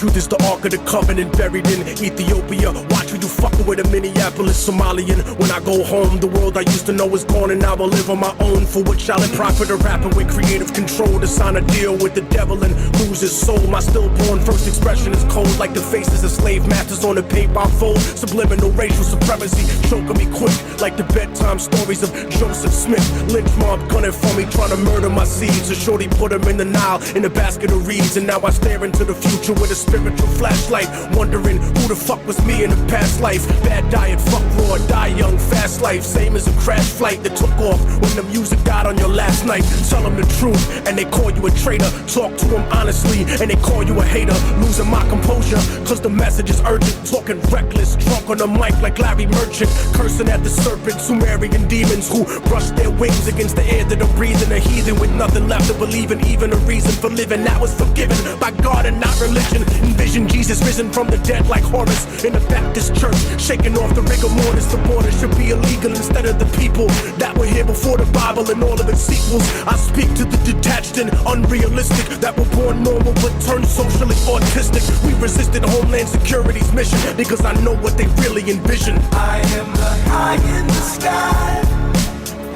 truth is the Ark of the Covenant buried in Ethiopia. Watch me do fucking with a Minneapolis Somalian. When I go home, the world I used to know is gone, and now I'll live on my own. For what shall it profit a rapper with creative control to sign a deal with the devil and lose his soul? My stillborn first expression is cold, like the faces of slave masters on the paper I fold. Subliminal racial supremacy choking me quick, like the bedtime stories of Joseph Smith. Lynch mob gunning for me, trying to murder my seeds. So shorty put them in the Nile in a basket of reeds, and now I stare into the future with a spiritual flashlight, wondering who the fuck was me in a past life. Bad diet, fuck raw, die young, fast life, same as a crash flight that took off when the music died on your last night. Tell them the truth and they call you a traitor. Talk to them honestly and they call you a hater. Losing my composure cause the message is urgent. Talking reckless, drunk on the mic like Larry Merchant. Cursing at the serpent, Sumerian demons who brush their wings against the air that are breathing. A heathen with nothing left to believe in, even a reason for living. That was forgiven by God and not religion. Envision Jesus risen from the dead like Horus in the Baptist church, shaking off the rigor mortis. The border should be illegal instead of the people that were here before the Bible and all of its sequels. I speak to the detached and unrealistic that were born normal but turned socially autistic. We resisted Homeland Security's mission because I know what they really envision. I am the high in the sky,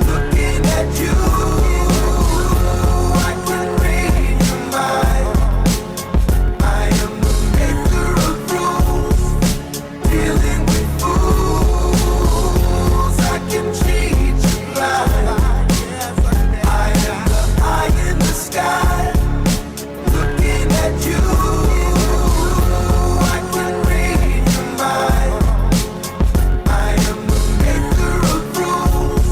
looking at you. I can read your mind. I am the maker of rules, dealing with fools. I can treat you blind. I am the high in the sky, looking at you. I can read your mind. I am the maker of rules,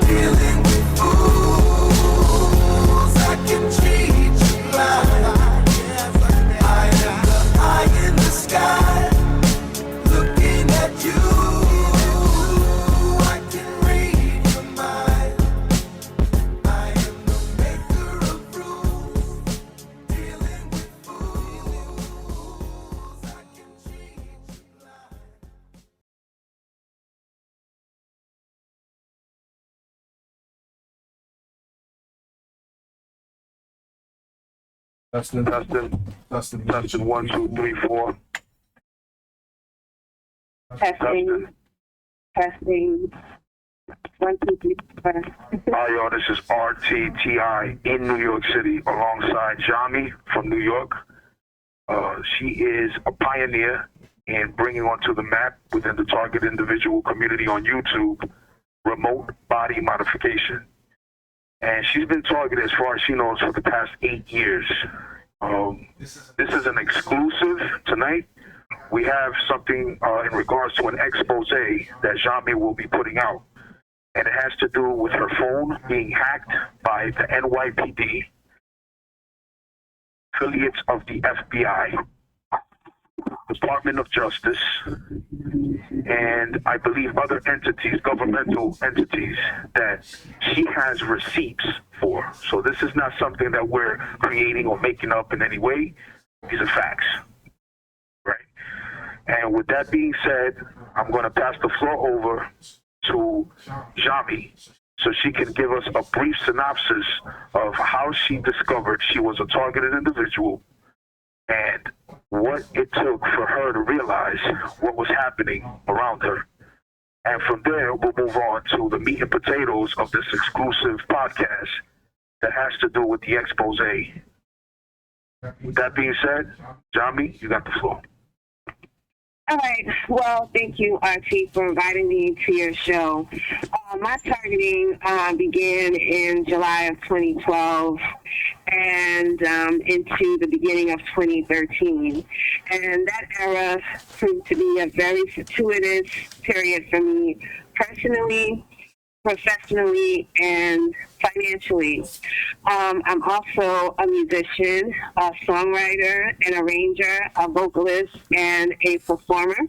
dealing with fools. I can treat you blind. I am the eye in the sky, looking at you. I can read your mind. I am the maker of rules, dealing with fools. I can treat you blind. Testing, 1, 2, 3, 4. Testing. 1, 2, 3, 4. Hi, y'all. This is RTTI in New York City alongside Jahme from New York. She is a pioneer in bringing onto the map within the target individual community on YouTube, remote body modification. And she's been targeted, as far as she knows, for the past 8 years. This is an exclusive tonight. We have something in regards to an expose that Jahme will be putting out. And it has to do with her phone being hacked by the NYPD, affiliates of the FBI, Department of Justice, and I believe other entities, governmental entities, that she has receipts for. So this is not something that we're creating or making up in any way. These are facts, right? And with that being said, I'm going to pass the floor over to Jahme so she can give us a brief synopsis of how she discovered she was a targeted individual and what it took for her to realize what was happening around her. And from there, we'll move on to the meat and potatoes of this exclusive podcast that has to do with the expose. With that being said, Jahme, you got the floor. All right. Well, thank you, RT, for inviting me to your show. My targeting began in July of 2012 and into the beginning of 2013. And that era proved to be a very fortuitous period for me personally, professionally, and financially. I'm also a musician, a songwriter, an arranger, a vocalist, and a performer.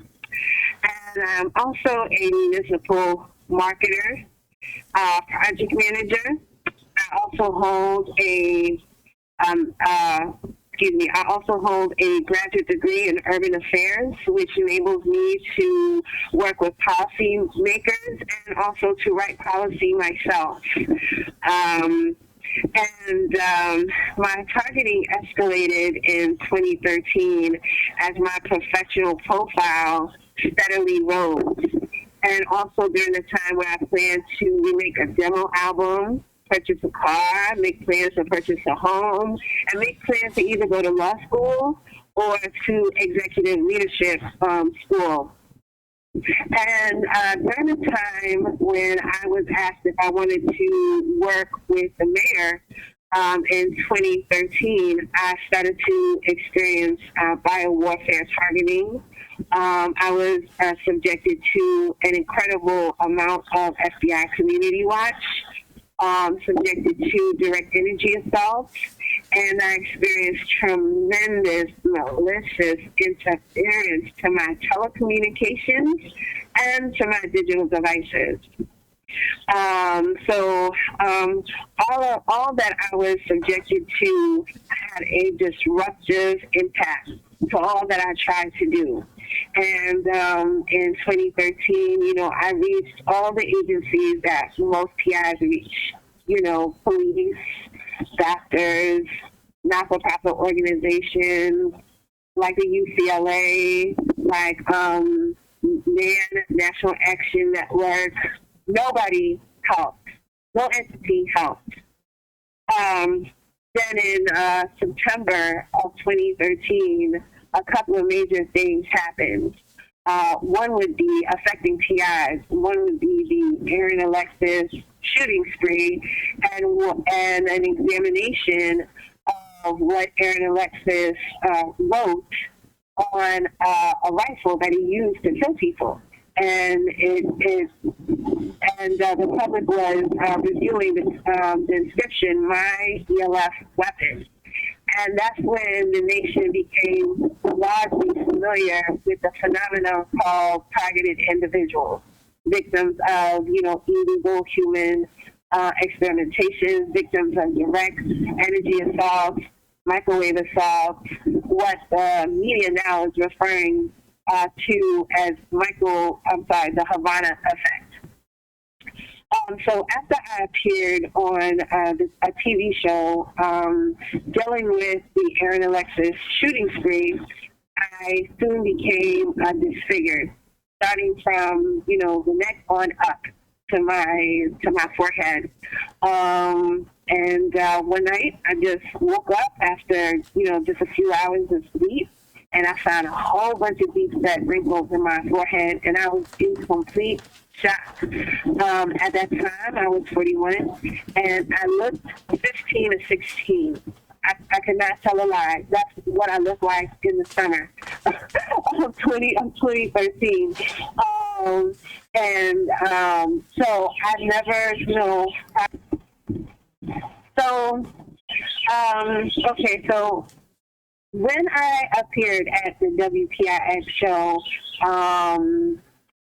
And I'm also a municipal marketer, project manager. I also hold a graduate degree in urban affairs, which enables me to work with policy makers and also to write policy myself. And my targeting escalated in 2013 as my professional profile steadily rose. And also during the time where I planned to make a demo album, purchase a car, make plans to purchase a home, and make plans to either go to law school or to executive leadership school. And during the time when I was asked if I wanted to work with the mayor in 2013, I started to experience biowarfare targeting. I was subjected to an incredible amount of FBI community watch, subjected to direct energy assaults, and I experienced tremendous malicious interference to my telecommunications and to my digital devices. So all that I was subjected to had a disruptive impact to all that I tried to do. And in 2013, I reached all the agencies that most PIs reach, police, doctors, not-for-profit organizations, like the UCLA, like National Action Network. Nobody helped. No entity helped. Then in September of 2013, a couple of major things happened. One would be affecting PIs. One would be the Aaron Alexis shooting spree and an examination of what Aaron Alexis wrote on a rifle that he used to kill people. And the public was reviewing the inscription, "My ELF weapon." And that's when the nation became largely familiar with the phenomenon called targeted individuals, victims of, illegal human experimentation, victims of direct energy assaults, microwave assaults, what the media now is referring to as the Havana effect. So after I appeared on a TV show dealing with the Aaron Alexis shooting spree, I soon became disfigured, starting from the neck on up to my forehead. And one night I just woke up after just a few hours of sleep, and I found a whole bunch of deep set wrinkles in my forehead, and I was in complete shock. At that time, I was 41, and I looked 15 or 16. I could not tell a lie. That's what I looked like in the summer of 2013. So I never, So when I appeared at the WPIX show,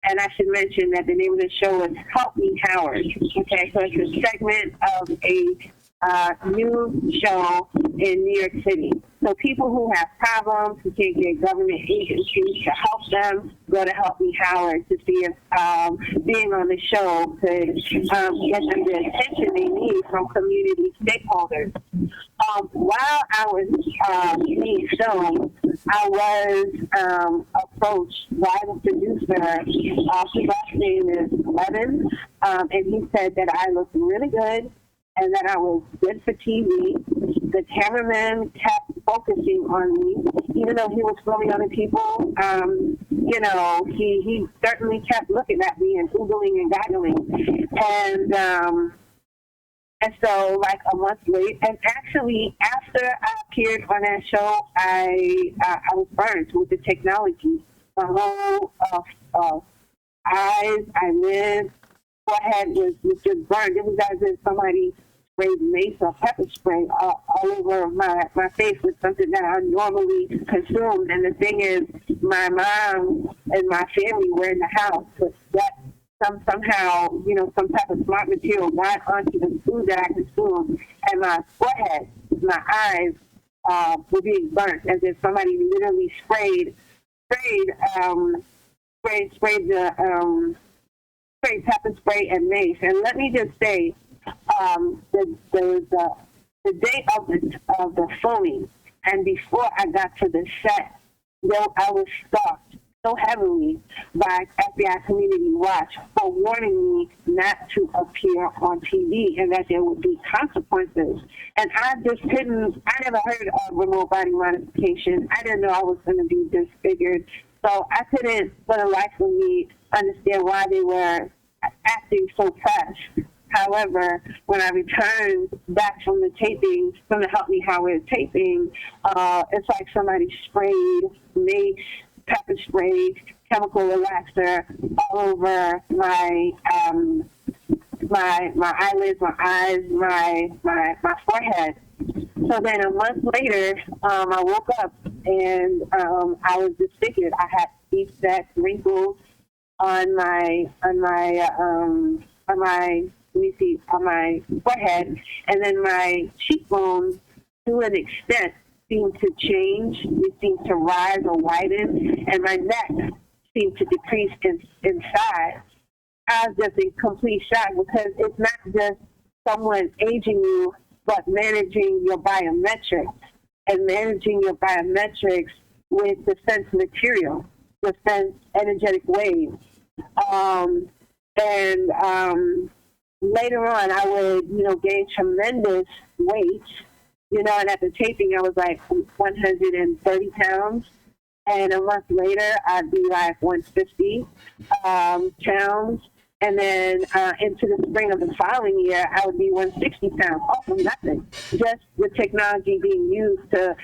and I should mention that the name of the show was Help Me Howard. Okay, so it's a segment of a new show in New York City. So people who have problems, who can't get government agencies to help them, go to Help Me Howard to see if being on the show could get them the attention they need from community stakeholders. While I was being shown, I was approached by the producer. His last name is Levin, and he said that I looked really good and that I was good for TV. The cameraman kept focusing on me, even though he was filming other people. He certainly kept looking at me and oogling and goggling. And so, like a month later, and actually after I appeared on that show, I was burned with the technology. My whole eyes, eyelids, forehead was just burned. It was as if somebody sprayed mace or pepper spray all over my face with something that I normally consumed. And the thing is, my mom and my family were in the house, but that somehow, some type of smart material got onto the food that I consumed, and my forehead, my eyes were being burnt, as if somebody literally sprayed pepper spray and mace. And let me just say, the day of the filming, and before I got to the set, I was stalked so heavily by FBI Community Watch for warning me not to appear on TV and that there would be consequences. And I just couldn't, I never heard of remote body modification. I didn't know I was going to be disfigured. So I couldn't, for the life of me, understand why they were acting so fast. However, when I returned back from the taping, from the Help Me Howard taping, it's like somebody sprayed mace, pepper spray, chemical relaxer all over my eyelids, my eyes, my forehead. So then a month later, I woke up and I was disfigured. I had deep set wrinkles on my forehead, and then my cheekbones, to an extent, seemed to change. It seemed to rise or widen, and my neck seemed to decrease in size. I was just in complete shock because it's not just someone aging you, but managing your biometrics and managing your biometrics with defense material, defense energetic waves. Later on, I would, gain tremendous weight, and at the taping, I was like 130 pounds. And a month later, I'd be like 150 pounds. And then into the spring of the following year, I would be 160 pounds, all from nothing. Just the technology being used to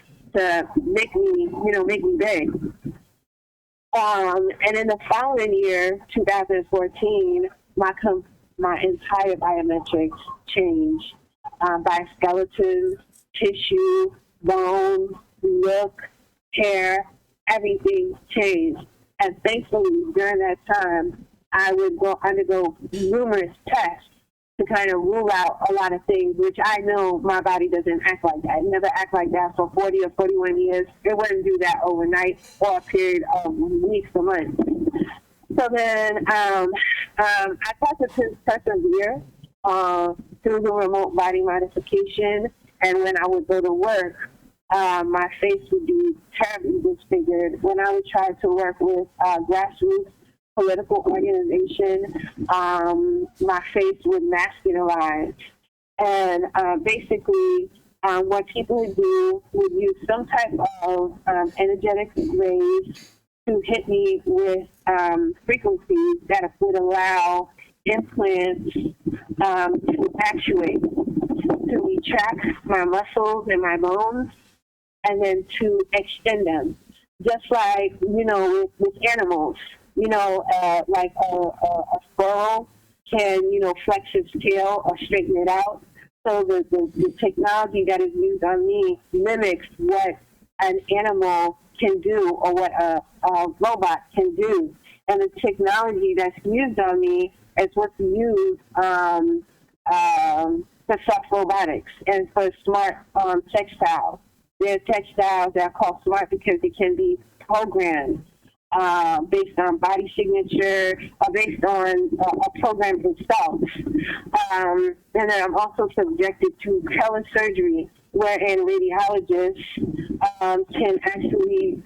make me big. And in the following year, 2014, my entire biometrics changed by skeleton, tissue, bone, look, hair, everything changed. And thankfully, during that time, I would undergo numerous tests to kind of rule out a lot of things, which I know my body doesn't act like that. It never act like that for 40 or 41 years. It wouldn't do that overnight or a period of weeks or months. So then I thought to persevere through the remote body modification. And when I would go to work, my face would be terribly disfigured. When I would try to work with grassroots political organization, my face would masculinize. And basically, what people would do would use some type of energetic rays to hit me with frequencies that would allow implants to actuate, to retract my muscles and my bones, and then to extend them. Just like, with animals, like a squirrel can, flex its tail or straighten it out. So the technology that is used on me mimics what an animal can do or what a robot can do. And the technology that's used on me is what's used for soft robotics and for smart textiles. There are textiles that are called smart because they can be programmed based on body signature or based on a program itself. And then I'm also subjected to telesurgery, wherein radiologists can actually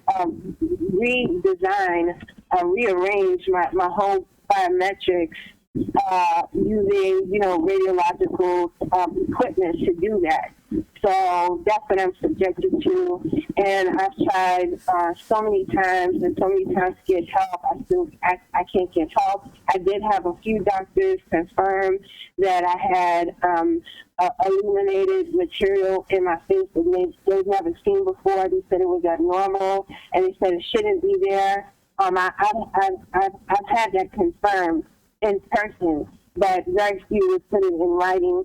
redesign, rearrange my whole biometrics using, radiological equipment to do that. So that's what I'm subjected to, and I've tried so many times to get help. I can't get help. I did have a few doctors confirm that I had illuminated material in my face that they've never seen before. They said it was abnormal, and they said it shouldn't be there. I've had that confirmed in person, but very few would put it in writing.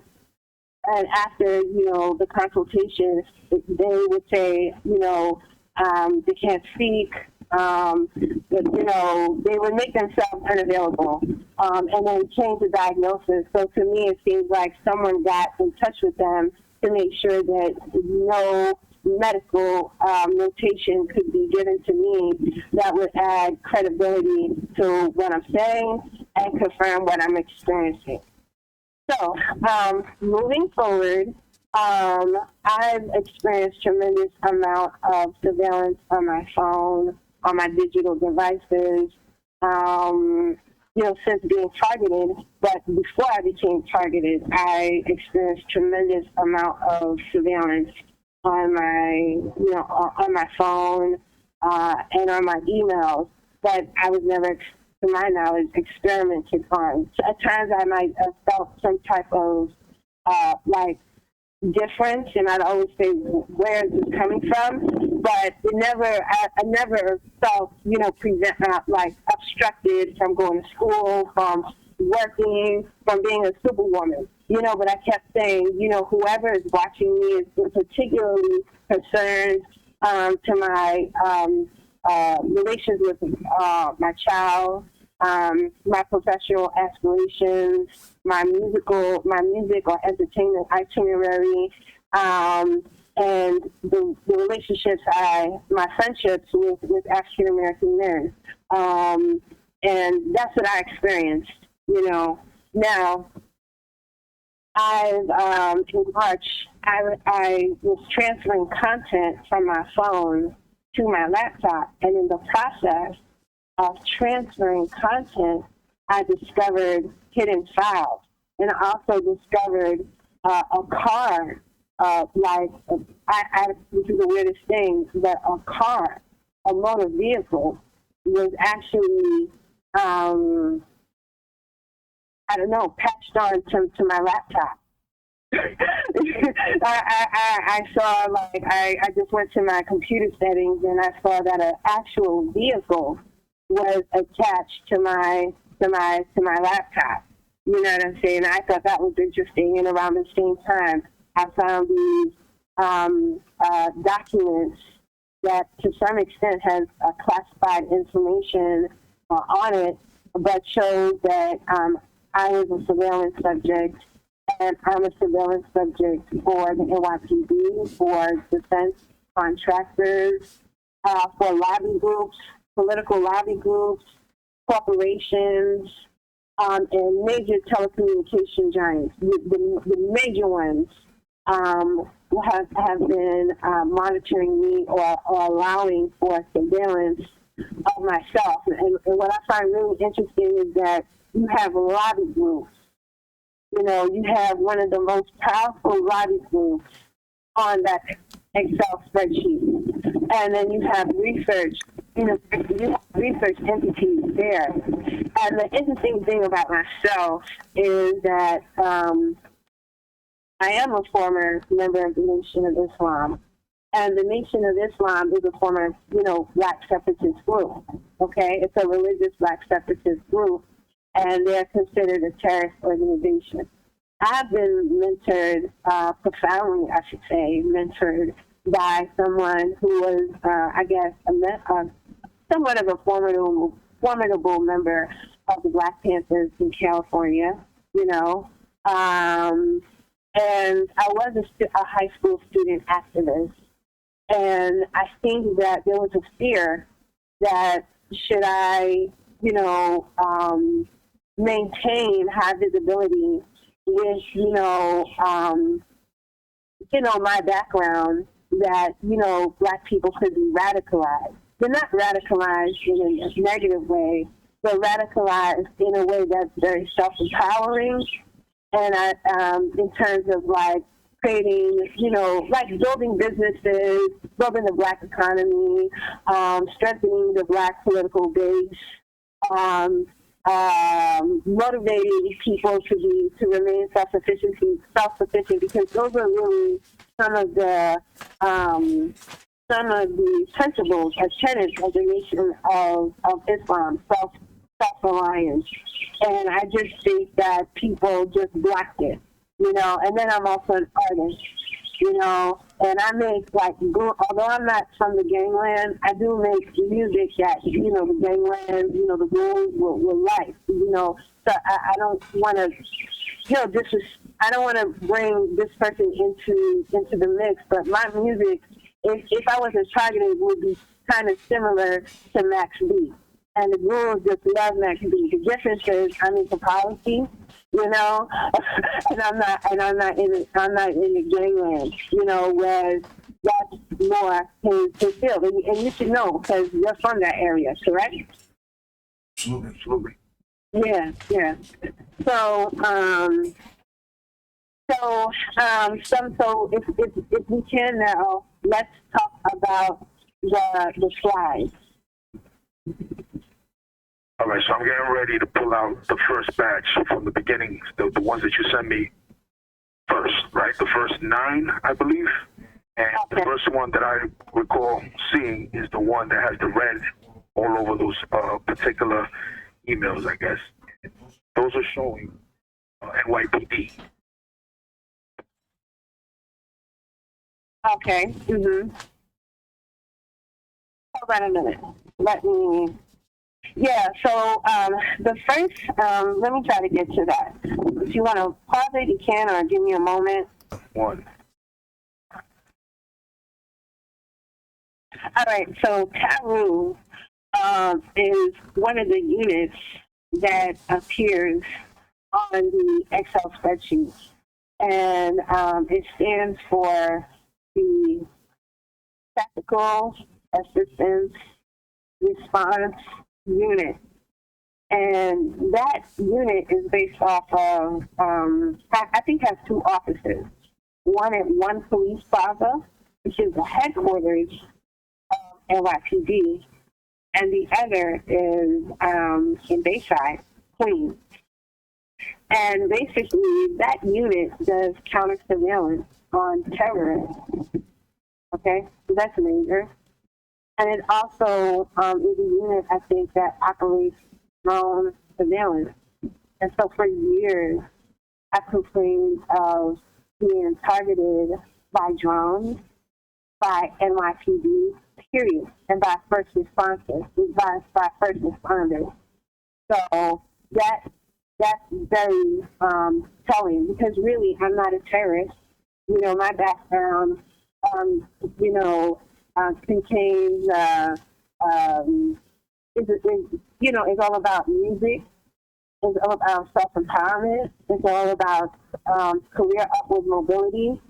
And after, the consultation, they would say, they can't speak, but, they would make themselves unavailable and then change the diagnosis. So to me, it seems like someone got in touch with them to make sure that no medical notation could be given to me that would add credibility to what I'm saying and confirm what I'm experiencing. So, moving forward, I've experienced tremendous amount of surveillance on my phone, on my digital devices, since being targeted. But before I became targeted, I experienced tremendous amount of surveillance on my phone and on my emails. But I was never, to my knowledge, experimented on. So at times, I might have felt some type of difference, and I'd always say, where is this coming from? But it never, I never felt, obstructed from going to school, from working, from being a superwoman, but I kept saying, whoever is watching me is particularly concerned to my relations with my child, my professional aspirations, my music or entertainment itinerary, and the relationships my friendships with African American men. And that's what I experienced, Now, in March, I was transferring content from my phone to my laptop, and in the process of transferring content, I discovered hidden files, and I also discovered a car, which is the weirdest thing, that a car, a motor vehicle, was actually, patched on to my laptop. I saw, I just went to my computer settings, and I saw that an actual vehicle was attached to my laptop. You know what I'm saying? I thought that was interesting, and around the same time, I found these documents that, to some extent, has classified information on it, but shows that I was a surveillance subject, and I'm a surveillance subject for the NYPD, for defense contractors, for lobby groups, political lobby groups, corporations, and major telecommunication giants. The major ones have been monitoring me or allowing for surveillance of myself. And what I find really interesting is that you have lobby groups. You have one of the most powerful lobby groups on that Excel spreadsheet. And then you have research, you have research entities there. And the interesting thing about myself is that I am a former member of the Nation of Islam. And the Nation of Islam is a former, black separatist group. Okay? It's a religious black separatist group, and they're considered a terrorist organization. I've been mentored, profoundly, I should say, mentored by someone who was, somewhat of a formidable member of the Black Panthers in California, and I was a high school student activist, and I think that there was a fear that should I, maintain high visibility with, my background, that, Black people could be radicalized. They're not radicalized in a negative way, but radicalized in a way that's very self-empowering, and in terms of creating, building businesses, building the Black economy, strengthening the Black political base, motivating people to remain self-sufficient, because those are really some of the principles or tenets of the Nation of Islam, self-reliance. And I just think that people just blocked it, and then I'm also an artist, and I make, although I'm not from the gangland, I do make music that, the gangland, the rules will like, so I don't want to, I don't want to bring this person into the mix, but my music, if I wasn't targeted, would be kind of similar to Max B. and the rules just love MyPD. The difference is I'm into policy, you know, and I'm not in the gangland, you know, whereas that's more his field. And you should know because you're from that area, correct? Absolutely. Yeah. So, so if we can now, let's talk about the slides. All right, so I'm getting ready to pull out the first batch from the beginning, the ones that you sent me first, right? The first 9, I believe. And the first one that I recall seeing is the one that has the red all over those particular emails, I guess. Those are showing NYPD. Okay. Mm-hmm. Hold on a minute. Let me. Yeah. So the first. Let me try to get to that. If you want to pause it, you can, or give me a moment. One. All right. So TARU is one of the units that appears on the Excel spreadsheet, and it stands for the Tactical Assistance Response Unit. And that unit is based off of, I think has 2 offices. One at One Police Plaza, which is the headquarters of NYPD, and the other is in Bayside, Queens. And basically, that unit does counter surveillance on terrorists. Okay, so that's major. And it also is a unit, I think, that operates drone surveillance. And so for years, I complained of being targeted by drones, by NYPD, period, and by first responders, by first responders. So that's very telling, because really I'm not a terrorist. You know, my background, contains, is all about music. It's all about self-empowerment. It's all about career upward mobility.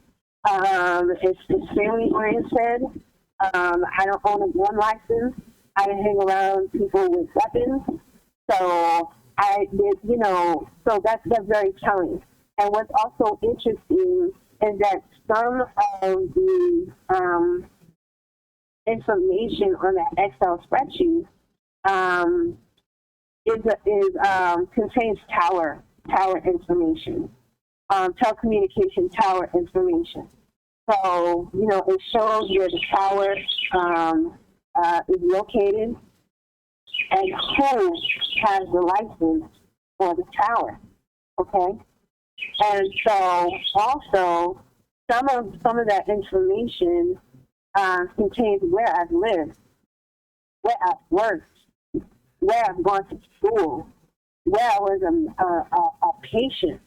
It's family-oriented. I don't own a gun license. I don't hang around people with weapons. So so that's very telling. And what's also interesting is that some of the information on that Excel spreadsheet contains tower information, telecommunication tower information. So, it shows where the tower is located and who has the license for the tower, okay? And so also some of that information contains where I've lived, where I've worked, where I've gone to school, where I was a patient,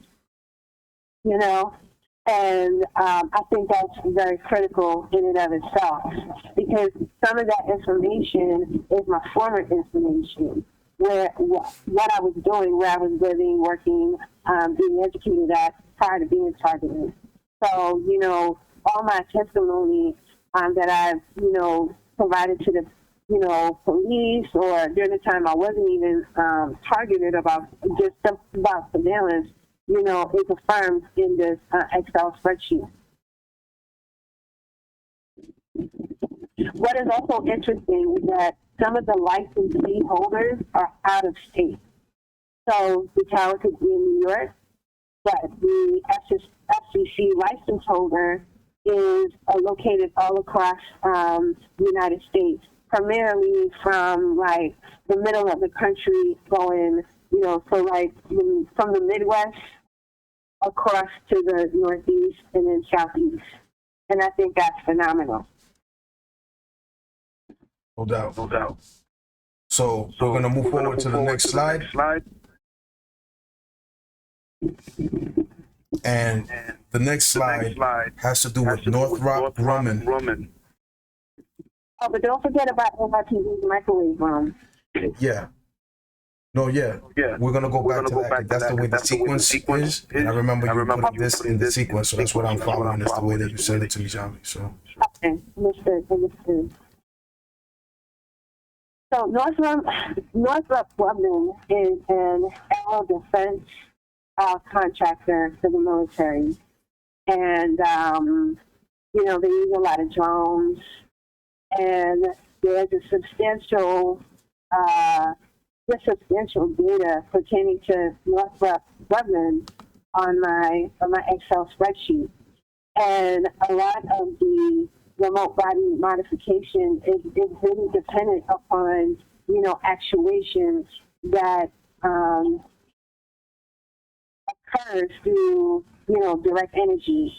and I think that's very critical in and of itself, because some of that information is my former information, where what I was doing, where I was living, working, being educated at prior to being targeted. So, all my testimony that I've, provided to the, police, or during the time I wasn't even targeted about surveillance, is affirmed in this Excel spreadsheet. What is also interesting is that some of the licensee holders are out of state. So the tower could be in New York, but the FCC license holder is located all across the United States, primarily from like the middle of the country going, from the Midwest across to the Northeast and then Southeast. And I think that's phenomenal. No doubt. So we're going to move forward to the next slide. And the next slide has to do with Northrop Grumman. Oh, but don't forget about NYPD's microwave room. Yeah. No, yeah. We're gonna go back to that. 'Cause that's the way the sequence is. And I remember you put this in the sequence, so that's what I'm following. That's the way that you send it to me, Jahme. So. Okay, understood. So Northrop Grumman is an aero defense contractor for the military, and you know, they use a lot of drones, and there's a substantial data pertaining to Northrop Grumman on my Excel spreadsheet, and a lot of the remote body modification is really dependent upon, you know, actuations that occurs through, you know, direct energy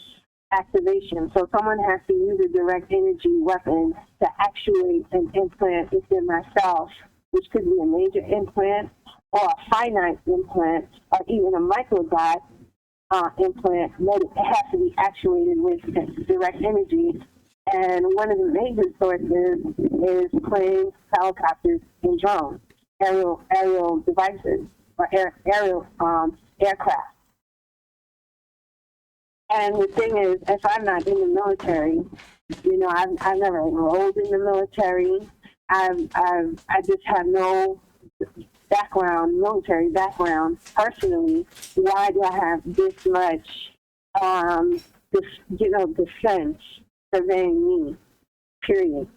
activation. So someone has to use a direct energy weapon to actuate an implant within myself, which could be a major implant or a finite implant or even a microdot implant. But it has to be actuated with direct energy. And one of the major sources is planes, helicopters, and drones, aerial devices, or aerial aircraft. And the thing is, if I'm not in the military, you know, I've never enrolled in the military. I just have no military background personally. Why do I have this much, defense surveying me? Period.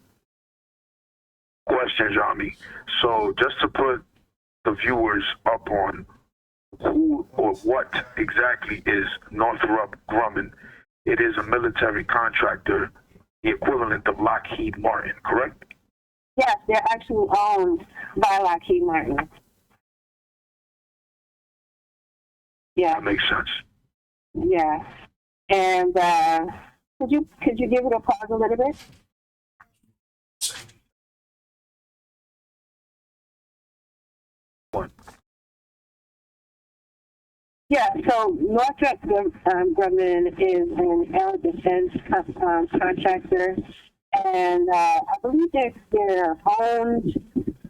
Question, Jahme. So just to put the viewers up on who or what exactly is Northrop Grumman, it is a military contractor, the equivalent of Lockheed Martin, correct? Yes, they're actually owned by Lockheed Martin. Yeah. That makes sense. Yeah. And could you give it a pause a little bit? What? Yeah, so Northrop Grumman is an air defense contractor, and I believe they're owned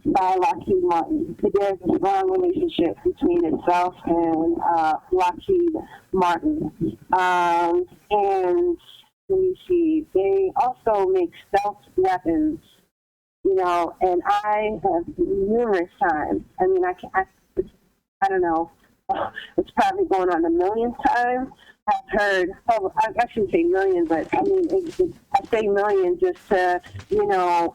by Lockheed Martin. There's a strong relationship between itself and Lockheed Martin. And let me see, they also make stealth weapons, you know, and I have numerous times, I mean, I don't know, it's probably going on the millionth time. I've heard, I shouldn't say million, but I mean, I say million just to, you know,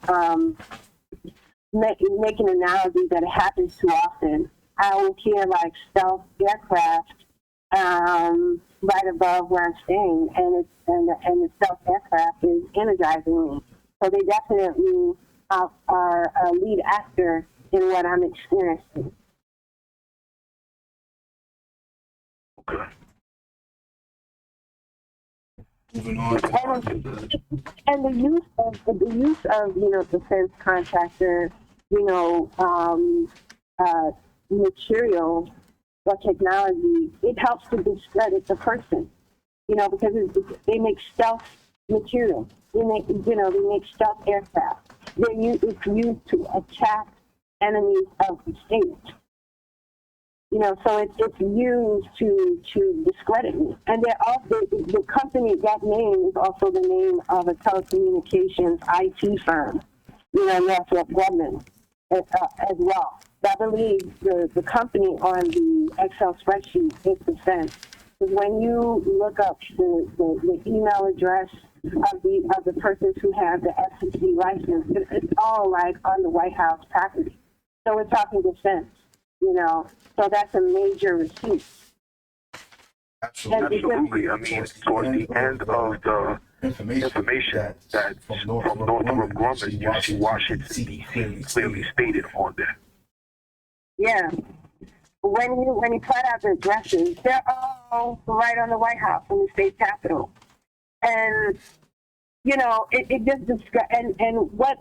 make an analogy that it happens too often. I will hear like stealth aircraft right above where I'm staying, and the stealth aircraft is energizing me. So they definitely are a lead actor in what I'm experiencing. Moving on. And the use of you know, defense contractor, you know, material or technology, it helps to discredit the person, you know, because they make stealth material. They make stealth aircraft. It's used to attack enemies of the state. You know, so it's used to discredit me. And they're also, the company, that name is also the name of a telecommunications IT firm, you know, Northrop Grumman as well. I believe the company on the Excel spreadsheet is defense. Because when you look up the email address of the persons who have the FCC license, it's all like on the White House property. So we're talking defense. You know, so that's a major receipt. Absolutely. I mean, towards the end of the information that from Northrop Grumman, you see Washington, D.C. clearly stated on there. Yeah. When you put out the addresses, they're all right on the White House in the state capitol. And, you know, it just, and what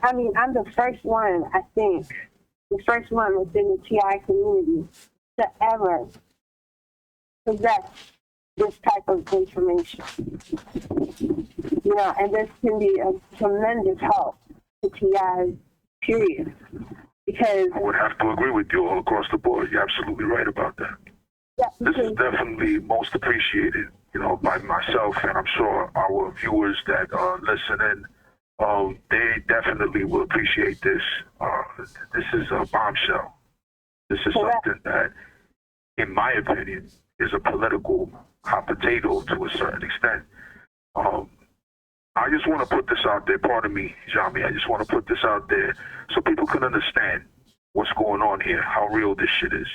I mean, I'm the first one, I think, the first one within the TI community to ever possess this type of information. You know, and this can be a tremendous help to TI, period. Because I would have to agree with you all across the board. You're absolutely right about that. This is definitely most appreciated, by myself, and I'm sure our viewers that listen in, they definitely will appreciate this. This is a bombshell. This is something that, in my opinion, is a political hot potato to a certain extent. I just want to put this out there. Pardon me, Jahme. I just want to put this out there so people can understand what's going on here, how real this shit is.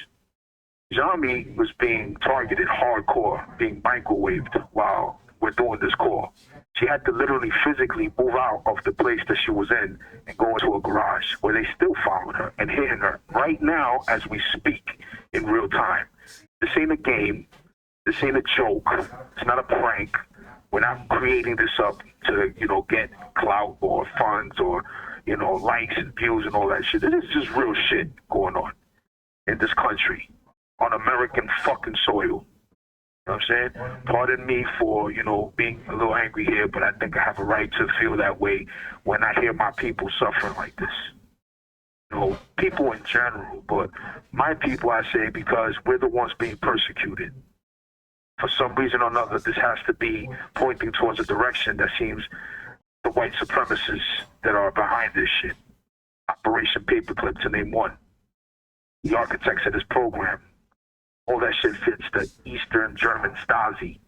Jahme was being targeted hardcore, being microwaved while we're doing this call. She had to literally physically move out of the place that she was in and go into a garage where they still following her and hitting her right now as we speak in real time. This ain't a game. This ain't a joke. It's not a prank. We're not creating this up to, get clout or funds or, likes and views and all that shit. This is just real shit going on in this country, on American fucking soil. You know what I'm saying? Pardon me for, being a little angry here, but I think I have a right to feel that way when I hear my people suffering like this. People in general, but my people, I say, because we're the ones being persecuted. For some reason or another, this has to be pointing towards a direction that seems the white supremacists that are behind this shit. Operation Paperclip, to name one. The architects of this program. All that shit fits the Eastern German Stasi.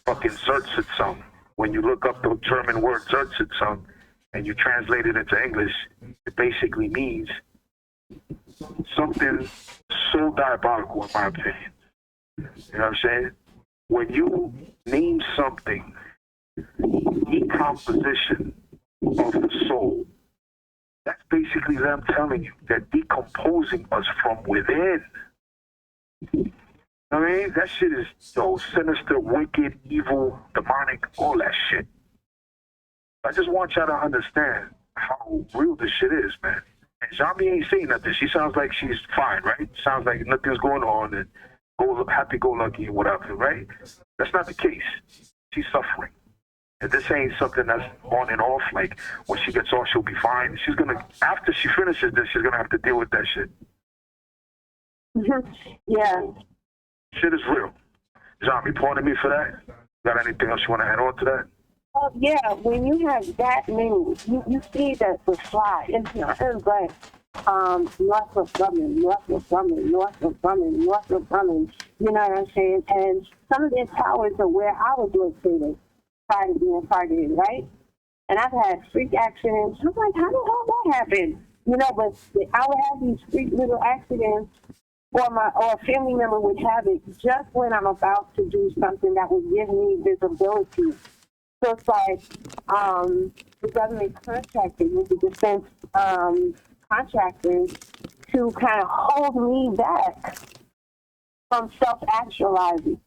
Fucking Zertsitzung. When you look up the German word Zertsitzung and you translate it into English, it basically means something so diabolical, in my opinion. You know what I'm saying? When you name something decomposition of the soul, that's basically them telling you they're decomposing us from within. I mean, that shit is so sinister, wicked, evil, demonic, all that shit. I just want y'all to understand how real this shit is, man. And Jahme ain't saying nothing. She sounds like she's fine, right? Sounds like nothing's going on and happy-go-lucky and whatever, right? That's not the case. She's suffering. And this ain't something that's on and off, like when she gets off, she'll be fine. She's gonna, after she finishes this, she's gonna have to deal with that shit. Yeah. Shit is real. Jahme, pardon me for that. Got anything else you want to add on to that? Yeah, when you have that many, you see that the slide, it's not like Northrop Grumman, you know what I'm saying? And some of these towers are where I was located prior to being targeted, right? And I've had freak accidents. I'm like, how the hell that happened? But I would have these freak little accidents, or a family member would have it just when I'm about to do something that would give me visibility. So it's like the government contracted with the defense contractors to kind of hold me back from self-actualizing,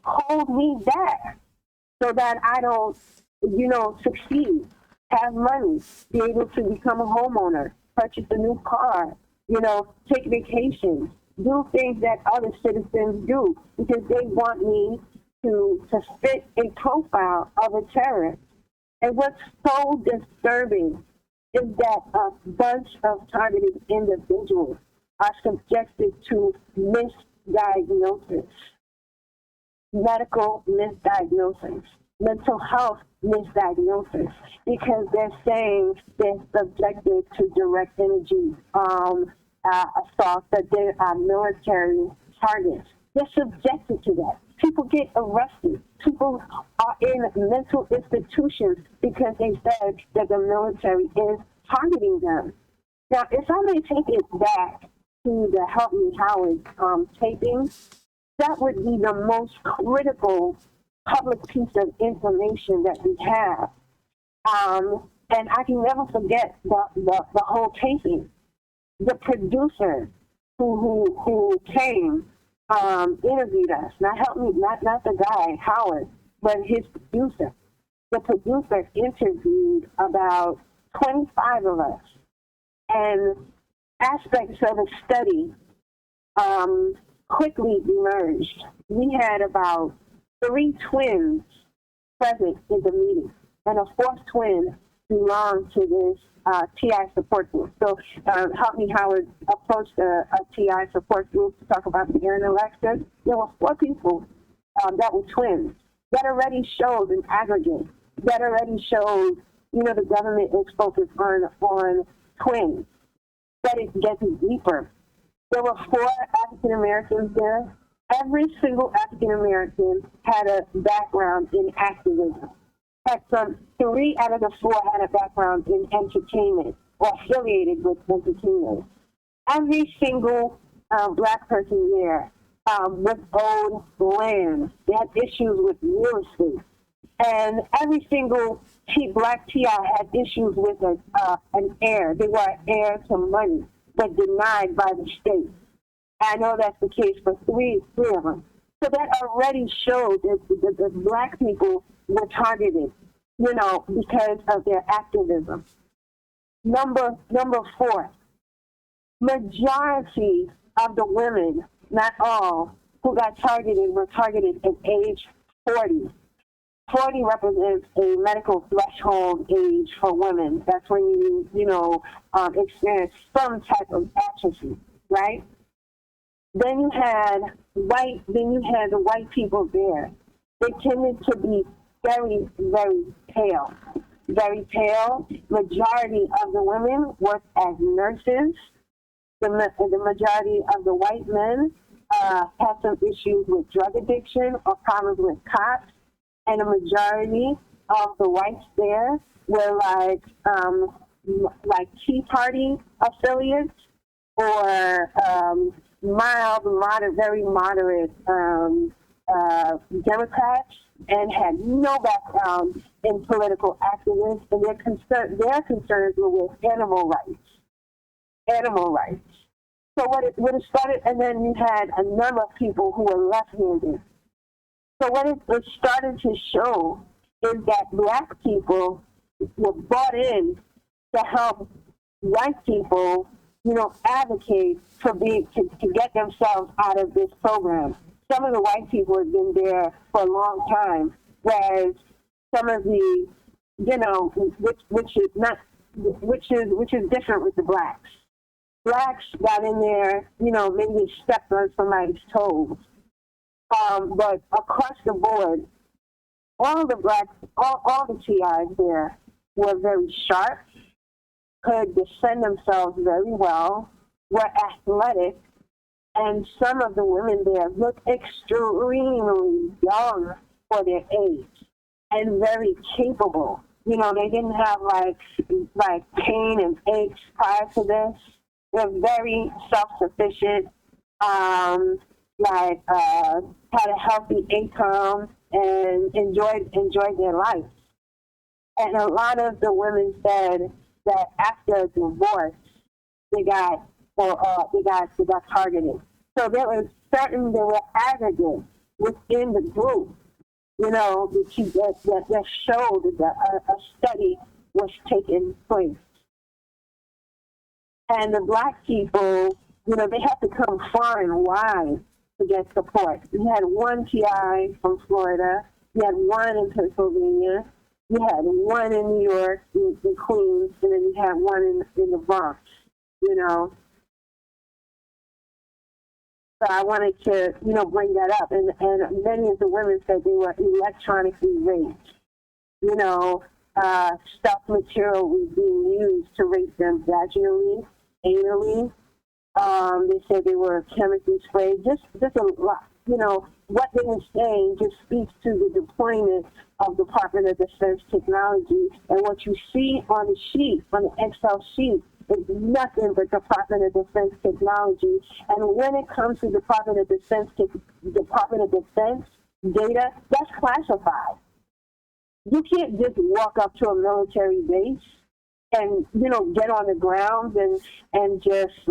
hold me back so that I don't, succeed, have money, be able to become a homeowner, purchase a new car, take vacations, do things that other citizens do, because they want me to fit a profile of a terrorist. And what's so disturbing is that a bunch of targeted individuals are subjected to misdiagnosis, medical misdiagnosis, mental health misdiagnosis, because they're saying they're subjected to direct energy assault, that they are military targets. They're subjected to that. People get arrested. People are in mental institutions because they said that the military is targeting them. Now, if I may take it back to the Help Me Howard taping, that would be the most critical public piece of information that we have. And I can never forget the whole taping. The producer who came interviewed us. Not the guy, Howard, but his producer. The producer interviewed about 25 of us. And aspects of the study quickly emerged. We had about 3 twins present in the meeting, and a 4th twin belong to this TI support group. So Help Me Howard approached a TI support group to talk about the Aaron Alexis. There were 4 people that were twins. That already showed an aggregate. That already showed, the government is focused on twins. That it gets deeper. There were 4 African Americans there. Every single African American had a background in activism. Had 3 out of the 4 had a background in entertainment or affiliated with entertainment. Every single black person there was owed land. They had issues with real estate. And every single black TI had issues with an heir. They were an heir to money, but denied by the state. I know that's the case for three of them. So that already showed that the black people were targeted, because of their activism. Number 4, majority of the women, not all, who got targeted were targeted at age 40. 40 represents a medical threshold age for women. That's when you experience some type of atrophy, right? Then you had the white people there. They tended to be very, very pale. Very pale. Majority of the women worked as nurses. The majority of the white men had some issues with drug addiction or problems with cops. And the majority of the whites there were like Tea Party affiliates or very moderate Democrats, and had no background in political activism. And their concerns were with animal rights. So what it started, and then you had a number of people who were left-handed. So what it started to show is that black people were brought in to help white people, advocate to get themselves out of this program. Some of the white people have been there for a long time, whereas some of the, which is different with the blacks. Blacks got in there, maybe they stepped on somebody's toes. But across the board, all the TIs there were very sharp, could defend themselves very well, were athletic, and some of the women there looked extremely young for their age and very capable. They didn't have like pain and aches prior to this. They're very self-sufficient. Had a healthy income and enjoyed their life. And a lot of the women said that after divorce, they got targeted. So there were aggregates within the group, that showed that a study was taking place. And the black people, they had to come far and wide to get support. You had one TI from Florida, you had one in Pennsylvania, you had one in New York, in Queens, and then you had one in the Bronx, So I wanted to, bring that up. And many of the women said they were electronically raped. Stuff material was being used to rape them vaginally, anally. They said they were chemically sprayed. Just a lot. What they were saying just speaks to the deployment of Department of Defense technology. And what you see on the sheet, on the Excel sheet, is nothing but Department of Defense technology. And when it comes to Department of Defense data, that's classified. You can't just walk up to a military base and, get on the ground and just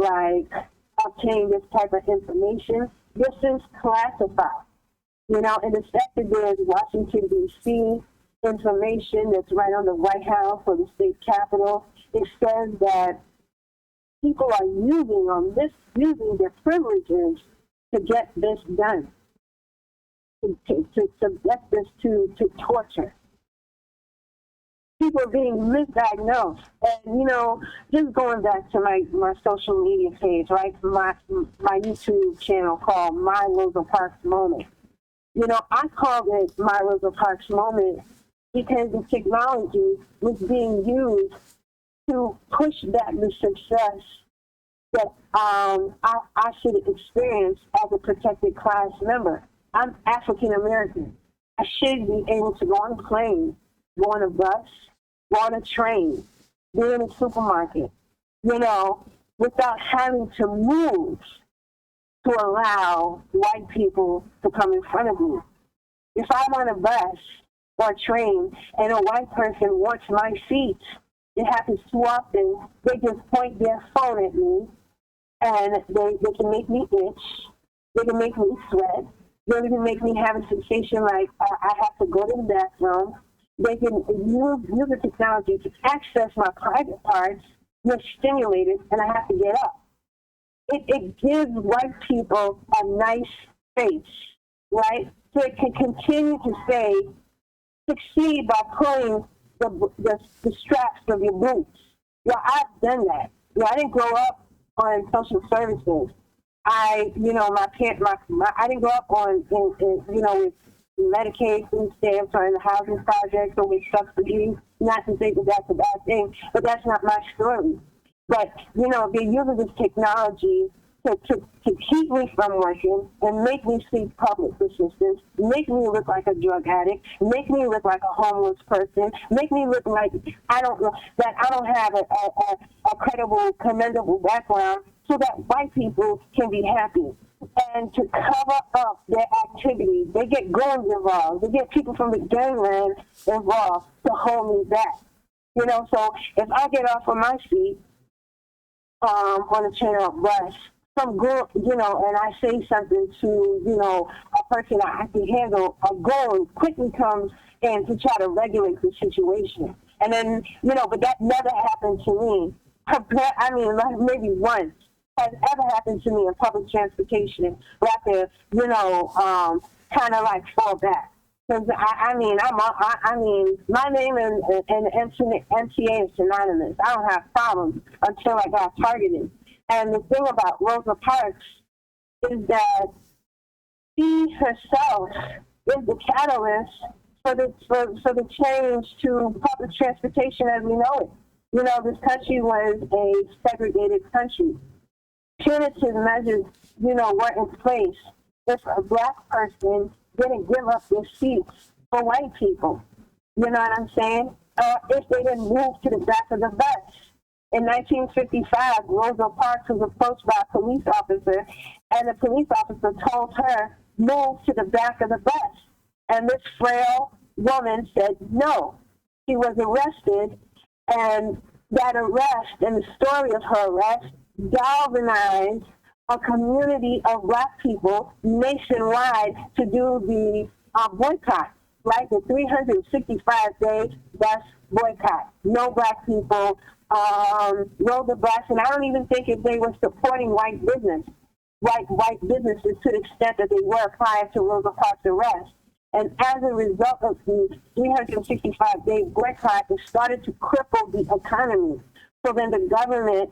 obtain this type of information. This is classified, and the fact that there's Washington, D.C. information that's right on the White House or the state capitol. It says that people are using their privileges to get this done, to subject this to torture. people are being misdiagnosed. And, you know, just going back to my social media page, right, my YouTube channel called MyRosaParksMoment. You know, I called it MyRosaParksMoment because the technology was being used to push back the success that I should experience as a protected class member. I'm African American. I should be able to go on a plane, go on a bus, go on a train, be in a supermarket, you know, without having to move to allow white people to come in front of me. If I'm on a bus or a train and a white person wants my seat, it happens too often, they just point their phone at me and they can make me itch, they can make me sweat, they can make me have a sensation like I have to go to the bathroom. They can use the technology to access my private parts, get stimulated, and I have to get up. It gives white people a nice face, right? So it can continue to succeed by pulling the straps of your boots. Yeah, I've done that. Yeah, I didn't grow up on social services. I didn't grow up on, with Medicaid, food stamps, or in the housing projects, or with subsidies. Not to say that that's a bad thing, but that's not my story. But, you know, they're using this technology to keep me from working and make me seek public assistance, make me look like a drug addict, make me look like a homeless person, make me look like I don't have a credible, commendable background, so that white people can be happy. And to cover up their activities, they get guns involved, they get people from the gangland involved to hold me back. You know, so if I get off of my seat on a train or bus, some girl, you know, and I say something to, you know, a person I can handle, a goon quickly comes in to try to regulate the situation. And then, you know, but that never happened to me. I mean, maybe once has ever happened to me in public transportation where I could, you know, kind of like fall back. Because my name and MTA is synonymous. I don't have problems until I got targeted. And the thing about Rosa Parks is that she herself is the catalyst for the change to public transportation as we know it. You know, this country was a segregated country. Punitive measures, you know, were in place if a black person didn't give up their seats for white people. You know what I'm saying? If they didn't move to the back of the bus. In 1955, Rosa Parks was approached by a police officer, and the police officer told her, move to the back of the bus. And this frail woman said no. She was arrested, and that arrest and the story of her arrest galvanized a community of black people nationwide to do the boycott, right? The 365-day bus boycott. No black people rode the bus, and I don't even think if they were supporting white businesses to the extent that they were prior to Rosa Parks' arrest. And as a result of the 365-day boycott, it started to cripple the economy. So then the government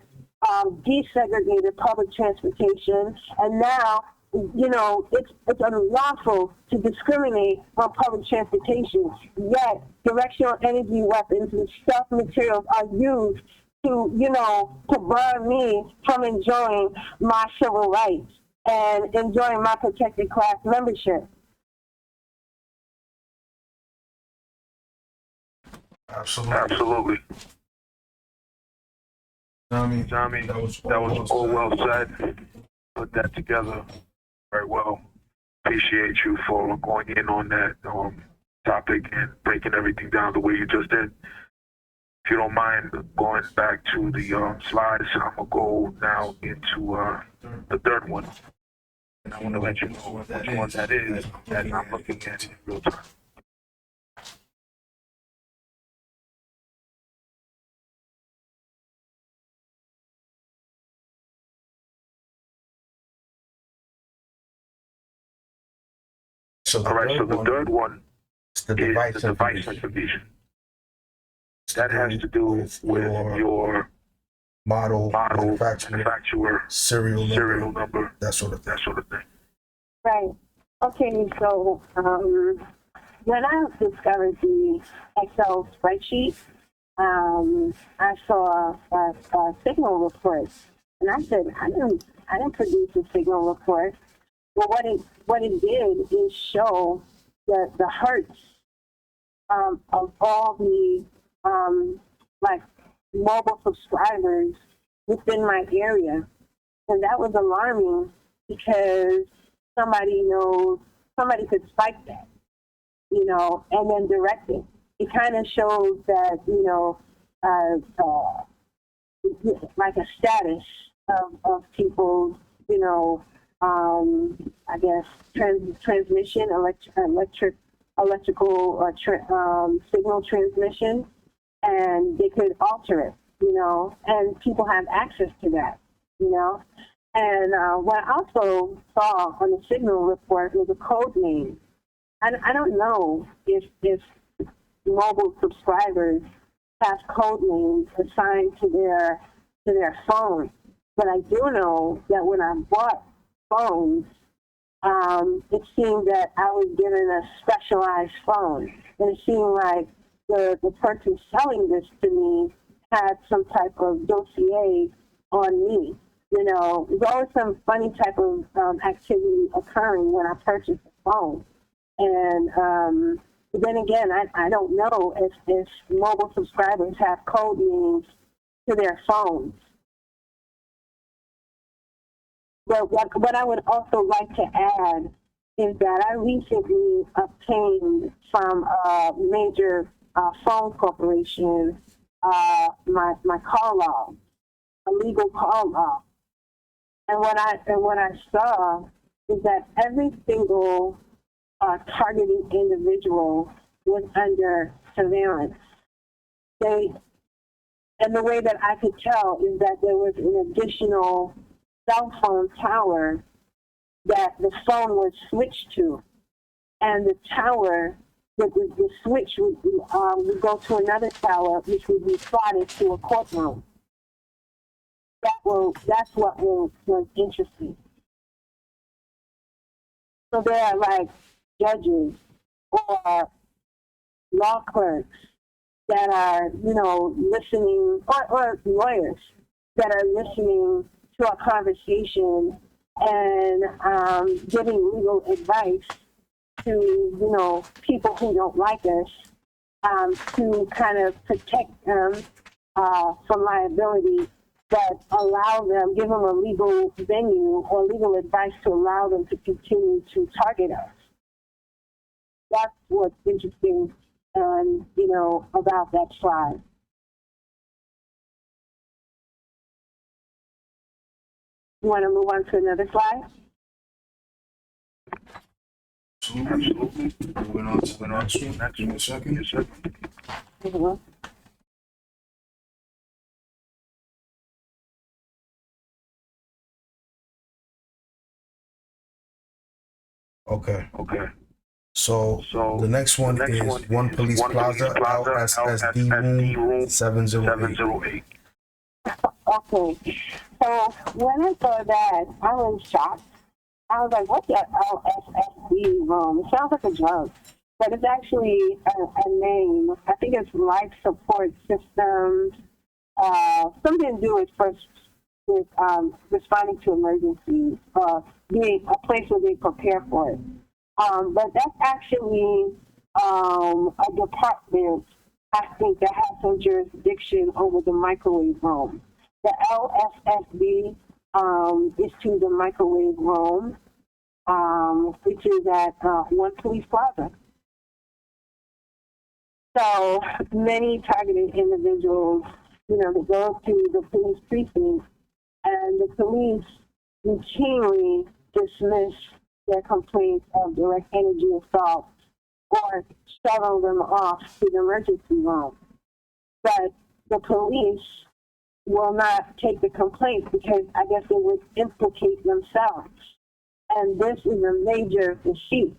desegregated public transportation, and now, you know, it's unlawful to discriminate on public transportation. Yet, directional energy weapons and stealth materials are used to, you know, to bar me from enjoying my civil rights and enjoying my protected class membership. Absolutely. Jahme, that was all well said. Put that together very well. Appreciate you for going in on that topic and breaking everything down the way you just did. If you don't mind going back to the slides, I'm going to go now into the third one. And I want to let you know which one that is that I'm looking at in real time. So the third one is the device information. that has to do with your model, manufacturer, serial number, that sort of thing. Right. Okay, so when I discovered the Excel spreadsheet, I saw a signal report, and I said, I didn't produce a signal report. Well, what it did is show the hertz of all the like mobile subscribers within my area, and that was alarming because somebody could spike that, and then direct it. It kind of shows that, like a status of people's, I guess, transmission, electrical or signal transmission, and they could alter it, and people have access to that, And what I also saw on the signal report was a code name. I don't know if mobile subscribers have code names assigned to their phone, but I do know that when I bought phones, it seemed that I was given a specialized phone, and it seemed like the person selling this to me had some type of dossier on me. There's always some funny type of activity occurring when I purchase a phone. And then again, I don't know if mobile subscribers have code names to their phones. But what I would also like to add is that I recently obtained from a major phone corporation my call log, a legal call log. And what I saw is that every single targeted individual was under surveillance. And the way that I could tell is that there was an additional cell phone tower that the phone was switched to, and the tower, the switch would go to another tower, which would be slotted to a courtroom. That's what was interesting. So there are like judges or law clerks that are, listening, or lawyers that are listening to a conversation and giving legal advice to, people who don't like us, to kind of protect them from liability, but give them a legal venue or legal advice to allow them to continue to target us. That's what's interesting, about that slide. You want to move on to another slide? Absolutely. Moving on to the next one. Give me a second. Mm-hmm. Okay. So the next one is One Police Plaza, LSSD room 708. Okay. So when I saw that, I was shocked. I was like, what's that LSSD room? It sounds like a drug, but it's actually a name. I think it's Life Support Systems, something to do with responding to emergencies, being a place where they prepare for it. But that's actually a department, I think, that has some jurisdiction over the microwave room. The LSSD is to the microwave room, which is at One Police Plaza. So many targeted individuals, they go to the police precinct, and the police routinely dismiss their complaints of direct energy assault or shuttle them off to the emergency room. But the police will not take the complaint because I guess it would implicate themselves. And this is a major deceit.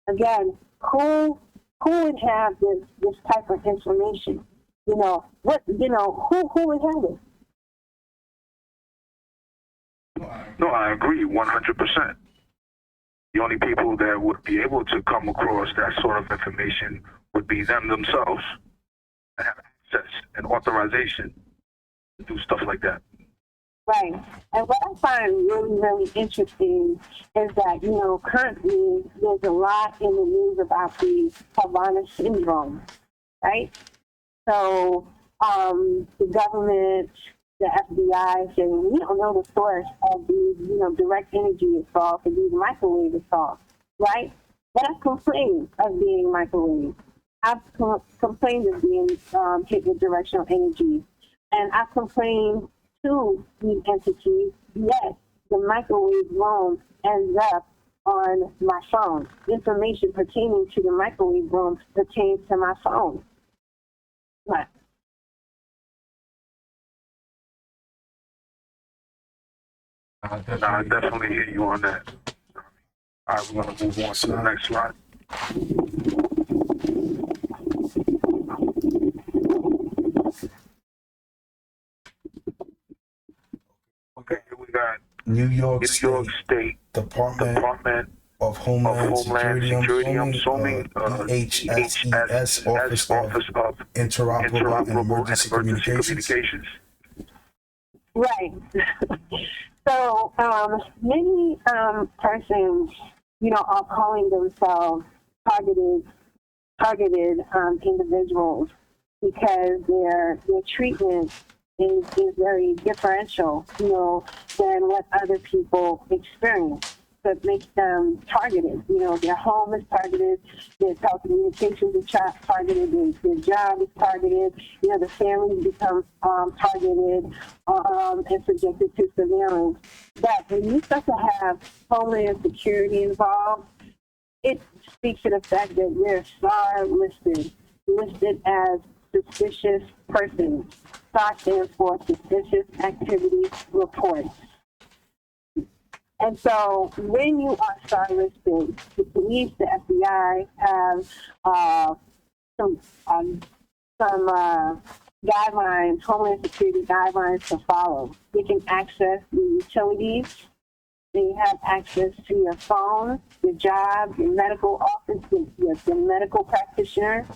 Again, who would have this type of information? You know, who would have it? No, I agree 100%. The only people that would be able to come across that sort of information would be them themselves and have access and authorization to do stuff like that. Right. And what I find really, really interesting is that, you know, currently there's a lot in the news about the Havana syndrome, right? So the government, the FBI saying we don't know the source of these, you know, direct energy assaults and these microwave assaults, right? But I've complained of being microwave. I've complained of being hit with directional energy. And I've complained to these entities, yet the microwave roam ends up on my phone. Information pertaining to the microwave roam pertains to my phone. What? I definitely hear you on that. All right, we're going to move on to the next slide. Okay, here we got New York State Department of Homeland Security. I'm assuming DHSES, Office of Interoperable and Emergency Communications. Right. So many persons, you know, are calling themselves targeted individuals because their treatment is very differential, you know, than what other people experience. So it makes them targeted. You know, their home is targeted, their telecommunications is targeted, their job is targeted, you know, the families become targeted and subjected to surveillance. But when you start to have Homeland Security involved, it speaks to the fact that we're STAR listed as suspicious persons. STAR stands for Suspicious Activity Report. And so when you are STAR listed, the police, the FBI have some guidelines, Homeland Security guidelines to follow. They can access the utilities. They have access to your phone, your job, your medical office, your medical practitioner.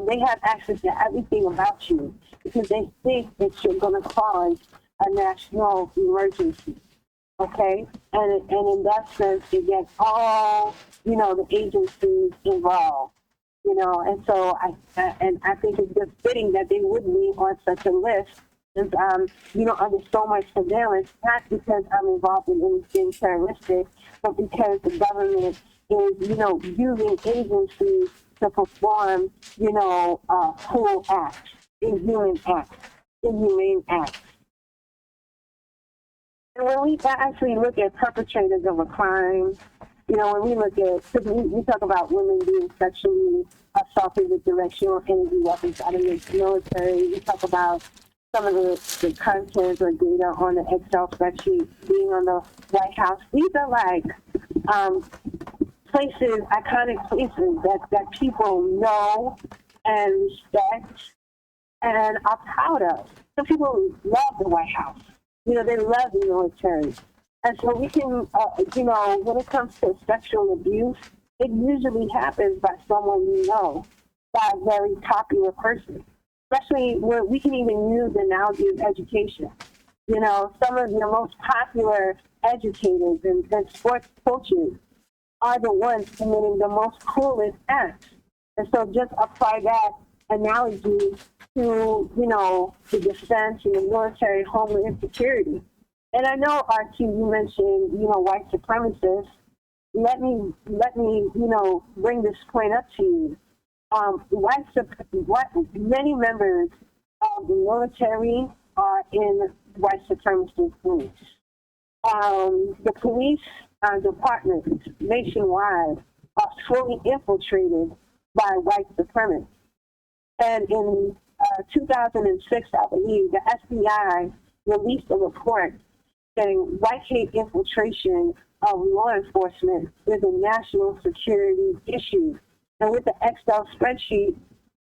They have access to everything about you because they think that you're going to cause a national emergency. Okay, and in that sense, it gets all, you know, the agencies involved, you know, and so I think it's just fitting that they would be on such a list, and you know, under so much surveillance, not because I'm involved in anything terroristic, but because the government is, you know, using agencies to perform, you know, cruel acts, inhumane acts. And when we actually look at perpetrators of a crime, you know, when we look at, because we talk about women being sexually assaulted with directional energy weapons out of the military, we talk about some of the content or data on the Excel spreadsheet being on the White House. These are like places, iconic places that people know and respect and are proud of. Some people love the White House. You know, they love the military. And so we can, you know, when it comes to sexual abuse, it usually happens by someone you know, by a very popular person. Especially where we can even use the analogy of education. You know, some of the most popular educators and sports coaches are the ones committing the most cruelest acts. And so just apply that analogy to, you know, the defense and the military, homeland security. And I know, RT, you mentioned, you know, white supremacists. Let me, you know, bring this point up to you. Many members of the military are in white supremacist groups. The police departments nationwide are fully infiltrated by white supremacists. And in 2006, I believe, the FBI released a report saying white hate infiltration of law enforcement is a national security issue. And with the Excel spreadsheet,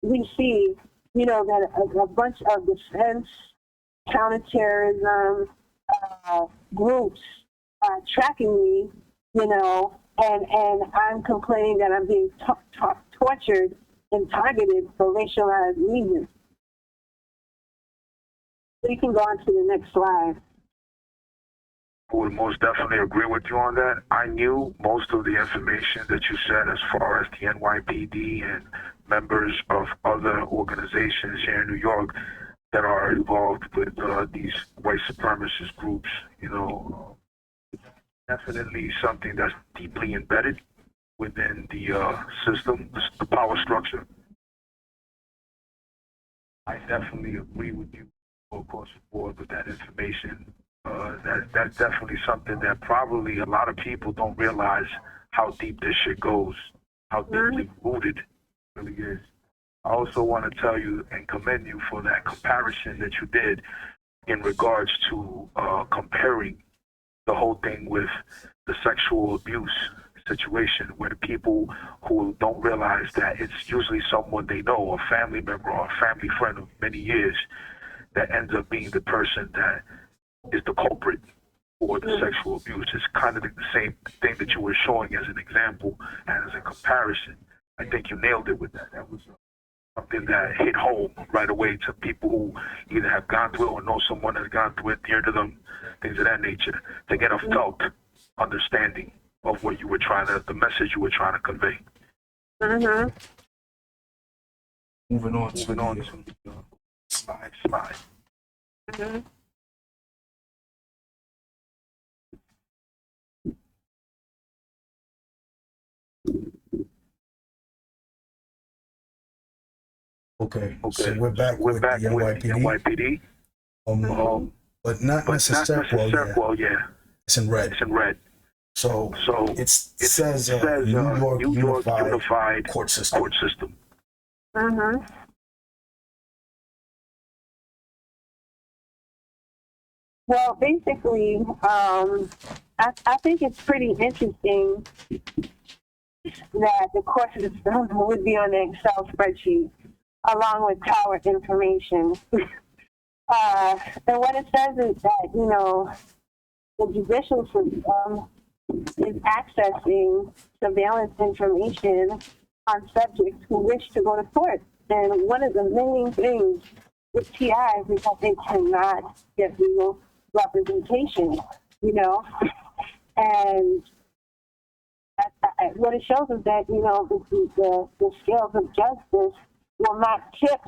we see you know, that a bunch of defense, counterterrorism groups tracking me, you know, and I'm complaining that I'm being tortured and targeted for racialized reasons. We can go on to the next slide. I would most definitely agree with you on that. I knew most of the information that you said as far as the NYPD and members of other organizations here in New York that are involved with these white supremacist groups. You know, definitely something that's deeply embedded within the system, the power structure. I definitely agree with you across the board with that information. That's definitely something that probably a lot of people don't realize how deep this shit goes, how deeply rooted it really is. I also want to tell you and commend you for that comparison that you did in regards to comparing the whole thing with the sexual abuse situation, where the people who don't realize that it's usually someone they know, a family member or a family friend of many years, that ends up being the person that is the culprit for the sexual abuse. It's kind of the same thing that you were showing as an example and as a comparison. I think you nailed it with that. That was something that hit home right away to people who either have gone through it or know someone that's gone through it, dear to them, things of that nature, to get a felt understanding of what you were trying to, the message you were trying to convey. Moving on to slide. Okay, so we're back with the NYPD. But not necessarily. Well, yeah. It's in red. So it says New York Unified Court System. Well, basically, I think it's pretty interesting that the court system would be on an Excel spreadsheet along with tower information. And what it says is that, you know, the judicial system is accessing surveillance information on subjects who wish to go to court. And one of the main things with TIs is that they cannot get legal representation, you know. And what it shows is that, you know, the scales of justice will not tip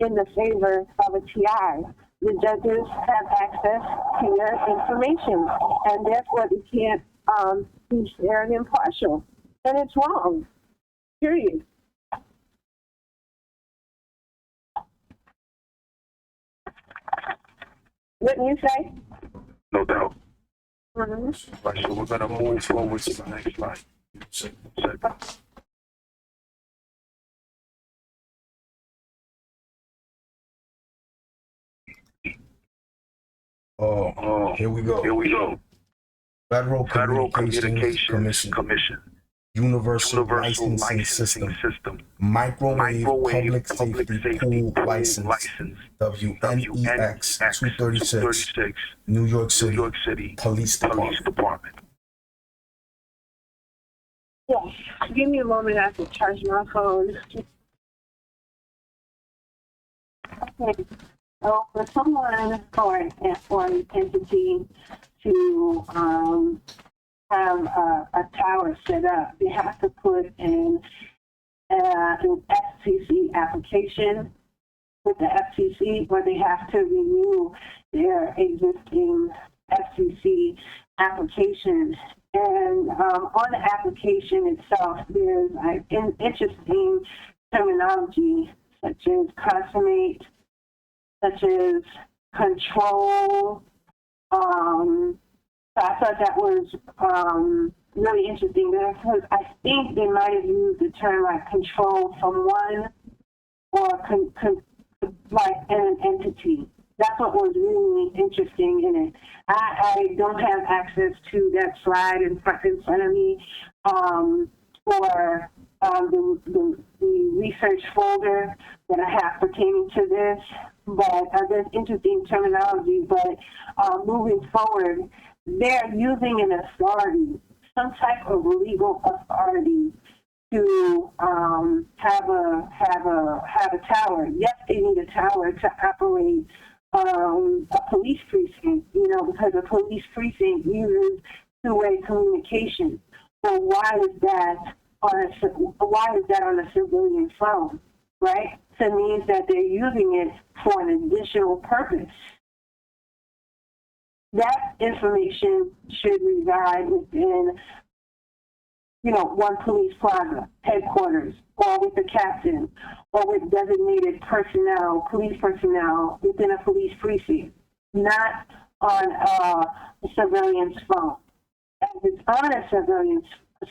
in the favor of a TI. The judges have access to your information, and therefore they can't be fair and impartial. And it's wrong, period. Wouldn't you say? No doubt. Right, so we're going to move forward to the next slide. Here we go. Federal Communications Commission. Universal Licensing System. Microwave Public Safety Pool License. WPIX 236. New York City Police Department. Yes. Give me a moment. I have to charge my phone. Okay. So for someone or an entity to have a tower set up, they have to put in an FCC application with the FCC, or they have to renew their existing FCC application. And on the application itself, there's interesting terminology such as consummate, such as control. So I thought that was really interesting because I think they might have used the term like control from one or like an entity. That's what was really interesting in it. I don't have access to that slide in front of me for the research folder that I have pertaining to this, but there's interesting terminology, but moving forward, they're using an authority, some type of legal authority to have a tower. Yes, they need a tower to operate a police precinct, because a police precinct uses two-way communication. So why is that on a civilian phone, right? So it means that they're using it for an additional purpose. That information should reside within, One Police Plaza headquarters, or with the captain, or with designated personnel, police personnel within a police precinct, not on a civilian's phone. As it's on a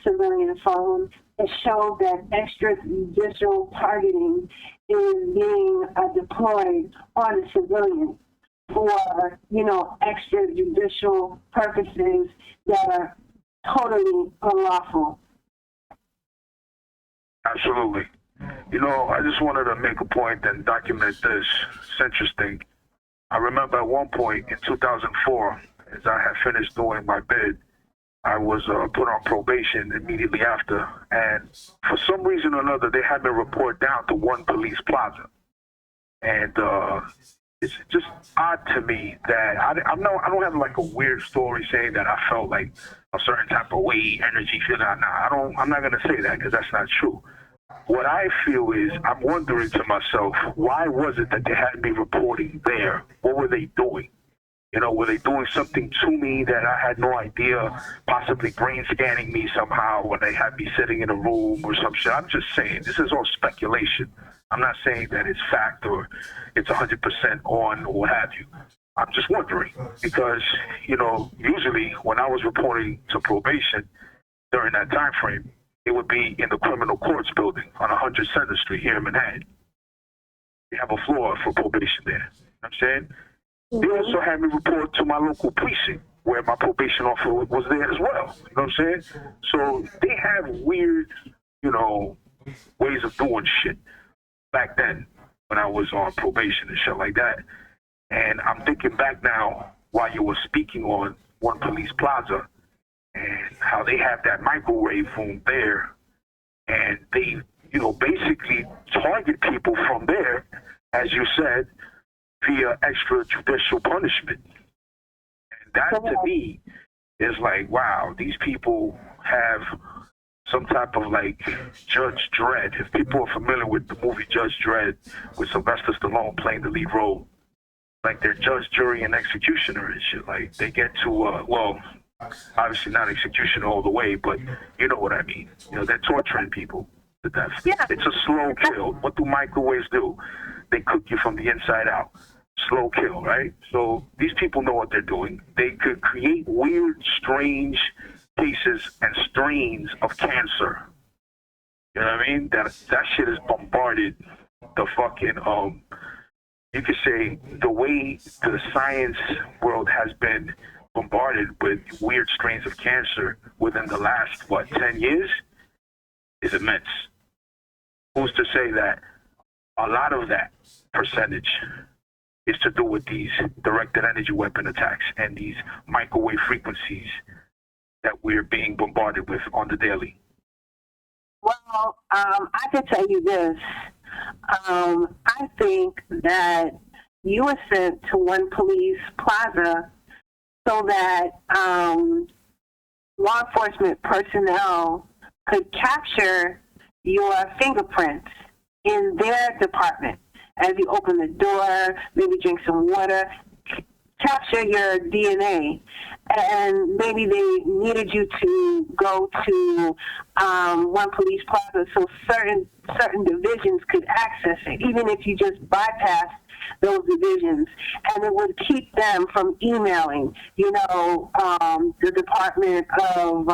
civilian phone, it shows that extrajudicial targeting is being deployed on a civilian for, extrajudicial purposes that are totally unlawful. Absolutely. I just wanted to make a point and document this. It's interesting. I remember at one point in 2004, as I had finished doing my bid, I was put on probation immediately after, and for some reason or another, they had me report down to One Police Plaza. And it's just odd to me that I don't have like a weird story saying that I felt like a certain type of way, energy, feeling. I'm not gonna say that because that's not true. What I feel is I'm wondering to myself, why was it that they had me reporting there? What were they doing? Were they doing something to me that I had no idea, possibly brain scanning me somehow when they had me sitting in a room or some shit? I'm just saying, this is all speculation. I'm not saying that it's fact or it's 100% on or what have you. I'm just wondering because, usually when I was reporting to probation during that time frame, it would be in the criminal courts building on 100 Center Street here in Manhattan. They have a floor for probation there. You know what I'm saying? They also had me report to my local precinct where my probation officer was there as well. You know what I'm saying? So they have weird, ways of doing shit back then when I was on probation and shit like that. And I'm thinking back now while you were speaking on One Police Plaza and how they have that microwave room there and they, basically target people from there, as you said, via extrajudicial punishment. And that to me is like, wow, these people have some type of like Judge Dredd. If people are familiar with the movie Judge Dredd with Sylvester Stallone playing the lead role, like they're judge, jury, and executioner and shit. Like they get to, obviously not execution all the way, but you know what I mean. They're torturing people to death. Yeah. It's a slow kill. What do microwaves do? They cook you from the inside out. Slow kill, right? So these people know what they're doing. They could create weird, strange cases and strains of cancer. You know what I mean? That shit is bombarded the fucking, you could say the way the science world has been bombarded with weird strains of cancer within the last, 10 years is immense. Who's to say that a lot of that percentage is to do with these directed energy weapon attacks and these microwave frequencies that we're being bombarded with on the daily? Well, I can tell you this. I think that you were sent to One Police Plaza so that law enforcement personnel could capture your fingerprints in their department. As you open the door, maybe drink some water, capture your DNA. And maybe they needed you to go to One Police Plaza so certain divisions could access it, even if you just bypass those divisions. And it would keep them from emailing, the Department of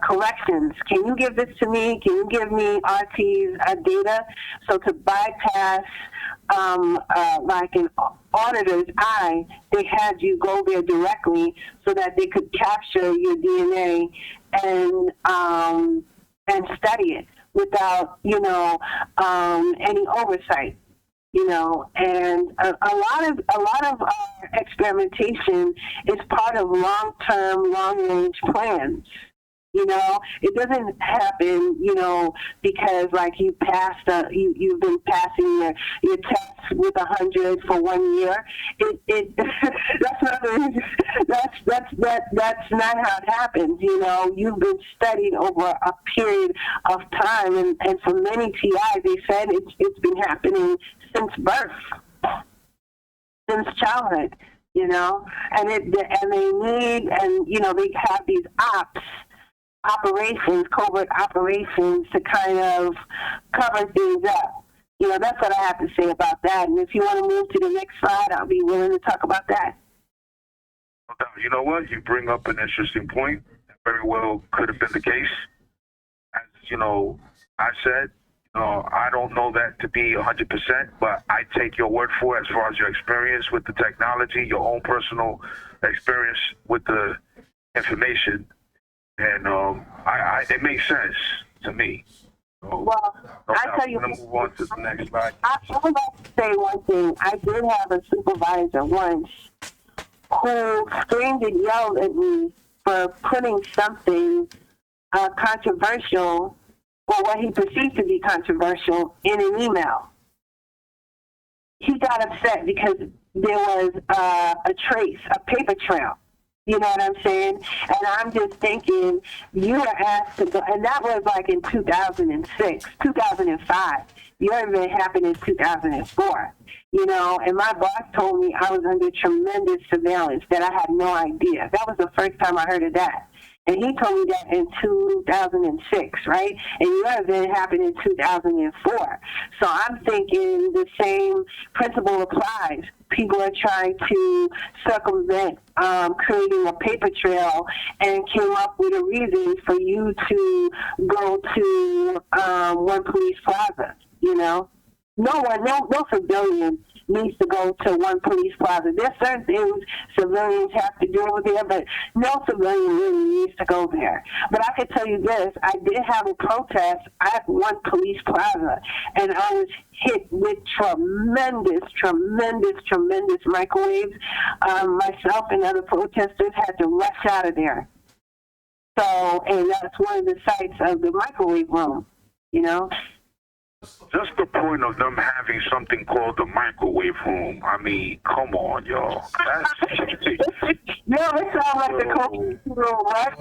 Corrections. Can you give this to me? Can you give me RT's data? So to bypass like an auditor's eye, they had you go there directly so that they could capture your DNA and and study it without, any oversight. And a lot of our experimentation is part of long-term, long-range plans. It doesn't happen, because like you've been passing your tests with 100 for 1 year. That's not how it happens. You've been studied over a period of time, and for many TIs, they said it's been happening since birth, since childhood. And they need, and they have these covert operations to kind of cover things up. That's what I have to say about that. And if you want to move to the next slide, I'll be willing to talk about that. You know what? You bring up an interesting point. Very well could have been the case. As I said, I don't know that to be 100%, but I take your word for it as far as your experience with the technology, your own personal experience with the information. And it makes sense to me. So, I tell you, I'm going to move on to the next slide. I would like to say one thing. I did have a supervisor once who screamed and yelled at me for putting something controversial, or what he perceived to be controversial, in an email. He got upset because there was a paper trail. You know what I'm saying? And I'm just thinking, you were asked to go, and that was like in 2006, 2005. Your event happened in 2004. And my boss told me I was under tremendous surveillance, that I had no idea. That was the first time I heard of that. And he told me that in 2006, right? And your event happened in 2004. So I'm thinking the same principle applies. People are trying to circumvent creating a paper trail, and came up with a reason for you to go to One Police Plaza. No civilian needs to go to One Police Plaza. There's certain things civilians have to do over there, but no civilian really needs to go there. But I can tell you this, I did have a protest at One Police Plaza, and I was hit with tremendous microwaves. Myself and other protesters had to rush out of there. So, and that's one of the sites of the microwave room, Just the point of them having something called the microwave room. I mean, come on, y'all. That's it sounds like the cocaine room, right?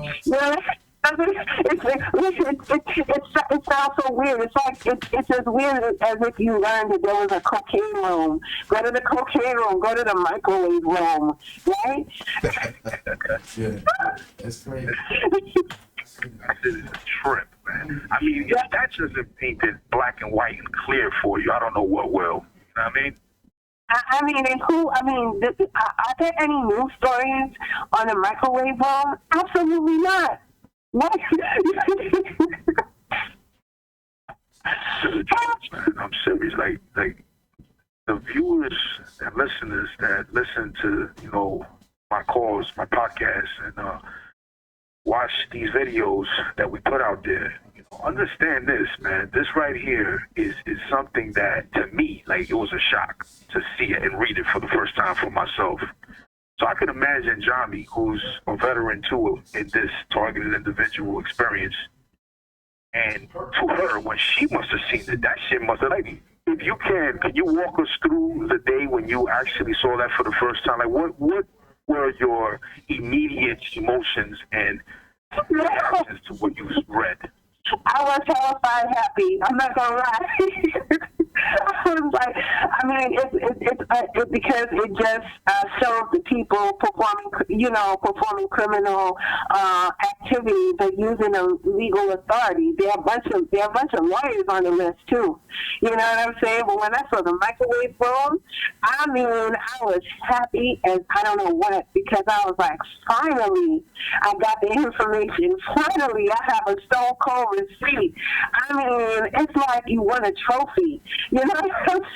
It sounds so weird. It's as weird as if you learned that there was a cocaine room. Go to the cocaine room. Go to the microwave room, right? Yeah, that's crazy. This is a trip, man. I mean, if that doesn't paint it black and white and clear for you, I don't know what will. You know what I mean? Are there any news stories on the microwave room? Absolutely not. What? I'm serious. Like the viewers and listeners that listen to, my calls, my podcasts, and watch these videos that we put out there, understand this, man. This right here is something that, to me, like, it was a shock to see it and read it for the first time for myself. So I can imagine Jahme, who's a veteran too in this targeted individual experience, and to her, when she must have seen it, that shit must have, like, if you can you walk us through the day when you actually saw that for the first time? Like, what were your immediate emotions and reactions to what you read? I was terrified happy. I'm not gonna lie. I was like, it's because it just shows the people performing criminal activity, but using a legal authority. There are a bunch of lawyers on the list too. You know what I'm saying? But when I saw the microwave room, I was happy as I don't know what, because I was like, finally, I got the information. Finally, I have a stone cold receipt. I mean, it's like you won a trophy. You know what I'm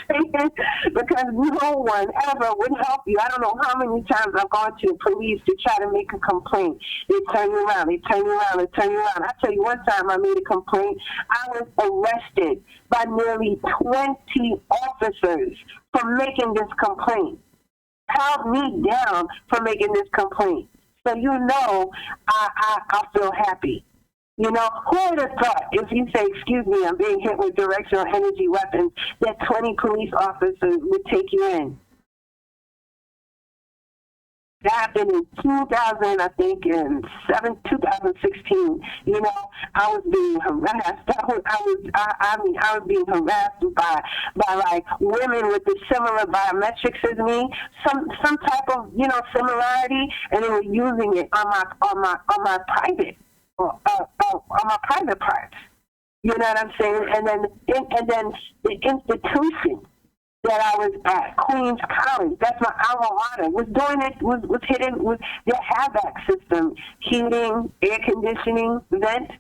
I'm saying? Because no one ever would help you. I don't know how many times I've gone to the police to try to make a complaint. They turn you around, they turn you around, they turn you around. I tell you, one time I made a complaint. I was arrested by nearly 20 officers for making this complaint. Held me down for making this complaint. So you know I feel happy. You know, who would have thought if you say, excuse me, I'm being hit with directional energy weapons, that 20 police officers would take you in? That happened in 2016. You know, I was being harassed. I was being harassed by like women with the similar biometrics as me, some type of, you know, similarity, and they were using it on my private. On my private parts, you know what I'm saying, and then the institution that I was at, Queens College, that's my alma mater, was doing it, was hitting with their HVAC system, heating, air conditioning, vent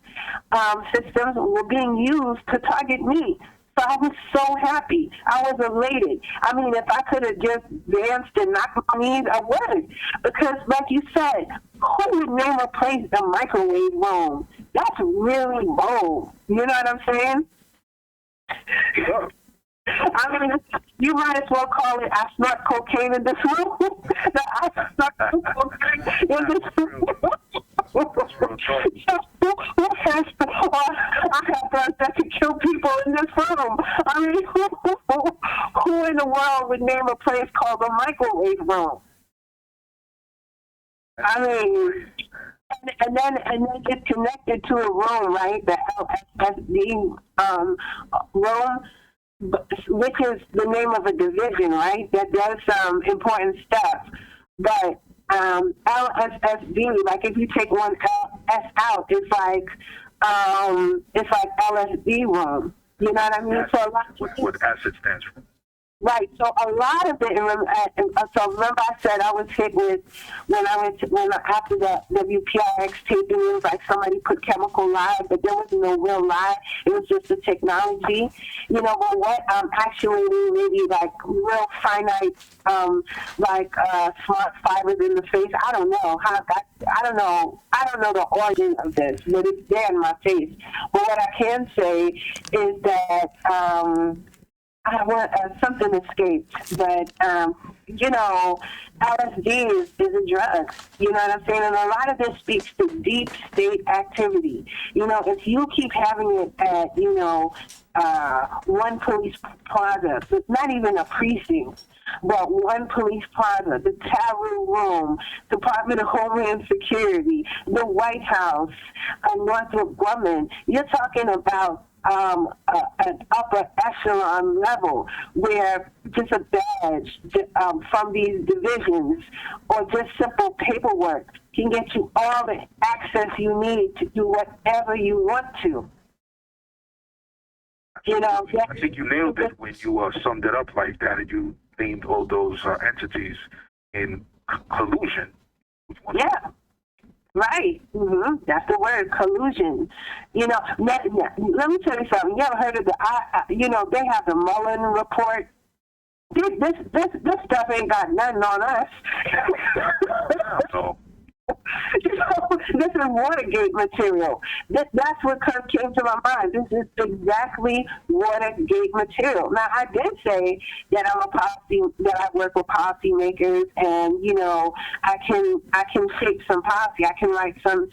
systems were being used to target me. So I was so happy. I was elated. I mean, if I could have just danced and knocked my knees, I would. Because, like you said, who would name a place the microwave room? That's really bold. You know what I'm saying? Yeah. I mean, you might as well call it, I snort cocaine in this room. I snort cocaine in this room. Who has to, I have guns that could kill people in this room. I mean, who in the world would name a place called the microwave room? I mean, and then it's connected to a room, right? The LSD room, which is the name of a division, right? That does some important stuff. But LSSD, like if you take one S out, it's like LSD room. You know what I mean? So a lot what acid stands for. Right. So a lot of it. So remember, I said I was hit with after the WPIX taping, it was like somebody put chemical lye, but there was no real lye. It was just the technology. You know, but what actuating maybe like real finite, smart fibers in the face. I don't know how. I don't know the origin of this, but it's there in my face. But what I can say is that. Something escaped, but you know, LSD is a drug. You know what I'm saying? And a lot of this speaks to deep state activity. You know, if you keep having it at, you know, One Police Plaza, it's not even a precinct, but One Police Plaza, the Taru Room, Department of Homeland Security, the White House, Northrop Grumman, you're talking about an upper echelon level where just a badge from these divisions or just simple paperwork can get you all the access you need to do whatever you want to. You know, I think you nailed it when you summed it up like that, and you named all those entities in collusion. Yeah. Right. Mm-hmm. That's the word, collusion. You know, let me tell you something. You ever heard of they have the Mullen report? This stuff ain't got nothing on us. No. You know, this is Watergate material. That's what came to my mind. This is exactly Watergate material. Now, I did say that I work with policymakers, and you know, I can shape some policy. I can write some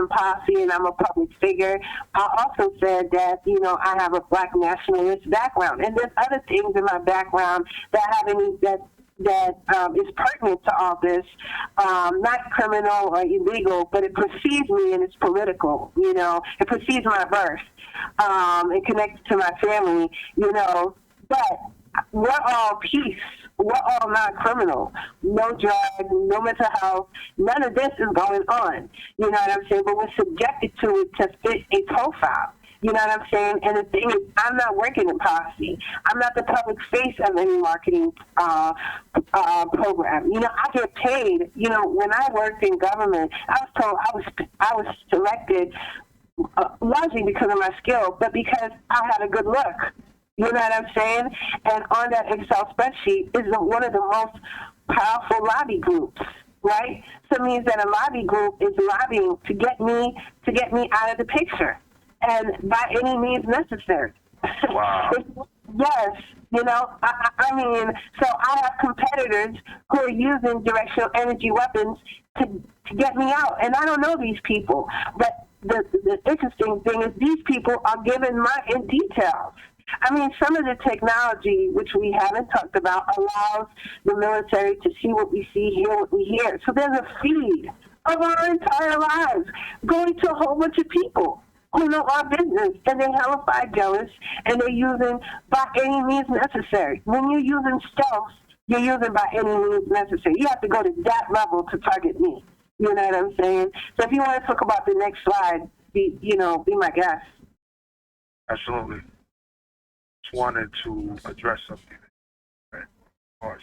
policy, and I'm a public figure. I also said that, you know, I have a Black nationalist background, and there's other things in my background that is pertinent to all this, not criminal or illegal, but it precedes me and it's political, you know. It precedes my birth. It connects to my family, you know. But we're all peace. We're all not criminal. No drugs, no mental health. None of this is going on. You know what I'm saying? But we're subjected to it to fit a profile. You know what I'm saying? And the thing is, I'm not working in policy. I'm not the public face of any marketing program. You know, I get paid. You know, when I worked in government, I was told I was selected largely because of my skill, but because I had a good look. You know what I'm saying? And on that Excel spreadsheet is one of the most powerful lobby groups, right? So it means that a lobby group is lobbying to get me out of the picture, and by any means necessary. Wow. Yes, you know, I mean, so I have competitors who are using directional energy weapons to get me out, and I don't know these people, but the interesting thing is these people are given my details. I mean, some of the technology, which we haven't talked about, allows the military to see what we see, hear what we hear. So there's a feed of our entire lives going to a whole bunch of people who know our business, and they're hellified jealous, and they're using by any means necessary. When you're using stealth, you're using by any means necessary. You have to go to that level to target me. You know what I'm saying? So if you want to talk about the next slide, be my guest. Absolutely. Just wanted to address something. Right? Of course.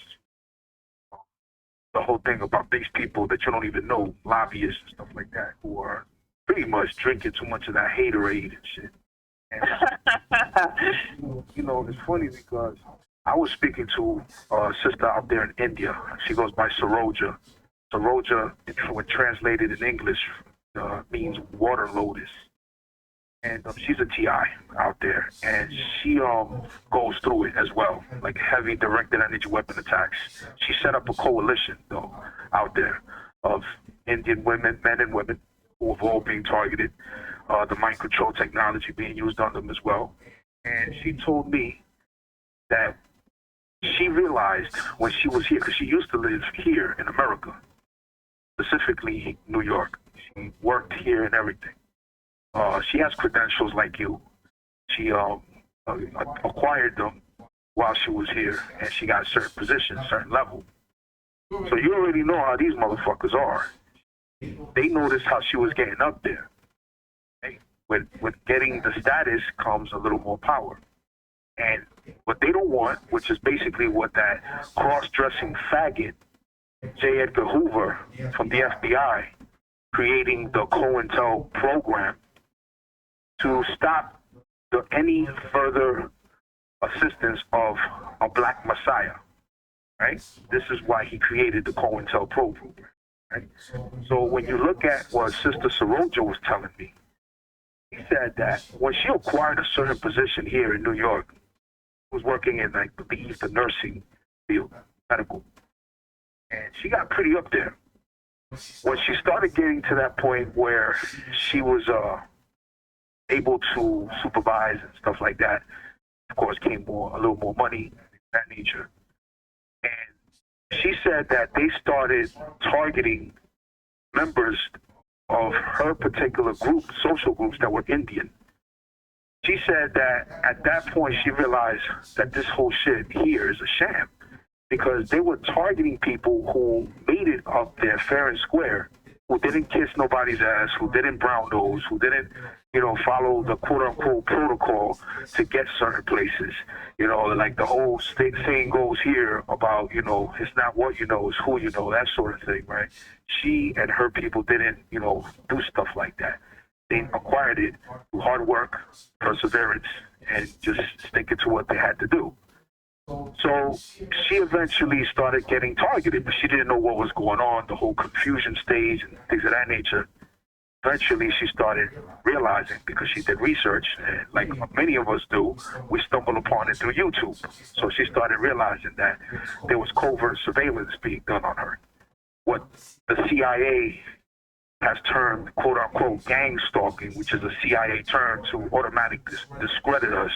The whole thing about these people that you don't even know, lobbyists and stuff like that, who are pretty much drinking too much of that haterade and shit. And, you know, it's funny because I was speaking to a sister out there in India. She goes by Saroja. Saroja, when translated in English, means water lotus. And she's a TI out there, and she goes through it as well, like heavy directed energy weapon attacks. She set up a coalition, though, out there of Indian women, men and women, who are all being targeted, the mind control technology being used on them as well. And she told me that she realized when she was here, because she used to live here in America, specifically New York. She worked here and everything. She has credentials like you. She acquired them while she was here, and she got a certain position, certain level. So you already know how these motherfuckers are. They noticed how she was getting up there. Okay? With getting the status comes a little more power. And what they don't want, which is basically what that cross-dressing faggot, J. Edgar Hoover from the FBI, creating the COINTEL program to stop any further assistance of a black messiah, right? This is why he created the COINTEL program, right? So when you look at what Sister Saroja was telling me, he said that when she acquired a certain position here in New York, was working in, I believe, the nursing field, medical, and she got pretty up there. When she started getting to that point where she was able to supervise and stuff like that, of course, came a little more money, that nature. And she said that they started targeting members of her particular group, social groups that were Indian. She said that at that point she realized that this whole shit here is a sham, because they were targeting people who made it up there fair and square, who didn't kiss nobody's ass, who didn't brown nose, who didn't, follow the quote-unquote protocol to get certain places. Like the old saying goes here about, it's not what you know, it's who you know, that sort of thing, right? She and her people didn't, do stuff like that. They acquired it through hard work, perseverance, and just sticking to what they had to do. So she eventually started getting targeted, but she didn't know what was going on, the whole confusion stage and things of that nature. Eventually, she started realizing, because she did research, and like many of us do, we stumble upon it through YouTube. So she started realizing that there was covert surveillance being done on her. What the CIA has termed, quote-unquote, gang stalking, which is a CIA term to automatically discredit us.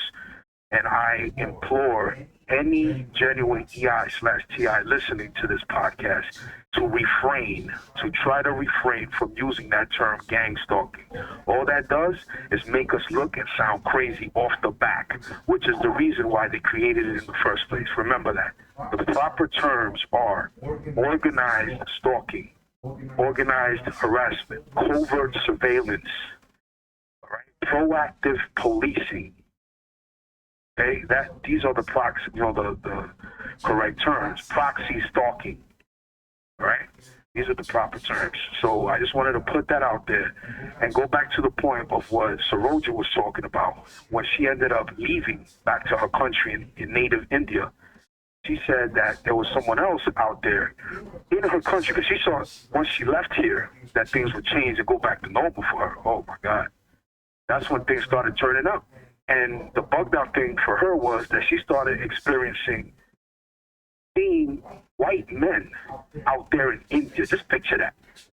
And I implore any genuine EI/TI listening to this podcast to try to refrain from using that term gang stalking. All that does is make us look and sound crazy off the back, which is the reason why they created it in the first place. Remember that. The proper terms are organized stalking, organized harassment, covert surveillance, all right? Proactive policing. Okay, these are the proxy, the correct terms. Proxy stalking, right? These are the proper terms. So I just wanted to put that out there and go back to the point of what Saroja was talking about when she ended up leaving back to her country in native India. She said that there was someone else out there in her country, because she saw once she left here that things would change and go back to normal for her. Oh my God. That's when things started turning up. And the bugged out thing for her was that she started experiencing seeing white men out there in India. Just picture that.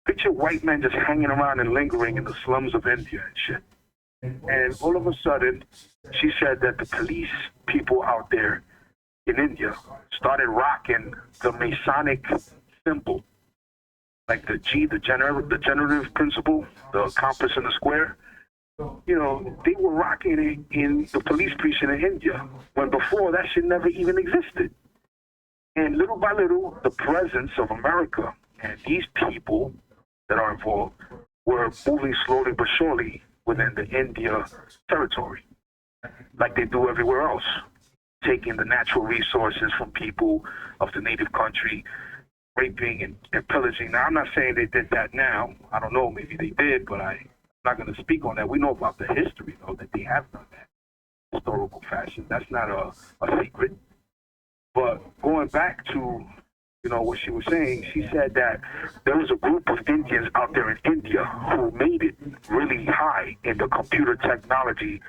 Picture white men just hanging around and lingering in the slums of India and shit. And all of a sudden, she said that the police people out there in India started rocking the Masonic symbol, like the G, the generative principle, the compass and the square. You know, they were rocking it in the police precinct in India, when before that shit never even existed. And little by little, the presence of America and these people that are involved were moving slowly but surely within the India territory, like they do everywhere else, taking the natural resources from people of the native country, raping and pillaging. Now, I'm not saying they did that now. I don't know, maybe they did, but I'm not going to speak on that. We know about the history, though, that they have done that historical fashion. That's not a secret. But going back to, you know, what she was saying, she said that there was a group of Indians out there in India who made it really high in the computer technology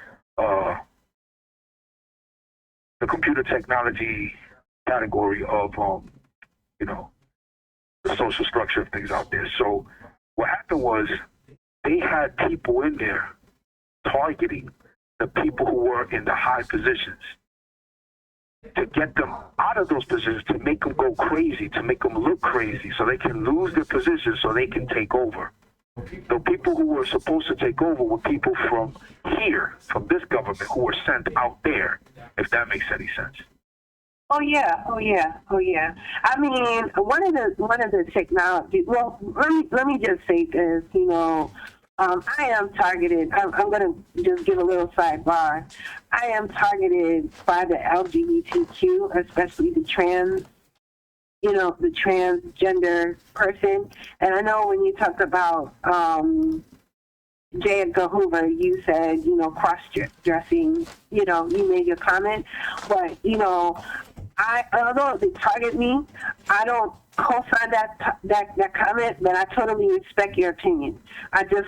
category of, you know, the social structure of things out there. So what happened was they had people in there targeting the people who were in the high positions to get them out of those positions, to make them go crazy, to make them look crazy, so they can lose their positions so they can take over. The people who were supposed to take over were people from here, from this government, who were sent out there, if that makes any sense. Oh yeah. I mean, one of the technology. Well, let me just say this. You know, I am targeted. I'm going to just give a little sidebar. I am targeted by the LGBTQ, especially the trans. You know, the transgender person. And I know when you talked about J. Edgar Hoover, you said, you know, cross-dressing, you know, you made your comment. But, you know, although they target me, I don't co-sign that comment, but I totally respect your opinion. I just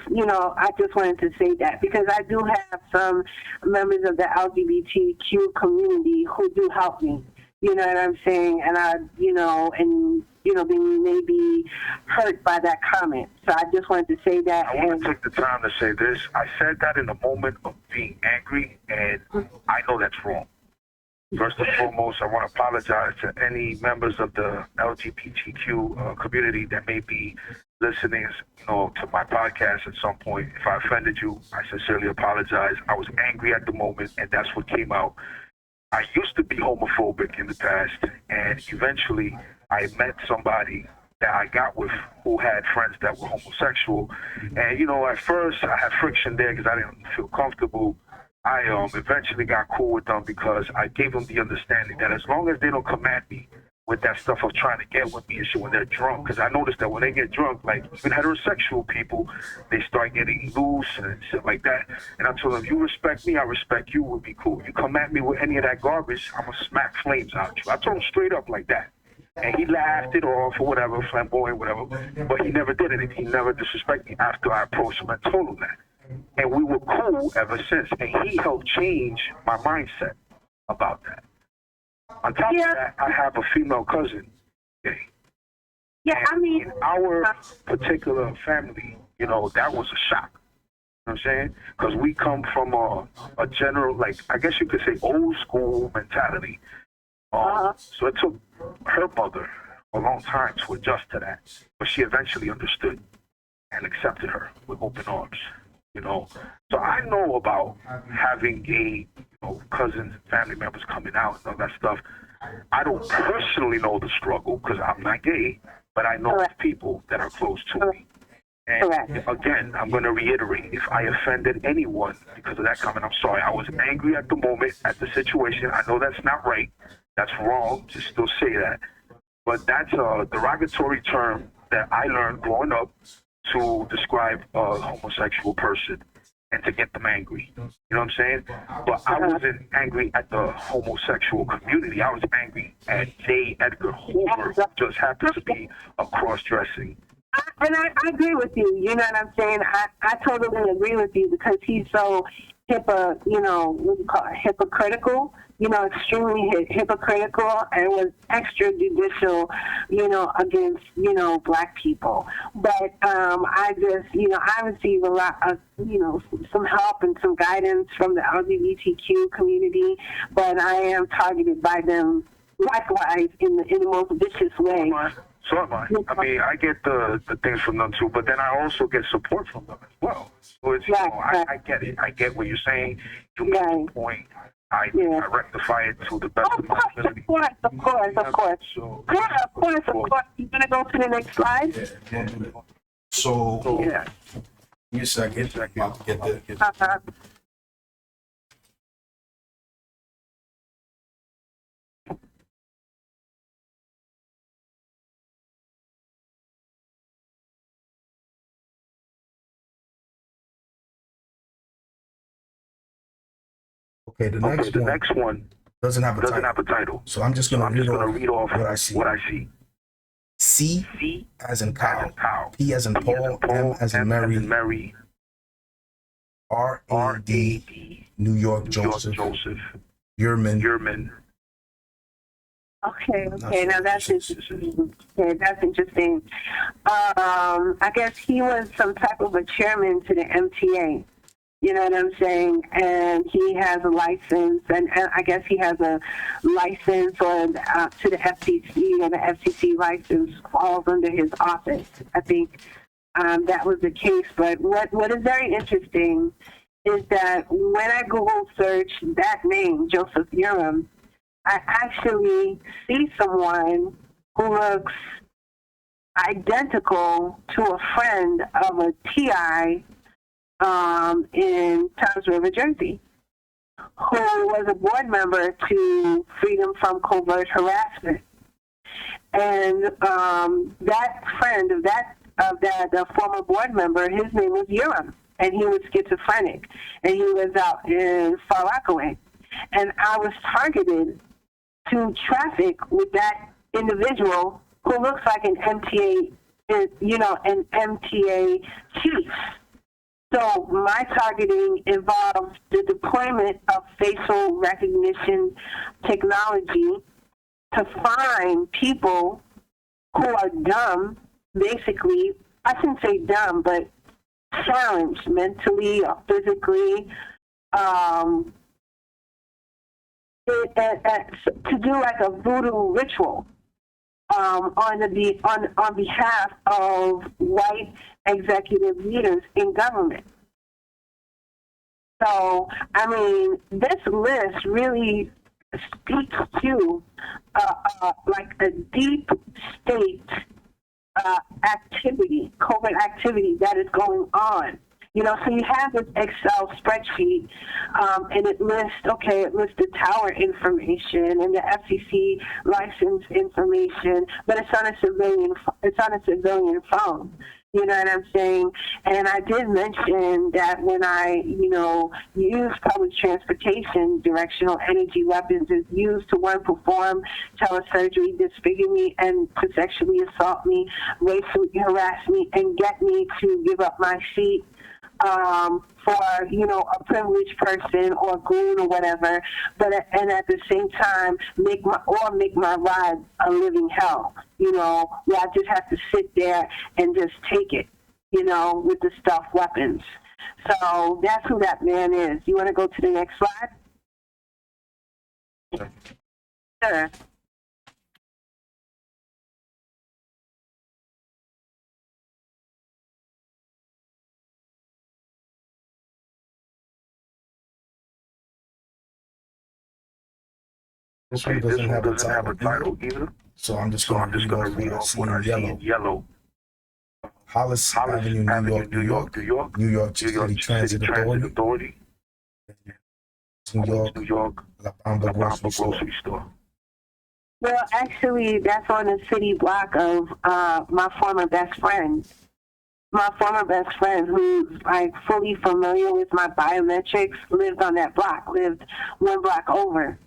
wanted to say that because I do have some members of the LGBTQ community who do help me. You know what I'm saying? And they may be hurt by that comment. So I just wanted to say that. I want to take the time to say this. I said that in a moment of being angry, and I know that's wrong. First and foremost, I want to apologize to any members of the LGBTQ community that may be listening, you know, to my podcast at some point. If I offended you, I sincerely apologize. I was angry at the moment, and that's what came out. I used to be homophobic in the past, and eventually I met somebody that I got with who had friends that were homosexual. And, you know, at first I had friction there because I didn't feel comfortable. I eventually got cool with them because I gave them the understanding that as long as they don't come at me with that stuff of trying to get with me and shit when they're drunk, because I noticed that when they get drunk, like even heterosexual people, they start getting loose and shit like that. And I told them, you respect me, I respect you, would be cool. You come at me with any of that garbage, I'm going to smack flames out you. I told him straight up like that. And he laughed it off or whatever, flamboyant, whatever. But he never did anything. He never disrespected me after I approached him and told him that. And we were cool ever since. And he helped change my mindset about that. On top of that, I have a female cousin. Okay? Yeah, I mean, in our particular family, you know, that was a shock. You know what I'm saying? Because we come from a general, like, I guess you could say old school mentality. So it took her mother a long time to adjust to that. But she eventually understood and accepted her with open arms. You know, so I know about having gay, you know, cousins and family members coming out and all that stuff. I don't personally know the struggle because I'm not gay, but I know people that are close to me. And again, I'm going to reiterate, if I offended anyone because of that comment, I'm sorry. I was angry at the moment at the situation. I know that's not right. That's wrong to still say that. But that's a derogatory term that I learned growing up to describe a homosexual person and to get them angry. You know what I'm saying? But I wasn't angry at the homosexual community. I was angry at J. Edgar Hoover, who just happened to be a cross-dressing. And I agree with you. You know what I'm saying? I totally agree with you because he's so hypocritical, extremely hypocritical, and was extrajudicial, against, black people. But I just, I receive a lot of, some help and some guidance from the LGBTQ community, but I am targeted by them likewise in the most vicious way. So am I. I mean, I get the things from them too, but then I also get support from them as well. So it's, I get it. I get what you're saying. You make a point. I rectify it to the best of my ability. Of course. So, of course. You're going to go to the next slide? Yeah. So, give me a second. I'll get the... Okay, the next one doesn't have a title. So I'm just gonna read off what I see. C as in cow, P as in Paul, M as in Mary, R.A.D. New York Joseph, Yerman. Okay. Now that's interesting. That's interesting. I guess he was some type of a chairman to the MTA. You know what I'm saying? And he has a license, and I guess he has a license or to the FCC, and the FCC license falls under his office. I think that was the case. But what is very interesting is that when I Google search that name, Joseph Urim, I actually see someone who looks identical to a friend of a TI in Towns River, Jersey, who was a board member to Freedom from Covert Harassment. And that friend of that former board member, his name was Urim, and he was schizophrenic, and he lives out in Far Rockaway. And I was targeted to traffic with that individual who looks like an MTA, an MTA chief. So my targeting involves the deployment of facial recognition technology to find people who are dumb, basically. I shouldn't say dumb, but challenged mentally or physically, to do like a voodoo ritual on behalf of white executive leaders in government. So, I mean, this list really speaks to like a deep state activity, covert activity that is going on. So you have this Excel spreadsheet, and it lists the tower information and the FCC license information, but it's on a civilian phone. You know what I'm saying? And I did mention that when I, use public transportation, directional energy weapons is used to, one, perform telesurgery, disfigure me, and to sexually assault me, racially harass me, and get me to give up my seat for a privileged person or goon or whatever, and at the same time make my ride a living hell. Where I just have to sit there and just take it. With the stuffed weapons. So that's who that man is. You want to go to the next slide? Sure. This one doesn't have a title either. So I'm just going to read off what I see in yellow. Hollis Avenue, New York, New York City Transit Authority, New York, La Bamba Grocery Store. Well, actually, that's on the city block of my former best friend. My former best friend, who's like fully familiar with my biometrics, lived on that block, lived one block over.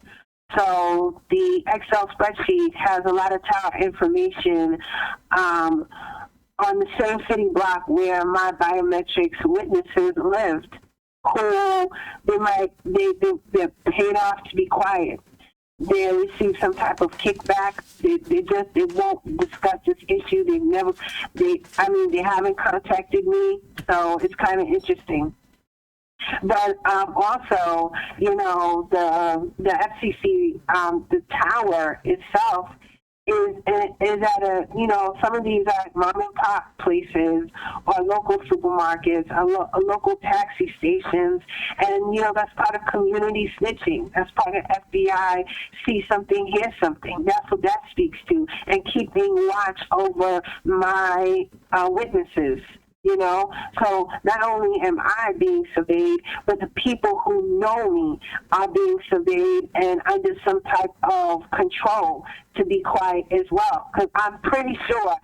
So the Excel spreadsheet has a lot of tower information on the same city block where my biometrics witnesses lived, who they're paid off to be quiet. They receive some type of kickback. They won't discuss this issue. They haven't contacted me, so it's kind of interesting. But also, you know, the FCC, the tower itself is at a, you know, some of these are mom and pop places or local supermarkets, or local taxi stations, and, you know, that's part of community snitching. That's part of FBI, see something, hear something. That's what that speaks to, and keeping watch over my witnesses. You know, so not only am I being surveyed, but the people who know me are being surveyed and under some type of control to be quiet as well. Because I'm pretty sure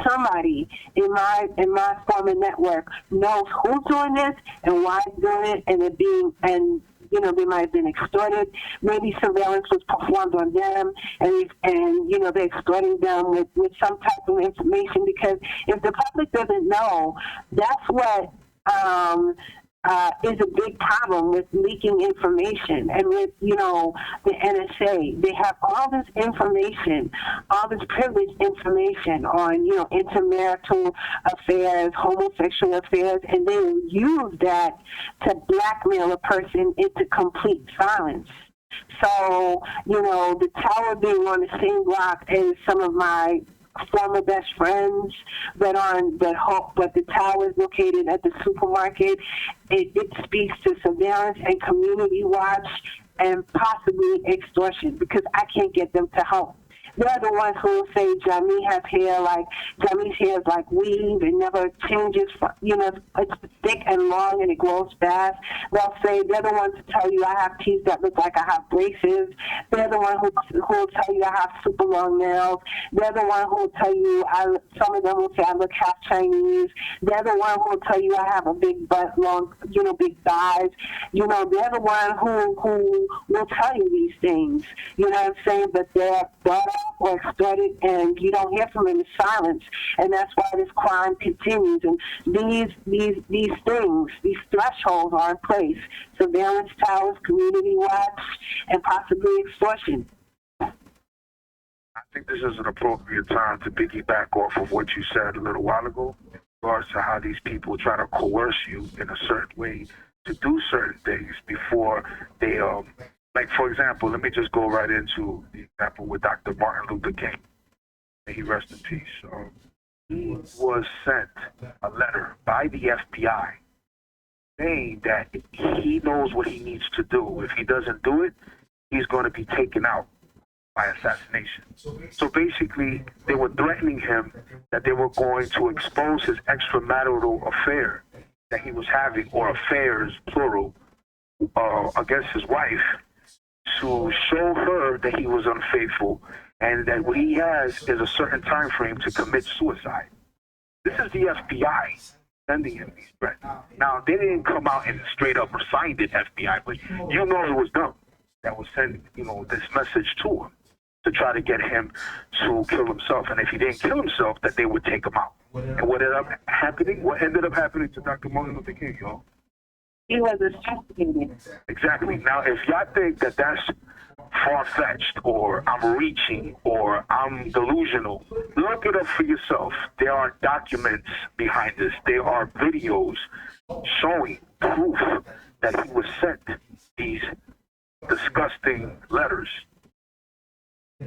somebody in my former network knows who's doing this and why it's doing it, you know, they might have been extorted. Maybe surveillance was performed on them, and you know, they're extorting them with some type of information. Because if the public doesn't know, that's what is a big problem with leaking information. And with, you know, the NSA, they have all this information, all this privileged information on, you know, intermarital affairs, homosexual affairs, and they will use that to blackmail a person into complete silence. So, you know, the tower being on the same block as some of my former best friends, but the tower is located at the supermarket. It speaks to surveillance and community watch and possibly extortion, because I can't get them to help. They're the ones who will say Jahme's hair is like weave, it never changes, you know, it's thick and long and it grows fast. They'll say, they're the ones who tell you I have teeth that look like I have braces. They're the one who will tell you I have super long nails. They're the one who will tell you, some of them will say I look half Chinese. They're the one who will tell you I have a big butt, long, you know, big thighs. You know, they're the one who will tell you these things. You know what I'm saying? But they're brought up or extorted, and you don't hear from them in silence, and that's why this crime continues. And these things, these thresholds are in place: surveillance towers, community watch, and possibly extortion. I think this is an appropriate time to piggyback off of what you said a little while ago, in regards to how these people try to coerce you in a certain way to do certain things before they like, for example, let me just go right into the example with Dr. Martin Luther King. May he rest in peace. He was sent a letter by the FBI saying that he knows what he needs to do. If he doesn't do it, he's going to be taken out by assassination. So basically, they were threatening him that they were going to expose his extramarital affair that he was having, or affairs, plural, against his wife, to show her that he was unfaithful and that what he has is a certain time frame to commit suicide. This is the FBI sending him these threats. Now, they didn't come out and straight up signed it FBI, but you know it was them that was sending, you know, this message to him to try to get him to kill himself. And if he didn't kill himself, that they would take him out. And what ended up happening? What ended up happening to Dr. Martin Luther King, y'all? He was assassinated. Exactly. Now, if y'all think that that's far-fetched, or I'm reaching, or I'm delusional, look it up for yourself. There are documents behind this. There are videos showing proof that he was sent these disgusting letters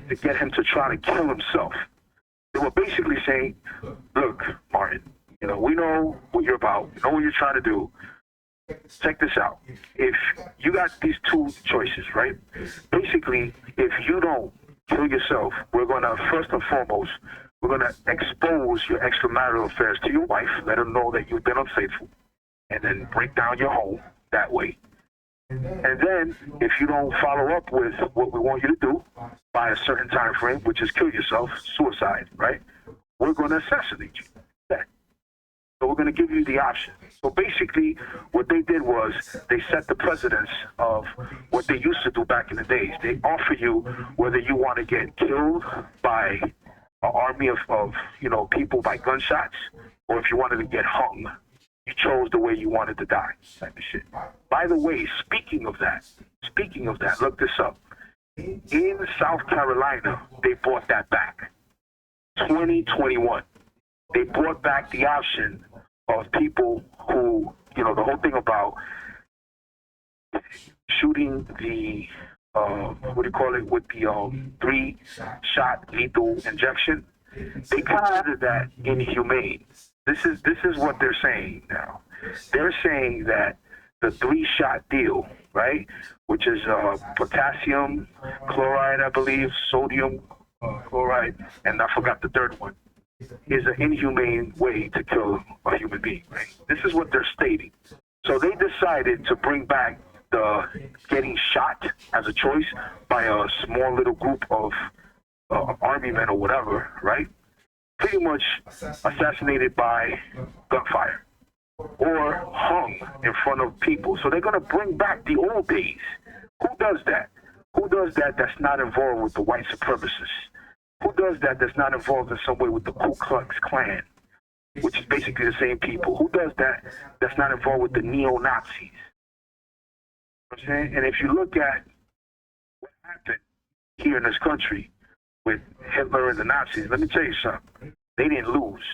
to get him to try to kill himself. They were basically saying, look, Martin, you know, we know what you're about. We know what you're trying to do. Check this out. If you got these two choices, right? Basically, if you don't kill yourself, we're going to, first and foremost, we're going to expose your extramarital affairs to your wife, let her know that you've been unfaithful, and then break down your home that way. And then, if you don't follow up with what we want you to do by a certain time frame, which is kill yourself, suicide, right? We're going to assassinate you. Okay. So we're going to give you the option. So basically, what they did was they set the precedence of what they used to do back in the days. They offer you whether you want to get killed by an army of people by gunshots, or if you wanted to get hung. You chose the way you wanted to die, type of shit. By the way, speaking of that, look this up. In South Carolina, they brought that back. 2021. They brought back the option of people who, the whole thing about shooting the, with the 3-shot lethal injection. They consider that inhumane. This is what they're saying now. They're saying that the 3-shot deal, right, which is potassium chloride, I believe, sodium chloride, and I forgot the third one, is an inhumane way to kill a human being, right? This is what they're stating. So they decided to bring back the getting shot as a choice by a small little group of army men or whatever, right? Pretty much assassinated by gunfire or hung in front of people. So they're going to bring back the old days. Who does that? Who does that that's not involved with the white supremacists? Who does that that's not involved in some way with the Ku Klux Klan, which is basically the same people? Who does that that's not involved with the neo-Nazis? You know what I'm saying? And if you look at what happened here in this country with Hitler and the Nazis, let me tell you something. They didn't lose.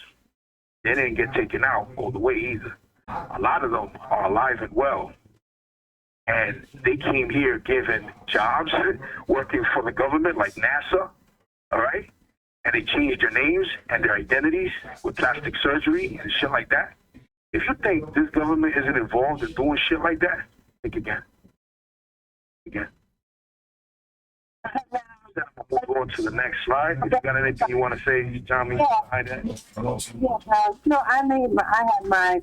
They didn't get taken out all the way either. A lot of them are alive and well. And they came here given jobs, working for the government like NASA, all right? And they changed their names and their identities with plastic surgery and shit like that. If you think this government isn't involved in doing shit like that, think again. We'll go on to the next slide. If you got anything you want to say, Jahme? No, I had my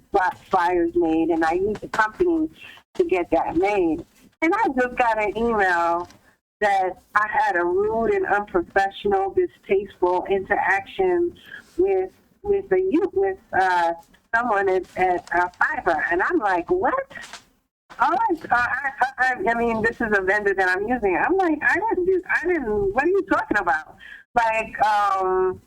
flyers made, and I used the company to get that made. And I just got an email that I had a rude and unprofessional, distasteful interaction with someone at Fiverr, and I'm like, what? I mean, this is a vendor that I'm using. I'm like, I didn't, what are you talking about? Like, I'm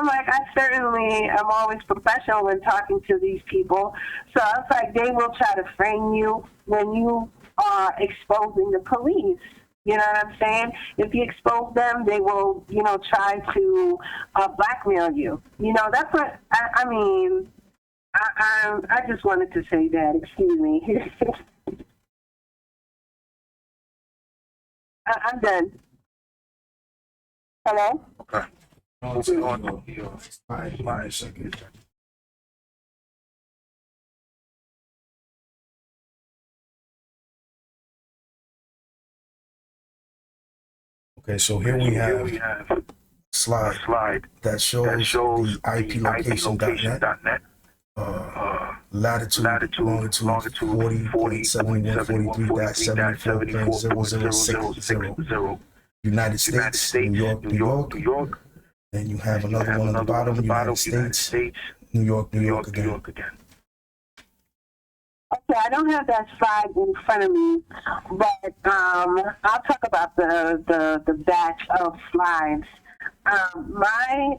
like, I certainly am always professional when talking to these people. So I was like, they will try to frame you when you are exposing the police. You know what I'm saying? If you expose them, they will, try to blackmail you. That's what, I mean, I just wanted to say that. Excuse me. I'm done. Hello? Okay. Moving on to your slide. Okay, so here we have slide that shows the IP location.net. Latitude, longitude 40.7143-74.0060. United States, New York. And you have another one on the bottom, United States, New York again. Okay, I don't have that slide in front of me, but I'll talk about the batch of slides. My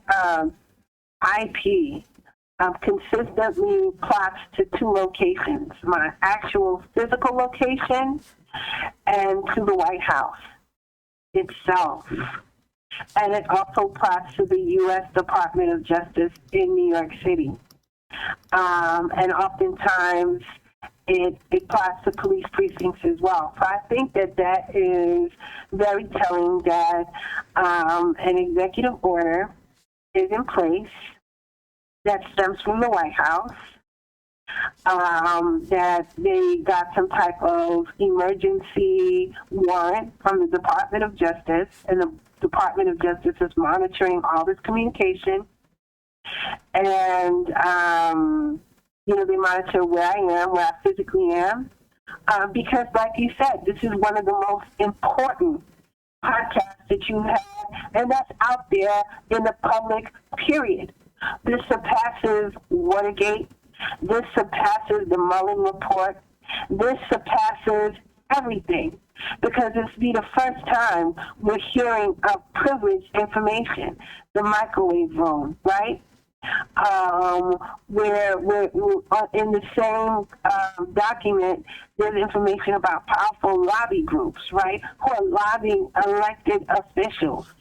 IP consistently plots to 2 locations, my actual physical location and to the White House itself. And it also plots to the U.S. Department of Justice in New York City. And oftentimes it plots to police precincts as well. So I think that is very telling that an executive order is in place that stems from the White House, that they got some type of emergency warrant from the Department of Justice, and the Department of Justice is monitoring all this communication. And, they monitor where I am, where I physically am, because, like you said, this is one of the most important podcasts that you have, and that's out there in the public, period. This surpasses Watergate. This surpasses the Mueller report. This surpasses everything, because it's the first time we're hearing of privileged information, the microwave room, right? Where we're in the same document, there's information about powerful lobby groups, right, who are lobbying elected officials.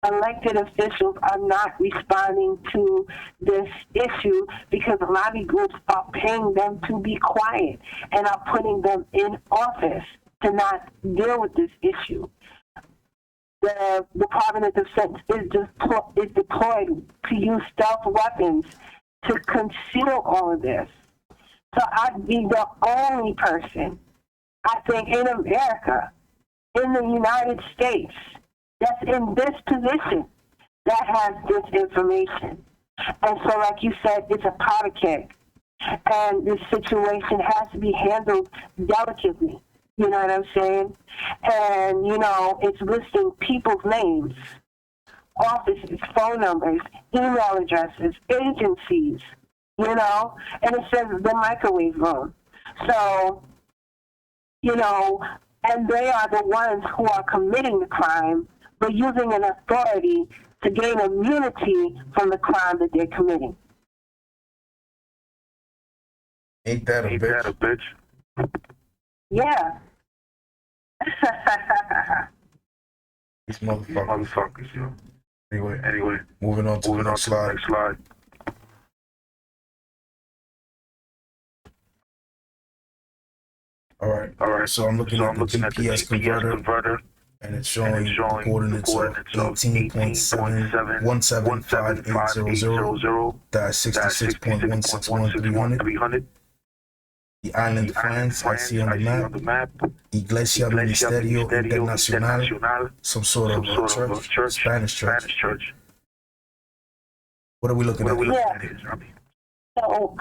Elected officials are not responding to this issue because lobby groups are paying them to be quiet and are putting them in office to not deal with this issue. The Department of Defense is deployed to use stealth weapons to conceal all of this. So I'd be the only person, I think, in America, in the United States, that's in this position that has this information. And so, like you said, it's a powder keg. And this situation has to be handled delicately. You know what I'm saying? And, you know, it's listing people's names, offices, phone numbers, email addresses, agencies, you know, and it says the microwave room. So, you know, and they are the ones who are committing the crime, but using an authority to gain immunity from the crime that they're committing. Ain't that a bitch? Yeah. These motherfuckers, yo. Anyway, moving on to the next slide. All right. So I'm looking at the GPS converter, and it's showing the coordinates of 18.7-175-800-66.161-300. The island of France, I see on the map. Iglesia Ministerio Internacional, some sort of church, Spanish church. What are we looking at? So,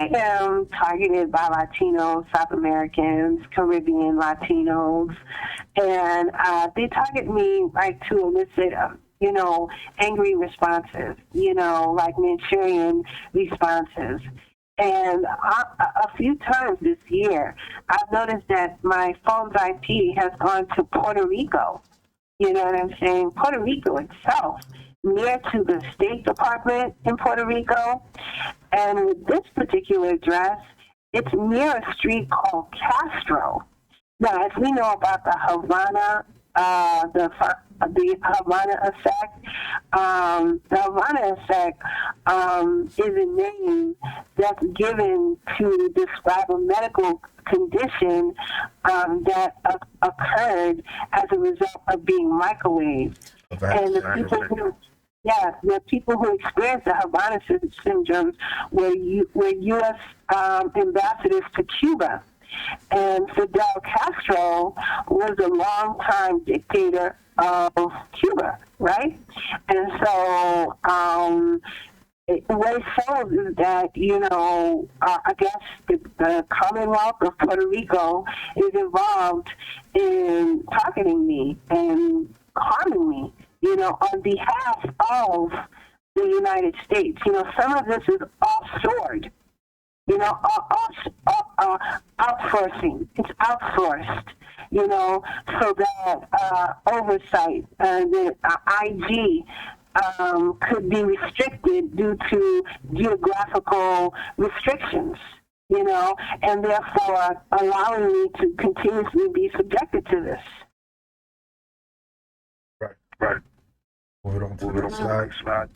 I am targeted by Latinos, South Americans, Caribbean Latinos, and they target me like to elicit, you know, angry responses, you know, like Manchurian responses. And a few times this year, I've noticed that my phone's IP has gone to Puerto Rico. You know what I'm saying? Puerto Rico itself, near to the State Department in Puerto Rico. And with this particular address, it's near a street called Castro. Now, as we know about the Havana, the Havana effect, the Havana effect is a name that's given to describe a medical condition that occurred as a result of being microwaved. And the people who experienced the Havana syndrome were U.S. ambassadors to Cuba. And Fidel Castro was a longtime dictator of Cuba, right? And so what it shows is that, you know, I guess the Commonwealth of Puerto Rico is involved in targeting me and harming me, you know, on behalf of the United States. You know, some of this is offshored. You know, outsourcing. It's outsourced, you know, so that oversight, the IG could be restricted due to geographical restrictions, you know, and therefore allowing me to continuously be subjected to this. Right. Move it on to the next slide.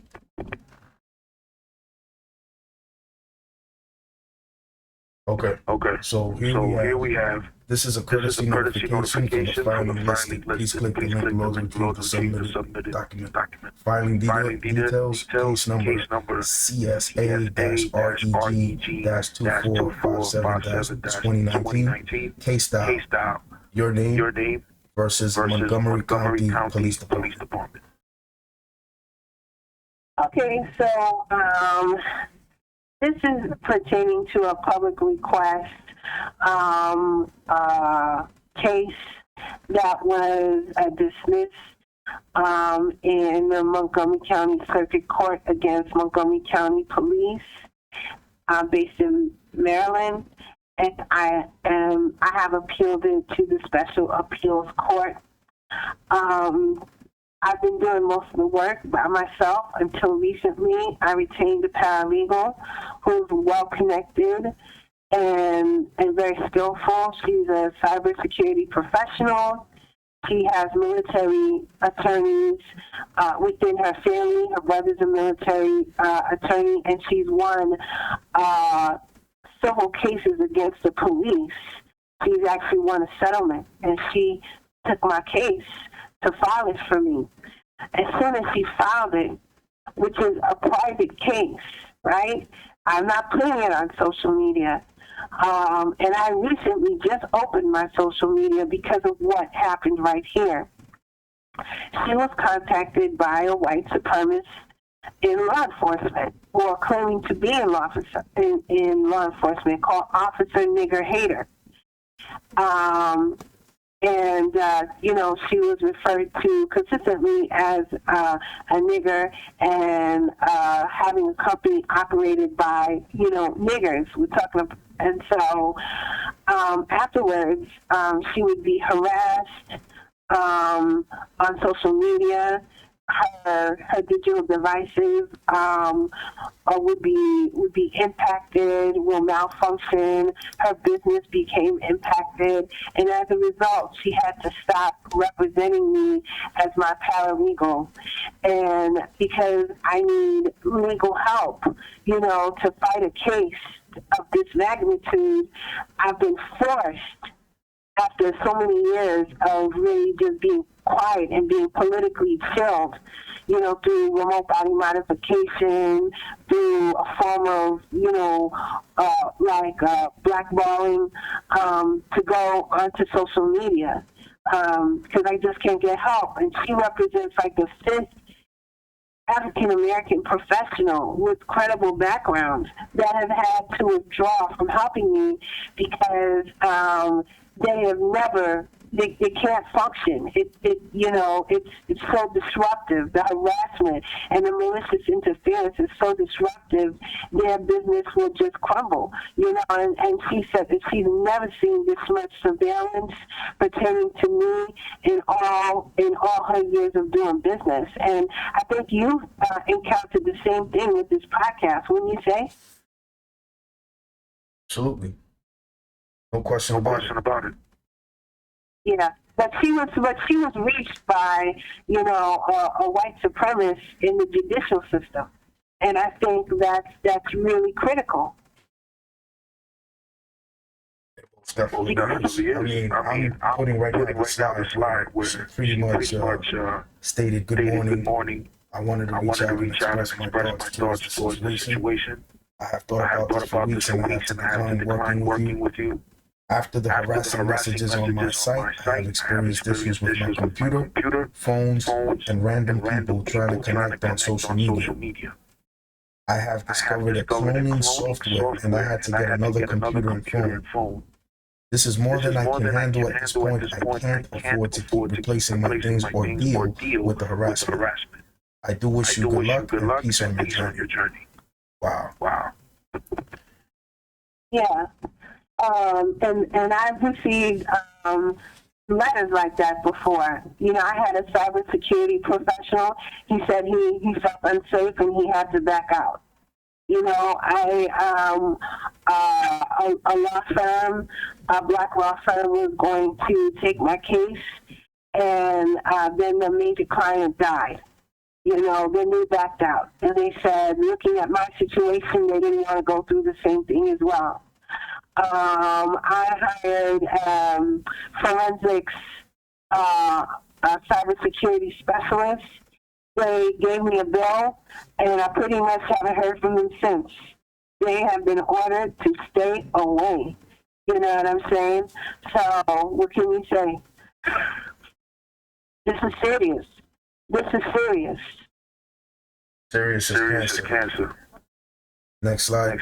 Okay. So here we have. This is a courtesy notification from the filing list. Please click the link below to retrieve the submitted document. Filing details. Case number CSA-REG-2457-2019. Case style. Your name versus Montgomery County Police Department. Okay, so This is pertaining to a public request case that was dismissed in the Montgomery County Circuit Court against Montgomery County Police, based in Maryland, and I have appealed it to the Special Appeals Court. I've been doing most of the work by myself until recently. I retained a paralegal who's well connected and very skillful. She's a cybersecurity professional. She has military attorneys within her family. Her brother's a military attorney, and she's won several cases against the police. She's actually won a settlement, and she took my case to file it for me. As soon as she filed it, which is a private case, right? I'm not putting it on social media. And I recently just opened my social media because of what happened right here. She was contacted by a white supremacist in law enforcement, or claiming to be in law enforcement, called Officer Nigger Hater. She was referred to consistently as a nigger, and having a company operated by, niggers. We're talking about, and so afterwards, she would be harassed on social media. Her digital devices would be impacted, will malfunction. Her business became impacted, and as a result, she had to stop representing me as my paralegal. And because I need legal help, to fight a case of this magnitude, I've been forced, after so many years of really just being quiet and being politically chilled, through remote body modification, through a form of, blackballing, to go onto social media, because I just can't get help. And she represents like the fifth African-American professional with credible background that have had to withdraw from helping me because they have never, they can't function. It's so disruptive. The harassment and the malicious interference is so disruptive, their business will just crumble. And she said that she's never seen this much surveillance pertaining to me in all her years of doing business. And I think you encountered the same thing with this podcast, wouldn't you say? Absolutely. No question about it. Yeah, but she was reached by, a white supremacist in the judicial system, and I think that's really critical. Definitely is. I'm putting right now the slide where pretty much stated, good morning. I wanted to reach out and express my thoughts towards the situation. I have thought about this for weeks, and I have to decline working with you. After the harassing messages on my site, I have experienced issues with my computer, phones, and random people trying to connect on social media. I have discovered a cloning software, and I had to get another computer and phone. This is more than I can handle at this point. I can't afford to keep replacing my things or deal with the harassment. I do wish you good luck and peace on your journey. Wow. Yeah. And I've received letters like that before. I had a cybersecurity professional. He said he felt unsafe and he had to back out. A law firm, a black law firm, was going to take my case, and then the major client died. Then they backed out, and they said, looking at my situation, they didn't want to go through the same thing as well. I hired forensics cybersecurity specialists. They gave me a bill, and I pretty much haven't heard from them since. They have been ordered to stay away. You know what I'm saying? So what can we say? This is serious. Serious as cancer. Next slide.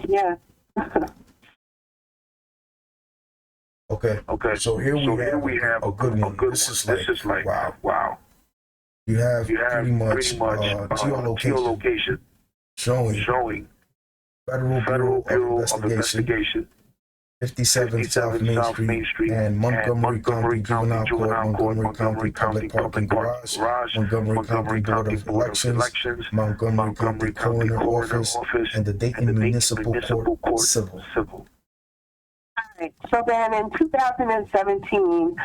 Yeah. Okay. So here we have a good one. This is like wow. You have pretty much geolocation showing Federal Bureau of Investigation, 57 South Main Street, and Montgomery County Juvenile Court, Montgomery County Public Parking Garage, Montgomery County Board of Elections, Montgomery County Coroner Office, and the Dayton Municipal Court Civil. Right. So then in 2017,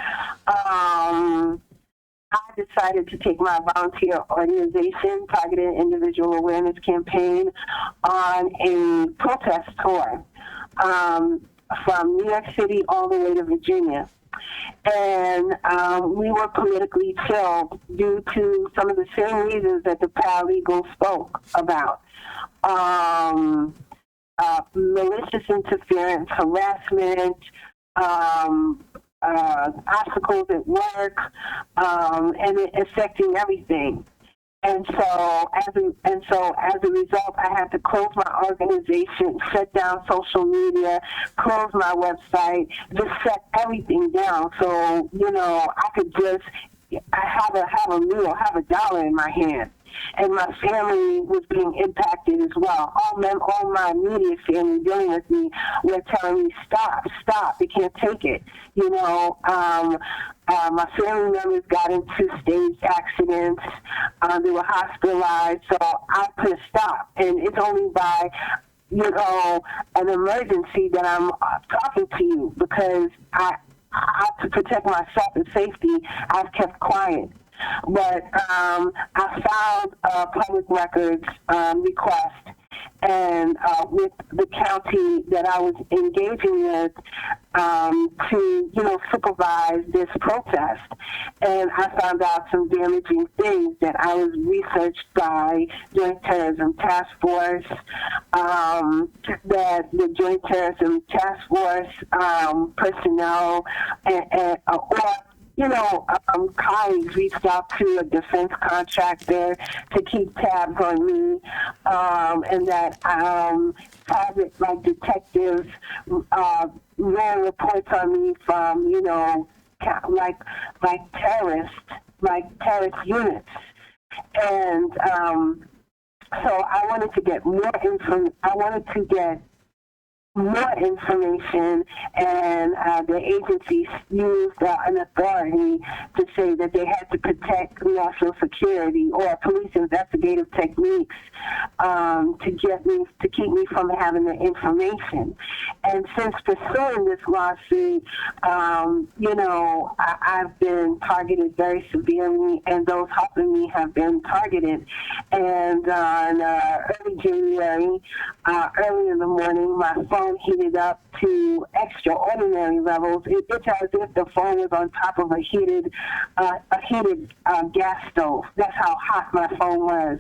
I decided to take my volunteer organization, Targeted Individual Awareness Campaign, on a protest tour from New York City all the way to Virginia. And we were politically chilled due to some of the same reasons that the paralegal spoke about. Malicious interference, harassment, obstacles at work, and it affecting everything. And so as a result, I had to close my organization, shut down social media, close my website, just shut everything down. So, I could just have a meal, have $1 in my hand. And my family was being impacted as well. All my immediate family dealing with me were telling me, stop, they can't take it. My family members got into staged accidents. They were hospitalized, so I put a stop. And it's only by an emergency that I'm talking to you, because I to protect myself and safety, I've kept quiet. But I filed a public records request, and with the county that I was engaging with to, supervise this protest. And I found out some damaging things that I was researched by Joint Terrorism Task Force, that the Joint Terrorism Task Force personnel colleagues reached out to a defense contractor to keep tabs on me, and that private detectives ran reports on me from terrorist units, and so I wanted to get more information, and the agency used an authority to say that they had to protect national security or police investigative techniques to keep me from having the information. And since pursuing this lawsuit, I've been targeted very severely, and those helping me have been targeted. And on early January, early in the morning, my phone heated up to extraordinary levels. It's as if the phone was on top of a heated gas stove. That's how hot my phone was.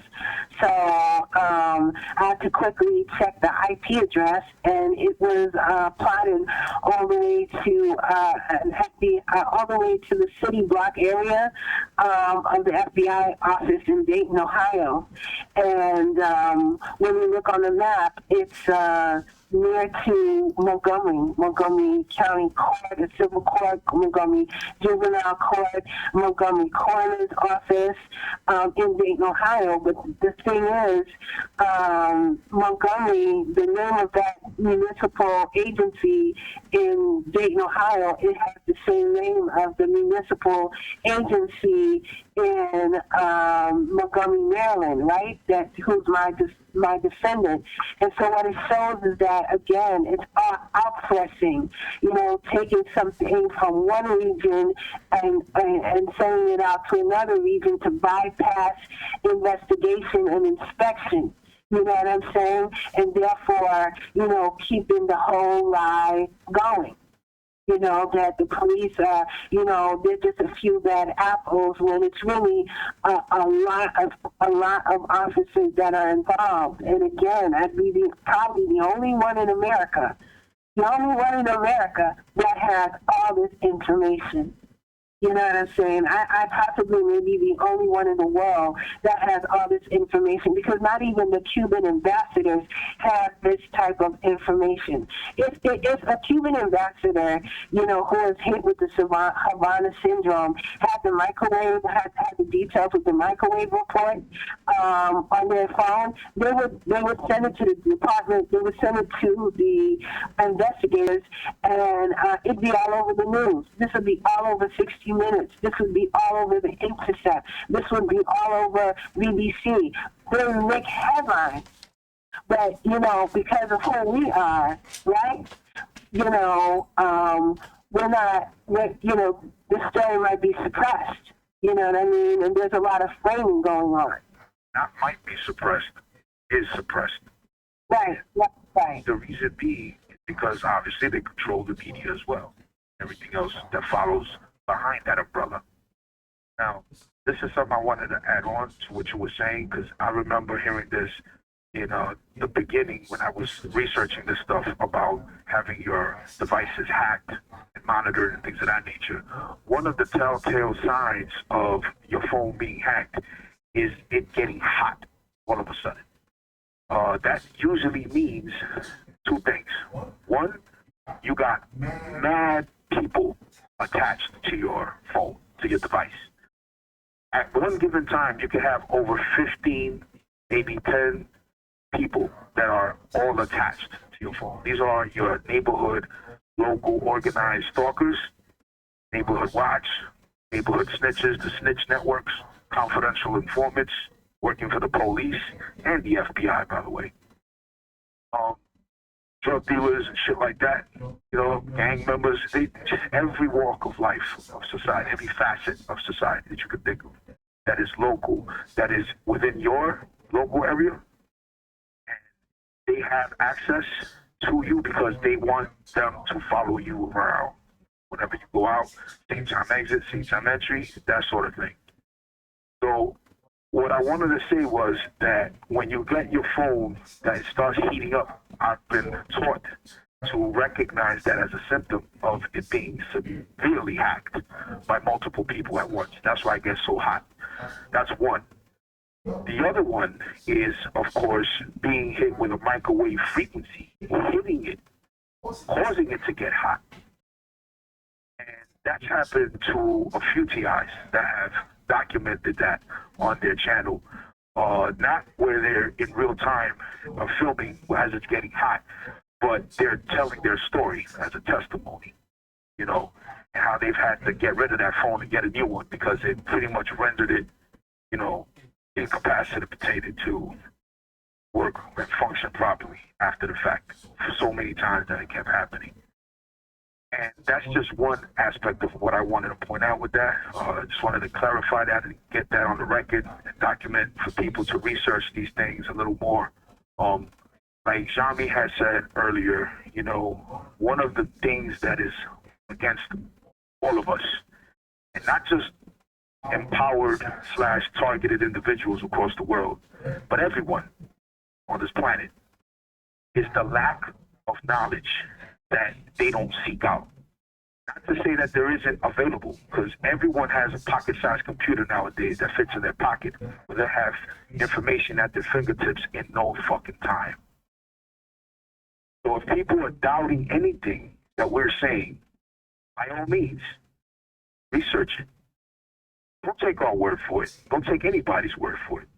So I had to quickly check the IP address, and it was plotted all the way to the city block area of the FBI office in Dayton, Ohio. And when you look on the map, it's near to Montgomery County Court, the Civil Court, Montgomery Juvenile Court, Montgomery Coroner's Office in Dayton, Ohio. But the thing is, Montgomery, the name of that municipal agency in Dayton, Ohio, it has the same name of the municipal agency in Montgomery, Maryland, right? Who's my defendant. And so what it shows is that, again, it's outsourcing, taking something from one region and sending it out to another region to bypass investigation and inspection. You know what I'm saying? And therefore, keeping the whole lie going. That the police are, they're just a few bad apples, when it's really a lot of officers that are involved. And again, I'd be probably the only one in America that has all this information. You know what I'm saying? I possibly may be the only one in the world that has all this information, because not even the Cuban ambassadors have this type of information. If a Cuban ambassador, you know, who is hit with the Havana syndrome, had the microwave, had the details with the microwave report on their phone, they would send it to the department, they would send it to the investigators, and it'd be all over the news. This would be all over 60 Minutes. This would be all over the Intercept. This would be all over BBC. They would make headlines. But, you know, because of who we are, right? You know, we're not, you know, the story might be suppressed. You know what I mean? And there's a lot of framing going on. That might be suppressed, is suppressed. Right, right. The reason being is because obviously they control the media as well. Everything else that follows behind that umbrella. Now, this is something I wanted to add on to what you were saying, because I remember hearing this in the beginning when I was researching this stuff about having your devices hacked and monitored and things of that nature. One of the telltale signs of your phone being hacked is it getting hot all of a sudden. That usually means two things. One, you got mad people attached to your phone, to your device. At one given time, you can have over 15, maybe 10 people that are all attached to your phone. These are your neighborhood, local organized stalkers, neighborhood watch, neighborhood snitches, the snitch networks, confidential informants, working for the police and the FBI, by the way. Drug dealers and shit like that, you know, gang members, just every walk of life of society, every facet of society that you could think of that is local, that is within your local area, and they have access to you because they want them to follow you around whenever you go out, same time exit, same time entry, that sort of thing. So what I wanted to say was that when you get your phone that starts heating up, I've been taught to recognize that as a symptom of it being severely hacked by multiple people at once. That's why it gets so hot. That's one. The other one is, of course, being hit with a microwave frequency, hitting it, causing it to get hot. And that's happened to a few TIs that have documented that on their channel. Not where they're in real time filming as it's getting hot, but they're telling their story as a testimony, you know, and how they've had to get rid of that phone and get a new one because it pretty much rendered it, you know, incapacitated to work and function properly after the fact for so many times that it kept happening. And that's just one aspect of what I wanted to point out with that. I just wanted to clarify that and get that on the record and document for people to research these things a little more. Like Jahme had said earlier, you know, one of the things that is against all of us, and not just empowered / targeted individuals across the world, but everyone on this planet, is the lack of knowledge that they don't seek out. Not to say that there isn't available, because everyone has a pocket-sized computer nowadays that fits in their pocket, where they have information at their fingertips in no fucking time. So if people are doubting anything that we're saying, by all means, research it. Don't take our word for it. Don't take anybody's word for it.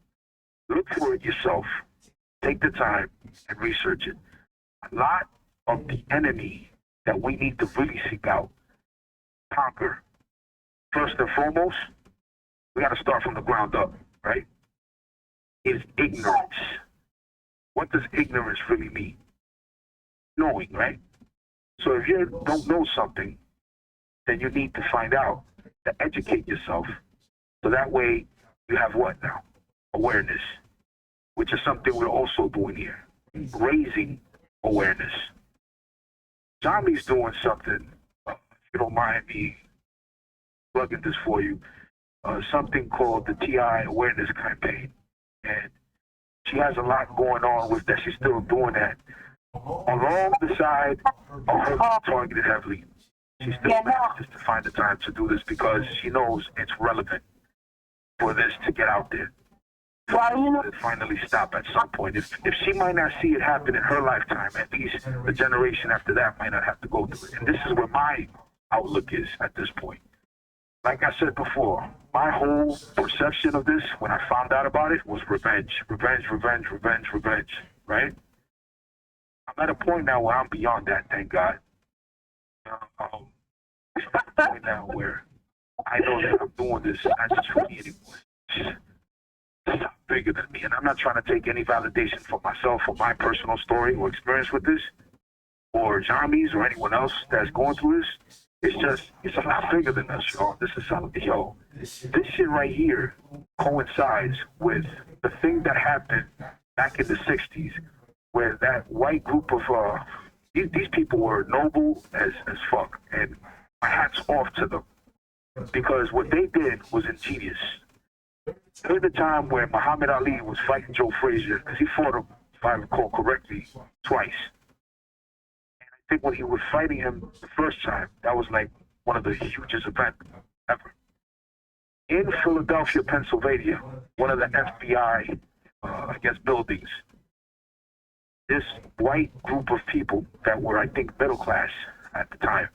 Look for it yourself. Take the time and research it. A lot of the enemy that we need to really seek out, conquer, first and foremost, we got to start from the ground up, right? Is ignorance. What does ignorance really mean? Knowing, right? So if you don't know something, then you need to find out, to educate yourself, so that way you have what now? Awareness, which is something we're also doing here, raising awareness. Jahme's doing something, if you don't mind me plugging this for you, something called the TI Awareness Campaign. And she has a lot going on with that. She's still doing that along the side of her targeted heavily. She still manages to find the time to do this because she knows it's relevant for this to get out there. Well, to finally stop at some point. If she might not see it happen in her lifetime, at least the generation after that might not have to go through it. And this is where my outlook is at this point. Like I said before, my whole perception of this when I found out about it was revenge, right? I'm at a point now where I'm beyond that, thank God. I'm at a point now where I know that I'm doing this not just for me anymore. It's bigger than me, and I'm not trying to take any validation for myself or my personal story or experience with this, or Jahme's or anyone else that's going through this. It's a lot bigger than us, y'all. This shit right here coincides with the thing that happened back in the 60s, where that white group of, these people were noble as fuck, and my hat's off to them, because what they did was ingenious. During the time where Muhammad Ali was fighting Joe Frazier, because he fought him, if I recall correctly, twice. And I think when he was fighting him the first time, that was like one of the hugest events ever. In Philadelphia, Pennsylvania, one of the FBI, buildings, this white group of people that were, I think, middle class at the time,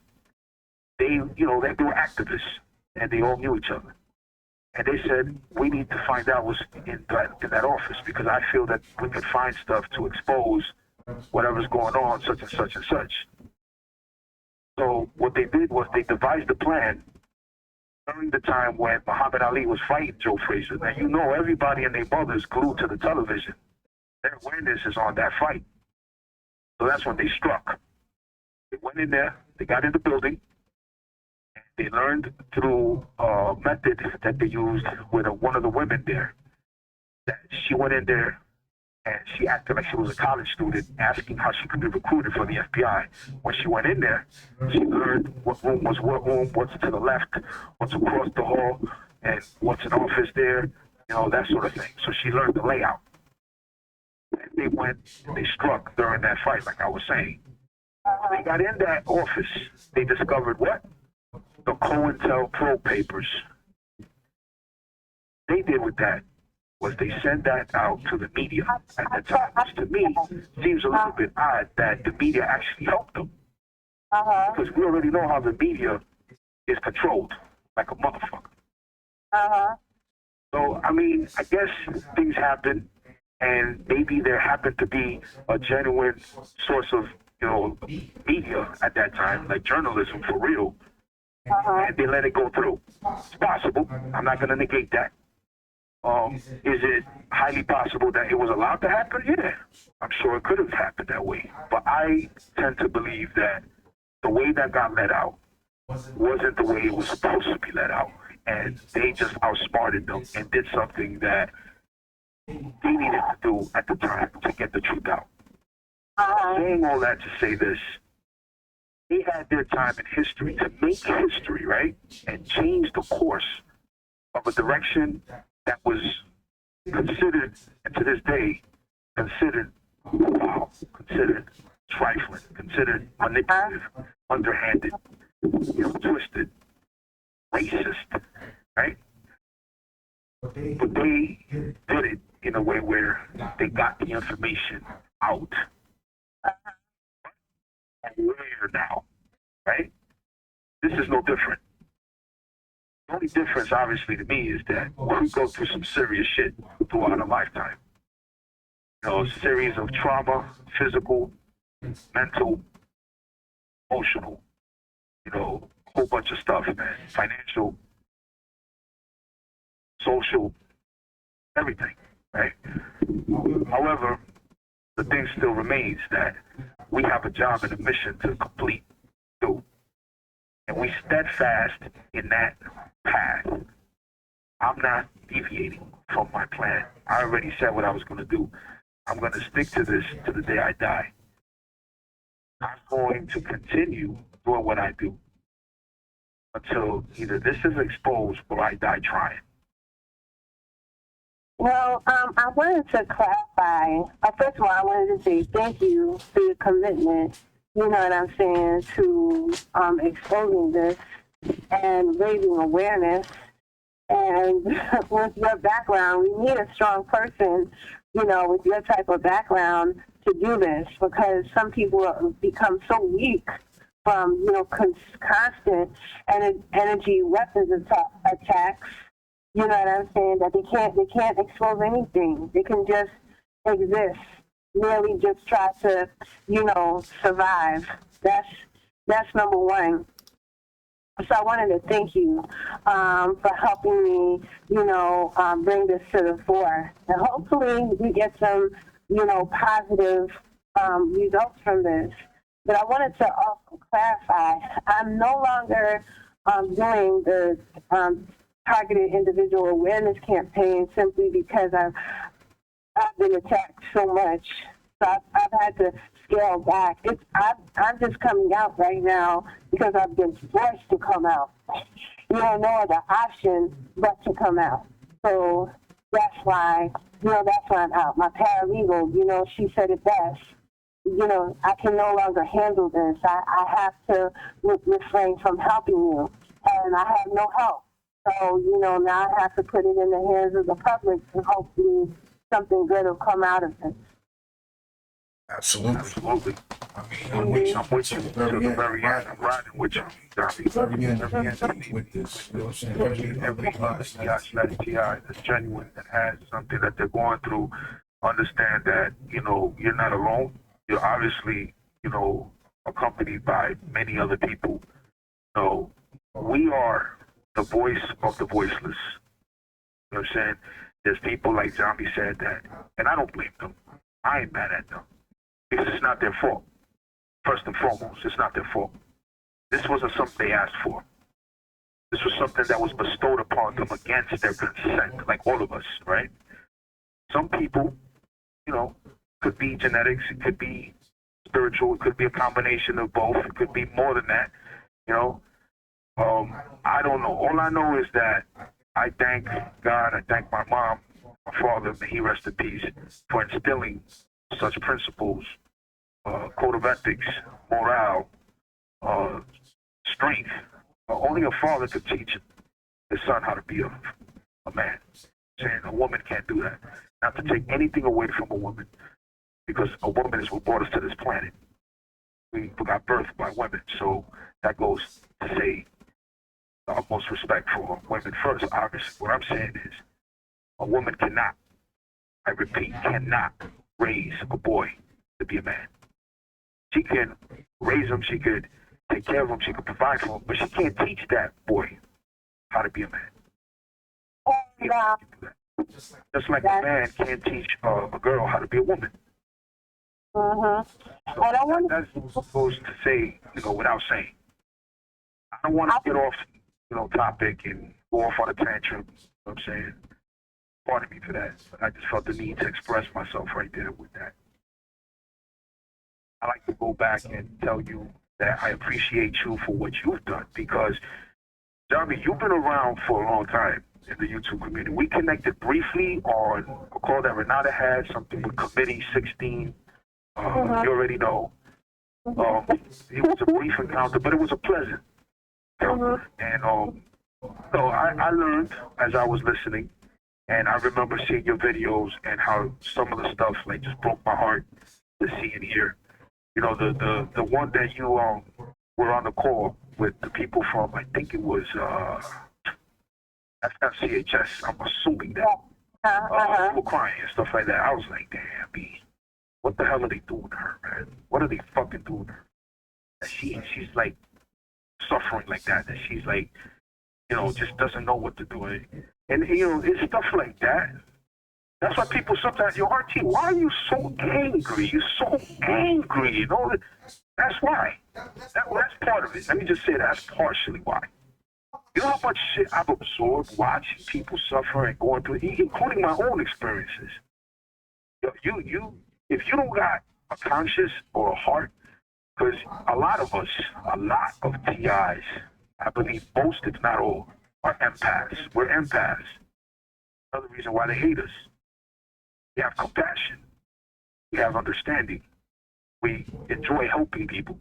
they were activists, and they all knew each other. And they said, we need to find out what's in that office, because I feel that we can find stuff to expose whatever's going on, such and such and such. So what they did was they devised a plan during the time when Muhammad Ali was fighting Joe Frazier. Now, everybody and their mother's glued to the television. Their awareness is on that fight. So that's when they struck. They went in there, they got in the building, they learned through a method that they used with one of the women there, that she went in there and she acted like she was a college student, asking how she could be recruited for the FBI. When she went in there, she learned what room was what room, what's to the left, what's across the hall, and what's an office there, that sort of thing. So she learned the layout. And they struck during that fight, like I was saying. When they got in that office, they discovered what? The COINTELPRO papers. They did with that was they sent that out to the media at that time, which to me seems a little bit odd that the media actually helped them. Because we already know how the media is controlled like a motherfucker. So, I guess things happen, and maybe there happened to be a genuine source of, media at that time, like journalism for real. And they let it go through. It's possible. I'm not going to negate that. Is it highly possible that it was allowed to happen? Yeah. I'm sure it could have happened that way. But I tend to believe that the way that got let out wasn't the way it was supposed to be let out. And they just outsmarted them and did something that they needed to do at the time to get the truth out. Saying all that to say this, they had their time in history to make history, right? And change the course of a direction that was considered, and to this day, considered foul, considered trifling, considered manipulative, underhanded, twisted, racist, right? But they did it in a way where they got the information out. And where now, right? This is no different. The only difference, obviously, to me is that we go through some serious shit throughout a lifetime. A series of trauma, physical, mental, emotional, a whole bunch of stuff, man. Financial, social, everything, right? However, the thing still remains that we have a job and a mission to complete, too. And we steadfast in that path. I'm not deviating from my plan. I already said what I was going to do. I'm going to stick to this to the day I die. I'm going to continue doing what I do until either this is exposed or I die trying. Well, I wanted to clarify. First of all, I wanted to say thank you for your commitment you know what I'm saying, to exposing this and raising awareness. And with your background, we need a strong person, you know, with your type of background to do this, because some people become so weak from, you know, constant energy weapons attacks, you know what I'm saying, that they can't expose anything. They can just exist, merely just try to, you know, survive. That's number one. So I wanted to thank you for helping me, you know, bring this to the fore. And hopefully we get some, you know, positive results from this. But I wanted to also clarify, I'm no longer doing the targeted individual awareness campaign simply because I've been attacked so much. So I've had to scale back. I'm just coming out right now because I've been forced to come out. You know, no other option but to come out. So that's why, you know, that's why I'm out. My paralegal, you know, she said it best. You know, I can no longer handle this. I have to refrain from helping you. And I have no help. So, you know, now I have to put it in the hands of the public and hopefully something good will come out of it. Absolutely. I mean, I'm with you to the very end. I'm riding with you. Very end with this. You know what I'm saying? Every STI that's genuine, that has something that they're going through, understand that, you know, you're not alone. You're obviously, you know, accompanied by many other people. So we are the voice of the voiceless. You know what I'm saying? There's people like Jahme said that, and I don't blame them. I ain't mad at them. Because it's not their fault. First and foremost, it's not their fault. This wasn't something they asked for. This was something that was bestowed upon them against their consent, like all of us, right? Some people, you know, could be genetics, it could be spiritual, it could be a combination of both, it could be more than that, you know. I don't know. All I know is that I thank God, I thank my mom, my father, may he rest in peace, for instilling such principles, code of ethics, morale, strength. Only a father could teach his son how to be a man. Saying a woman can't do that. Not to take anything away from a woman, because a woman is what brought us to this planet. We got birthed by women, so that goes to say utmost respect for women first. Obviously, what I'm saying is a woman cannot, I repeat, cannot raise a boy to be a man. She can raise him, she could take care of him, she could provide for him, but she can't teach that boy how to be a man. Just like a man can't teach a girl how to be a woman. So that's supposed to say, you know, without saying. I don't want to get off, you know, topic and go off on a tantrum. You know what I'm saying? Pardon me for that, but I just felt the need to express myself right there with that. I like to go back and tell you that I appreciate you for what you've done, because, Jahme, you've been around for a long time in the YouTube community. We connected briefly on a call that Renata had, something with Committee 16. You already know. It was a brief encounter, but it was a pleasant encounter. And so I learned as I was listening, and I remember seeing your videos and how some of the stuff like just broke my heart to see and hear. You know, the one that you were on the call with the people from, I think it was FCHS. I'm assuming that people crying and stuff like that. I was like, damn, B, what the hell are they doing to her, man? What are they fucking doing to her? That she's like suffering like that. That she's like, you know, just doesn't know what to do. And you know, it's stuff like that. That's why people sometimes, yo, RT, why are you so angry? You're so angry, you know? That's why. That's part of it. Let me just say that's partially why. You know how much shit I've absorbed watching people suffer and going through, including my own experiences. You, if you don't got a conscience or a heart, because a lot of us, a lot of TIs, I believe most, if not all, are empaths. We're empaths. Another reason why they hate us. We have compassion. We have understanding. We enjoy helping people.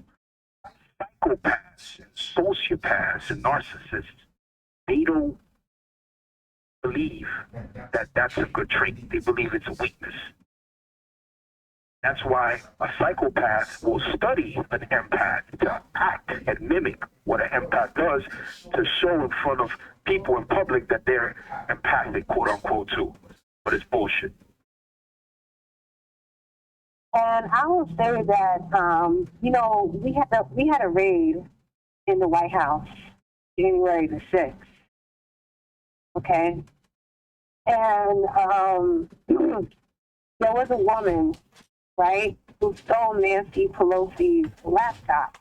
Psychopaths and sociopaths and narcissists, they don't believe that that's a good trait. They believe it's a weakness. That's why a psychopath will study an empath to act and mimic what an empath does to show in front of people in public that they're empathic, quote unquote, too. But it's bullshit. And I will say that, we had a raid in the White House, January the 6th. Okay? And there was a woman, right, who stole Nancy Pelosi's laptop.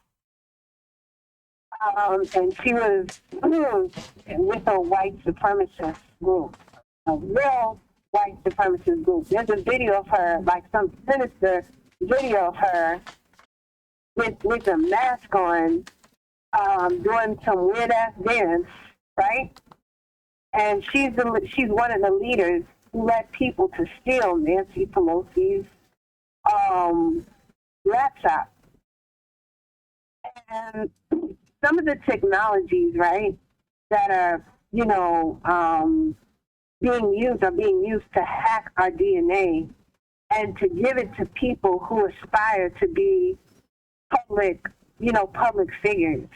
And she was with a white supremacist group, a real white supremacist group. There's a video of her, like some sinister video of her with a mask on, doing some weird ass dance, right? And she's one of the leaders who led people to steal Nancy Pelosi's laptop. And some of the technologies, right, that are, being used to hack our DNA and to give it to people who aspire to be public figures.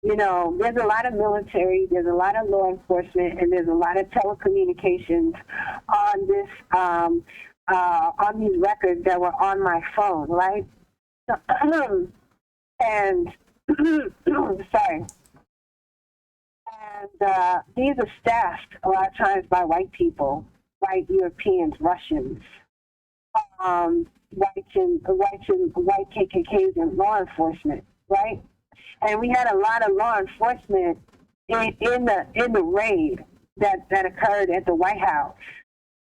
There's a lot of military, there's a lot of law enforcement, and there's a lot of telecommunications on this, on these records that were on my phone, right? And sorry. And these are staffed a lot of times by white people, white Europeans, Russians, white KKKs and law enforcement, right? And we had a lot of law enforcement in the raid that occurred at the White House.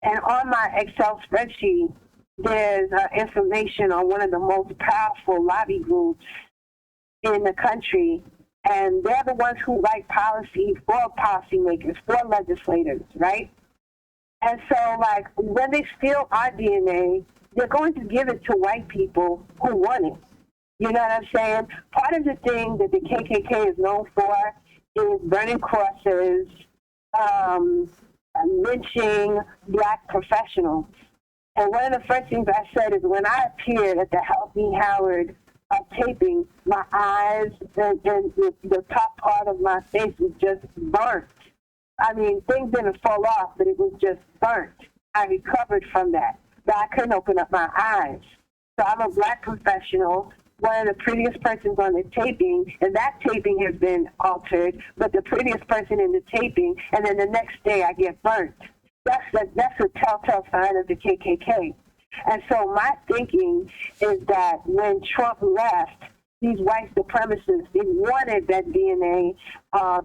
And on my Excel spreadsheet, there's information on one of the most powerful lobby groups in the country, and they're the ones who write policy for policymakers, for legislators, right? And so, like, when they steal our DNA, they're going to give it to white people who want it. You know what I'm saying? Part of the thing that the KKK is known for is burning crosses, lynching black professionals. And one of the first things I said is when I appeared at the Help Me Howard taping, my eyes and the top part of my face was just burnt. I mean, things didn't fall off, but it was just burnt. I recovered from that, but I couldn't open up my eyes. So I'm a black professional, one of the prettiest persons on the taping, and that taping has been altered, but the prettiest person in the taping, and then the next day I get burnt. That's a telltale sign of the KKK. And so my thinking is that when Trump left, these white supremacists, they wanted that DNA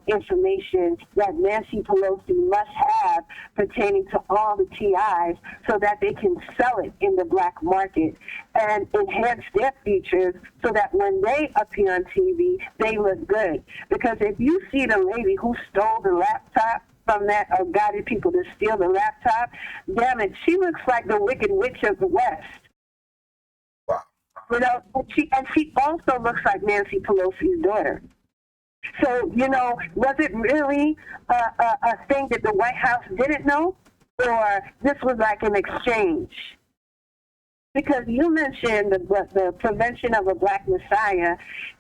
information that Nancy Pelosi must have pertaining to all the TIs so that they can sell it in the black market and enhance their features so that when they appear on TV, they look good. Because if you see the lady who stole the laptop from that, or guided people to steal the laptop, damn it, she looks like the Wicked Witch of the West. Wow. And she also looks like Nancy Pelosi's daughter. So, was it really a thing that the White House didn't know? Or this was like an exchange? Because you mentioned the prevention of a black messiah,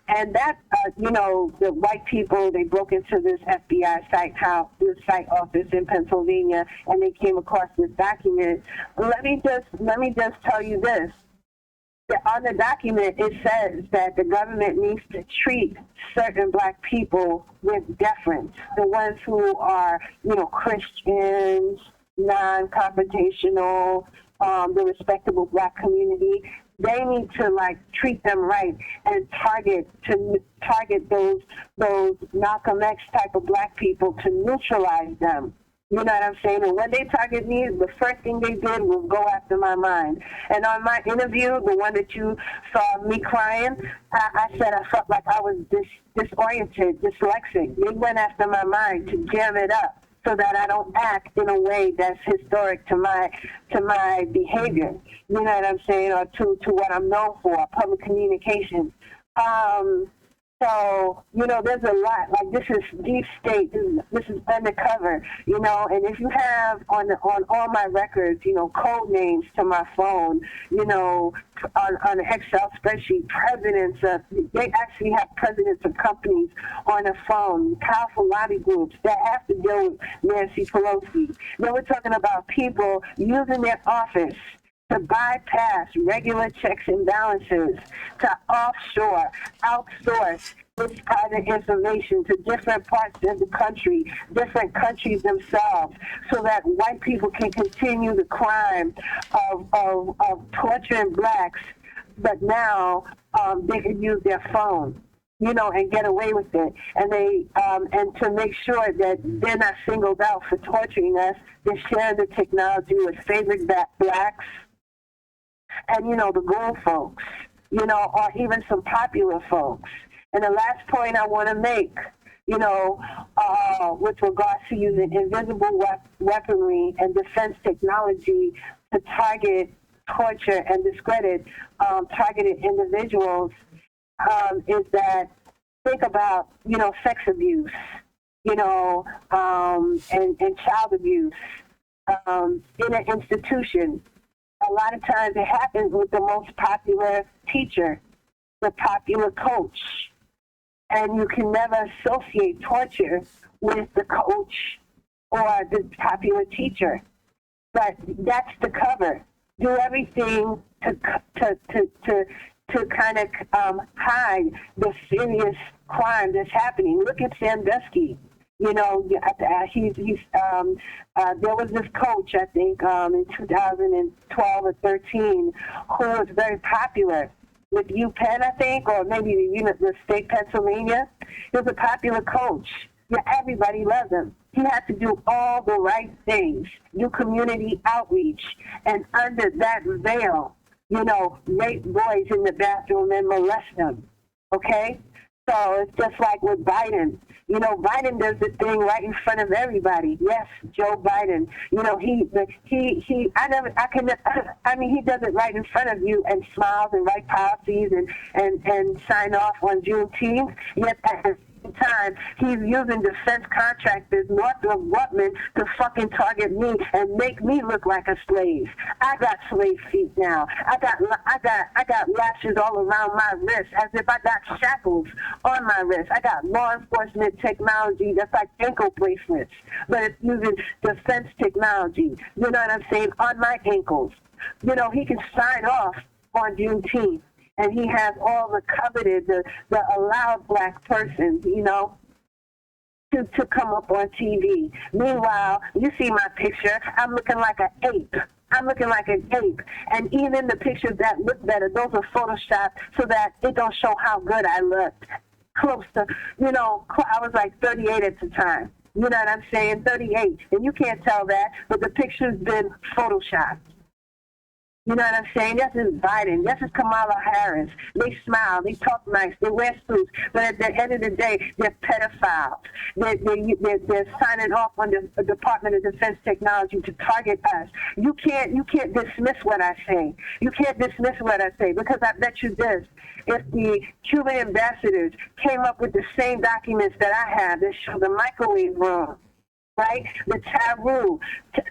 and that, the white people, they broke into this FBI site office in Pennsylvania, and they came across this document. Let me just tell you this. On the document, it says that the government needs to treat certain black people with deference. The ones who are, Christians, non-confrontational, the respectable black community, they need to treat them right and target those Malcolm X type of black people to neutralize them. You know what I'm saying? And when they target me, the first thing they did was go after my mind. And on my interview, the one that you saw me crying, I said I felt like I was disoriented, dyslexic. They went after my mind to jam it up so that I don't act in a way that's historic to my behavior. You know what I'm saying, or to what I'm known for, public communication. So, you know, there's a lot, like this is deep state, this is undercover, you know, and if you have on all my records, you know, code names to my phone, you know, on an Excel spreadsheet, they actually have presidents of companies on the phone, powerful lobby groups that have to deal with Nancy Pelosi. Then we're talking about people using their office to bypass regular checks and balances, to offshore, outsource this private information to different parts of the country, different countries themselves, so that white people can continue the crime of torturing blacks, but now they can use their phone, you know, and get away with it. And they and to make sure that they're not singled out for torturing us, they share the technology with favorite blacks, and, you know, the goon folks, you know, or even some popular folks. And the last point I want to make, you know, with regards to using invisible weaponry and defense technology to target, torture, and discredit targeted individuals, is that think about, you know, sex abuse, you know, and child abuse in an institution. A lot of times it happens with the most popular teacher, the popular coach. And you can never associate torture with the coach or the popular teacher. But that's the cover. Do everything to kind of hide the serious crime that's happening. Look at Sandusky. You know, there was this coach, I think, in 2012 or 13, who was very popular with UPenn, I think, or maybe the state Pennsylvania. He was a popular coach. Yeah, everybody loved him. He had to do all the right things, do community outreach, and under that veil, you know, rape boys in the bathroom and molest them. Okay? So it's just like with Biden. You know, Biden does the thing right in front of everybody. Yes, Joe Biden. You know, he does it right in front of you and smiles and write policies and sign off on Juneteenth. Yet at the same time, he's using defense contractors north of Rutland to fucking target me and make me look like a slave. I got slave feet now. I got lashes all around my wrist as if I got shackles on my wrist. I got law enforcement technology that's like ankle bracelets, but it's using defense technology. You know what I'm saying? On my ankles. You know, he can sign off on Juneteenth. And he has all the coveted, the allowed black persons, you know, to come up on TV. Meanwhile, you see my picture, I'm looking like an ape. I'm looking like an ape. And even the pictures that look better, those are photoshopped so that it don't show how good I looked. Close to, you know, I was like 38 at the time. You know what I'm saying? 38. And you can't tell that, but the picture's been photoshopped. You know what I'm saying? This is Biden. This is Kamala Harris. They smile. They talk nice. They wear suits. But at the end of the day, they're pedophiles. They're signing off on the Department of Defense Technology to target us. You can't dismiss what I say. You can't dismiss what I say, because I bet you this. If the Cuban ambassadors came up with the same documents that I have that show the microwave room, right? The TARU,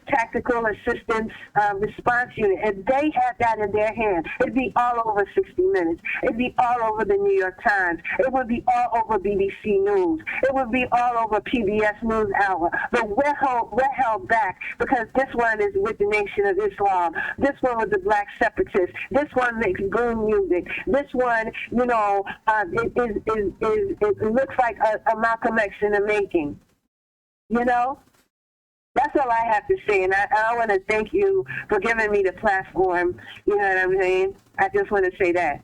Tactical Assistance Response Unit. If they had that in their hand, it'd be all over 60 Minutes. It'd be all over the New York Times. It would be all over BBC News. It would be all over PBS NewsHour. But we're held back because this one is with the Nation of Islam. This one was the Black Separatists. This one makes goon music. This one, you know, it looks like a Malcolm X in the making. You know, that's all I have to say, and I want to thank you for giving me the platform. You know what I'm saying? I just want to say that.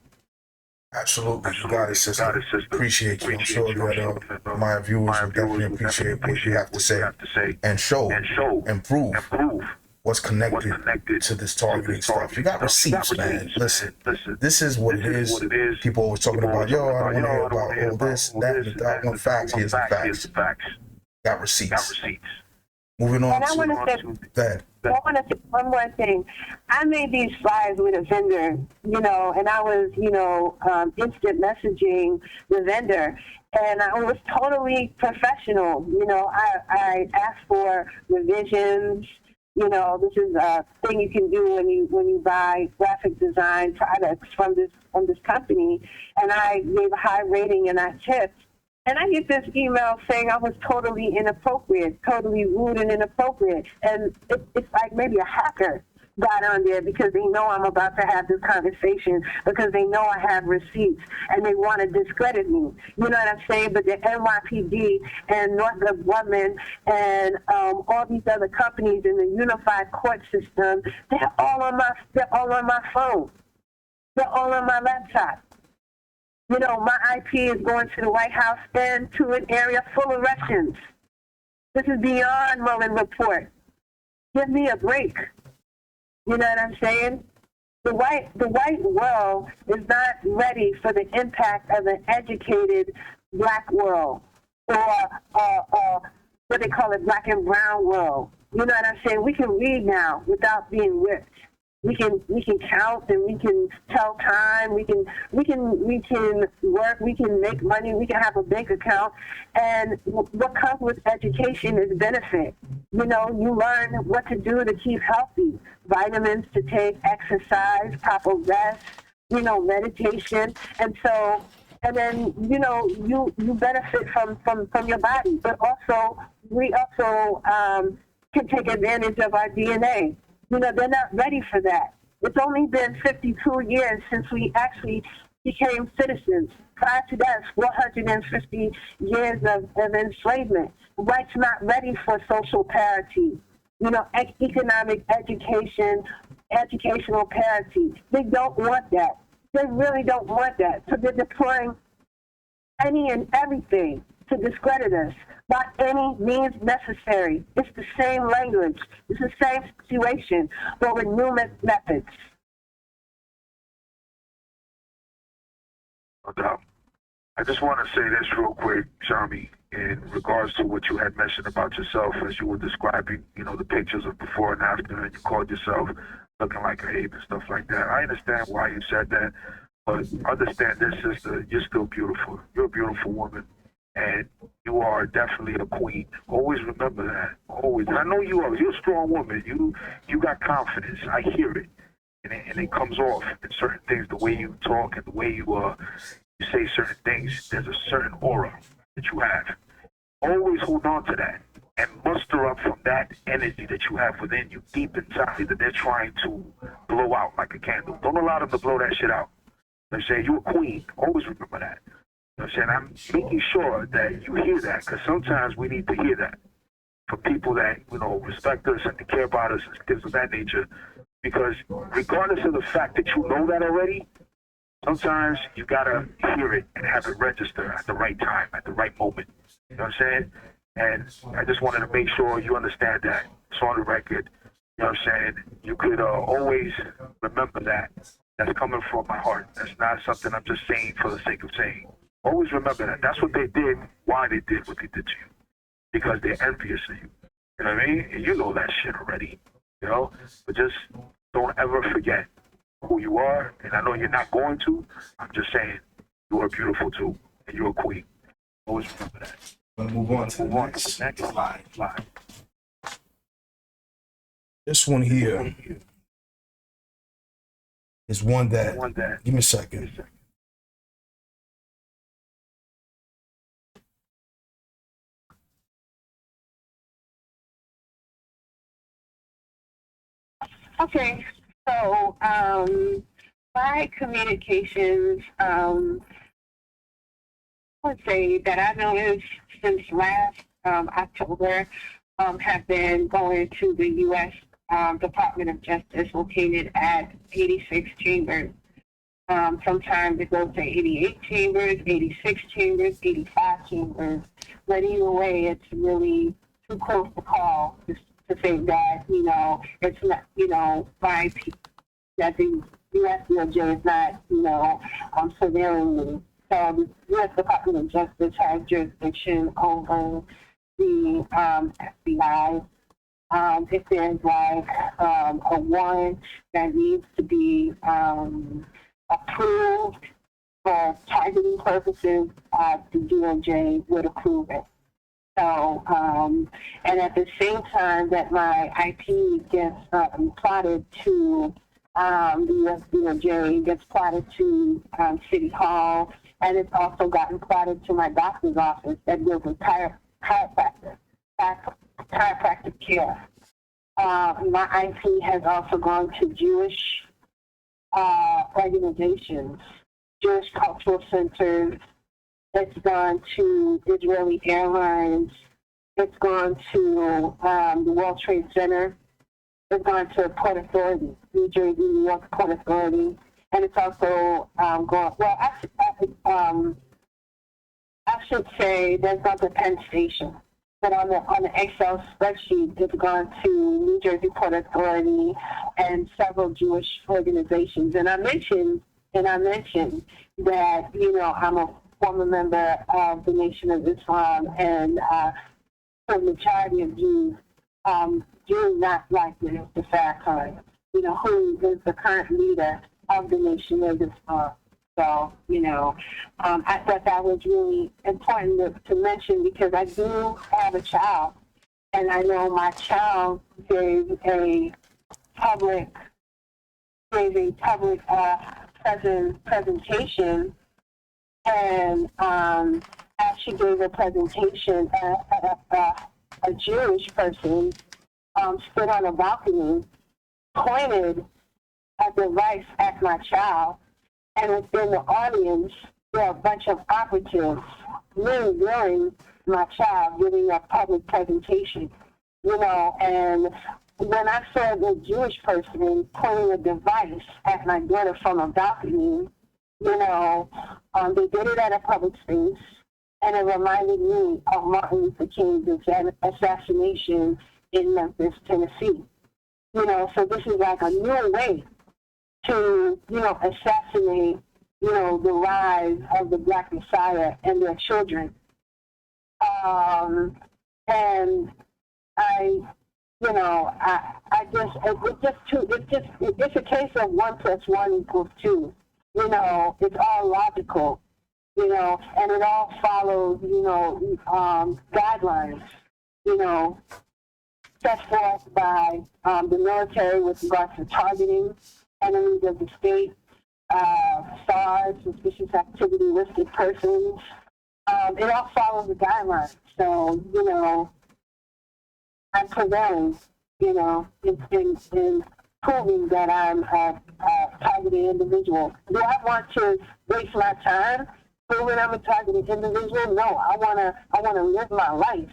Absolutely. You got it, sister. Appreciate you. I'm sure that my viewers will definitely appreciate what you have to say and show and prove what's connected to this targeting stuff. You got receipts, man. Listen, this is what it is. People always talking about, yo, I don't want to hear about all this, that, and that. One facts. Here's the facts. Got receipts. Moving on and I want to say, I want to say one more thing. I made these flyers with a vendor, you know, and I was, you know, instant messaging the vendor, and I was totally professional. You know, I asked for revisions. You know, this is a thing you can do when you buy graphic design products from this company, and I gave a high rating and I tipped. And I get this email saying I was totally inappropriate, totally rude and inappropriate. And it's like maybe a hacker got on there because they know I'm about to have this conversation, because they know I have receipts, and they want to discredit me. You know what I'm saying? But the NYPD and Northrop Grumman and all these other companies in the unified court system, they're all on my phone. They're all on my laptop. You know, my IP is going to the White House and to an area full of Russians. This is beyond Mueller report. Give me a break. You know what I'm saying? The white world is not ready for the impact of an educated black world, or what they call it, black and brown world. You know what I'm saying? We can read now without being whipped. We can count, and we can tell time. We can work. We can make money. We can have a bank account. And what comes with education is benefit. You know, you learn what to do to keep healthy. Vitamins to take, exercise, proper rest. You know, meditation, and then you know you benefit from your body. But also we also can take advantage of our DNA. You know, they're not ready for that. It's only been 52 years since we actually became citizens. Prior to that, 450 years of enslavement. Whites not ready for social parity. You know, economic education, educational parity. They don't want that. They really don't want that. So they're deploying any and everything to discredit us by any means necessary. It's the same language. It's the same situation, but with new methods. No doubt. I just want to say this real quick, Jahme, in regards to what you had mentioned about yourself as you were describing, you know, the pictures of before and after, and you called yourself looking like a ape and stuff like that. I understand why you said that, but understand this, sister, you're still beautiful. You're a beautiful woman. And you are definitely a queen. Always remember that. Always. And I know you are. You're a strong woman. You got confidence. I hear it. And it comes off in certain things, the way you talk and the way you say certain things. There's a certain aura that you have. Always hold on to that and muster up from that energy that you have within you, deep inside, that they're trying to blow out like a candle. Don't allow them to blow that shit out. They say you're a queen. Always remember that. You know what I'm saying? I'm making sure that you hear that, because sometimes we need to hear that from people that, you know, respect us and care about us and things of that nature. Because regardless of the fact that you know that already, sometimes you gotta hear it and have it register at the right time, at the right moment. You know what I'm saying? And I just wanted to make sure you understand that. It's on the record. You know what I'm saying? You could always remember that. That's coming from my heart. That's not something I'm just saying for the sake of saying. Always remember that. That's what they did, why they did what they did to you. Because they're envious of you. You know what I mean? And you know that shit already. You know? But just don't ever forget who you are. And I know you're not going to. I'm just saying, you are beautiful too. And you're a queen. Always remember that. We're going to move on to the next slide. This one here is one that, give me a second. Okay, so my communications, I would say that I noticed since last October have been going to the U.S. Department of Justice located at 86 chambers. Sometimes it goes to 88 chambers, 86 chambers, 85 chambers. But either way, it's really too close to call to say that, you know, it's not, you know, that the U.S. DOJ is not, you know, surveilling me. So the U.S. Department of Justice has jurisdiction over the FBI if there's like a warrant that needs to be approved for targeting purposes, the DOJ would approve it. So, and at the same time that my IP gets plotted to the U.S. DOJ, gets plotted to City Hall, and it's also gotten plotted to my doctor's office that deals with chiropractic care. My IP has also gone to Jewish organizations, Jewish cultural centers. It's gone to Israeli Airlines. It's gone to the World Trade Center. It's gone to Port Authority, New Jersey, New York Port Authority. And it's also gone, well, I should say there's gone to Penn Station. But on the Excel spreadsheet, it's gone to New Jersey Port Authority and several Jewish organizations. And I mentioned that, you know, I'm a former member of the Nation of Islam, and for the majority of Jews do not like the Farrakhan, you know, who is the current leader of the Nation of Islam. So, you know, I thought that was really important to mention, because I do have a child, and I know my child gave a public presentation, and as she gave a presentation, a Jewish person stood on a balcony, pointed a device at my child, and within the audience, there are a bunch of operatives really grilling my child, giving a public presentation, you know. And when I saw the Jewish person pointing a device at my daughter from a balcony, you know, they did it at a public space, and it reminded me of Martin Luther King's assassination in Memphis, Tennessee. You know, so this is like a new way to, you know, assassinate, you know, the rise of the Black Messiah and their children. And I, you know, it's a case of 1 + 1 = 2. You know, it's all logical, you know, and it all follows, you know, guidelines, you know, set forth by the military with regards to targeting enemies of the state, SARS, suspicious activity, listed persons. It all follows the guidelines. So, you know, I'm prevailing, you know, in proving that I'm a targeted individual. Do I want to waste my time proving I'm a targeted individual? No, I wanna live my life,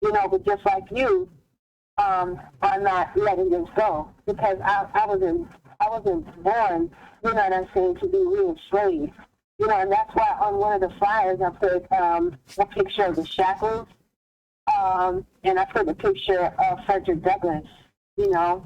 you know. But just like you, I'm not letting this go, because I wasn't born, you know what I'm saying, to be re-enslaved. You know, and that's why on one of the flyers I put a picture of the shackles, and I put a picture of Frederick Douglass, you know.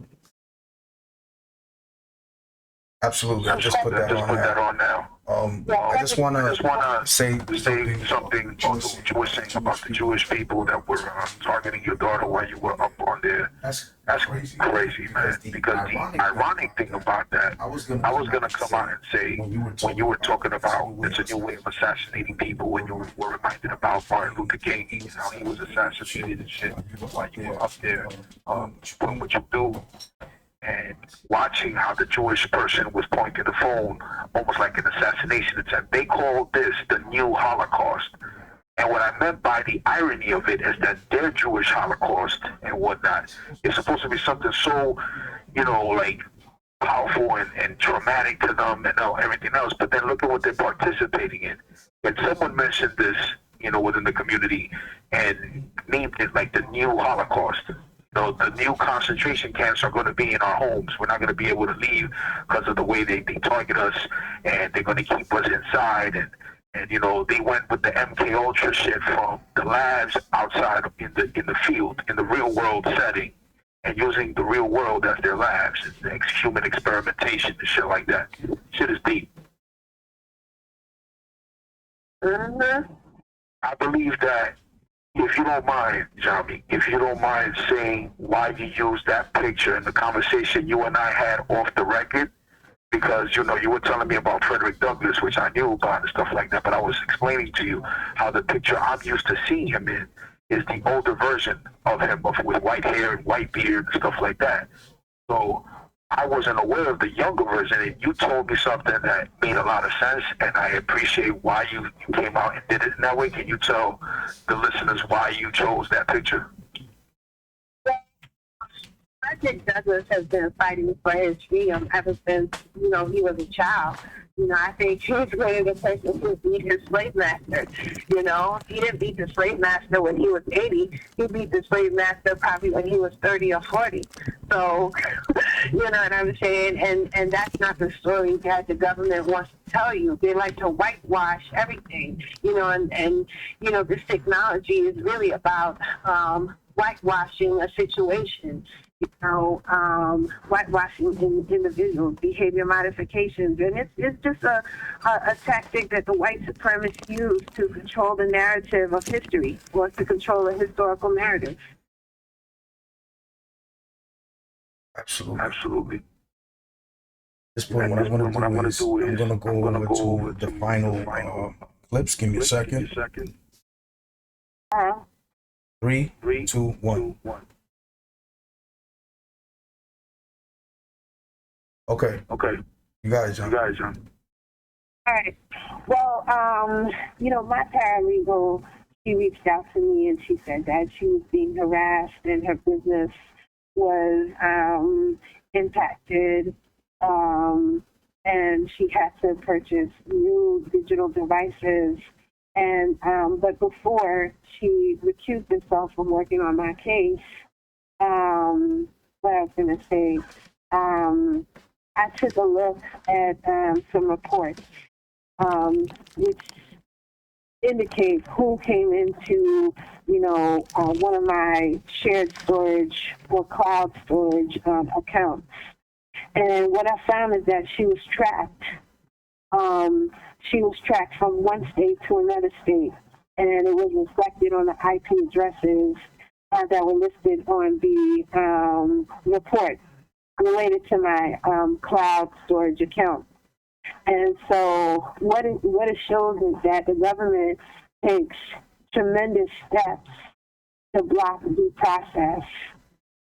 Absolutely, I just put that on now. I just want to say something about the Jewish thing, about the Jewish people that were targeting your daughter while you were up on there. That's crazy, man. Because the ironic thing about that, I was gonna come out and say, when you were talking about it's a new way of assassinating people, when you were reminded about Martin Luther King and how he was assassinated and shit while you were up there doing what you do, and watching how the Jewish person was pointing the phone, almost like an assassination attempt. They called this the new Holocaust. And what I meant by the irony of it is that their Jewish Holocaust and whatnot is supposed to be something so, you know, like powerful and traumatic to them and everything else. But then look at what they're participating in. And someone mentioned this, you know, within the community and named it like the new Holocaust. The new concentration camps are going to be in our homes. We're not going to be able to leave because of the way they target us, and they're going to keep us inside. And you know, they went with the MK Ultra shit from the labs outside in the field, in the real world setting, and using the real world as their labs, and human experimentation and shit like that. Shit is deep. I believe that, if you don't mind, Jahme, if you don't mind saying why you used that picture in the conversation you and I had off the record, because, you know, you were telling me about Frederick Douglass, which I knew about and stuff like that, but I was explaining to you how the picture I'm used to seeing him in is the older version of him with white hair and white beard and stuff like that. So I wasn't aware of the younger version, and you told me something that made a lot of sense, and I appreciate why you came out and did it in that way. Can you tell the listeners why you chose that picture? Frederick Douglass has been fighting for his freedom ever since, you know, he was a child. You know, I think he was one of the persons who beat his slave master. You know, he didn't beat the slave master when he was 80. He beat the slave master probably when he was 30 or 40. So, you know what I'm saying? And that's not the story that the government wants to tell you. They like to whitewash everything, you know, and you know, this technology is really about whitewashing a situation. You know, whitewashing individuals, behavior modifications, and it's just a tactic that the white supremacists use to control the narrative of history, or to control a historical narrative. Absolutely. At this point, what I'm going to do is I'm going to go over to the final clips. Give me a second. 3, 2, 1. Okay. You guys, John. All right. Well, you know, my paralegal, she reached out to me and she said that she was being harassed and her business was impacted, and she had to purchase new digital devices. And but before she recused herself from working on my case, what I was going to say, I took a look at some reports, which indicate who came into, you know, one of my shared storage or cloud storage accounts. And what I found is that she was tracked. She was tracked from one state to another state, and it was reflected on the IP addresses that were listed on the report related to my cloud storage account. And so what it shows is that the government takes tremendous steps to block due process,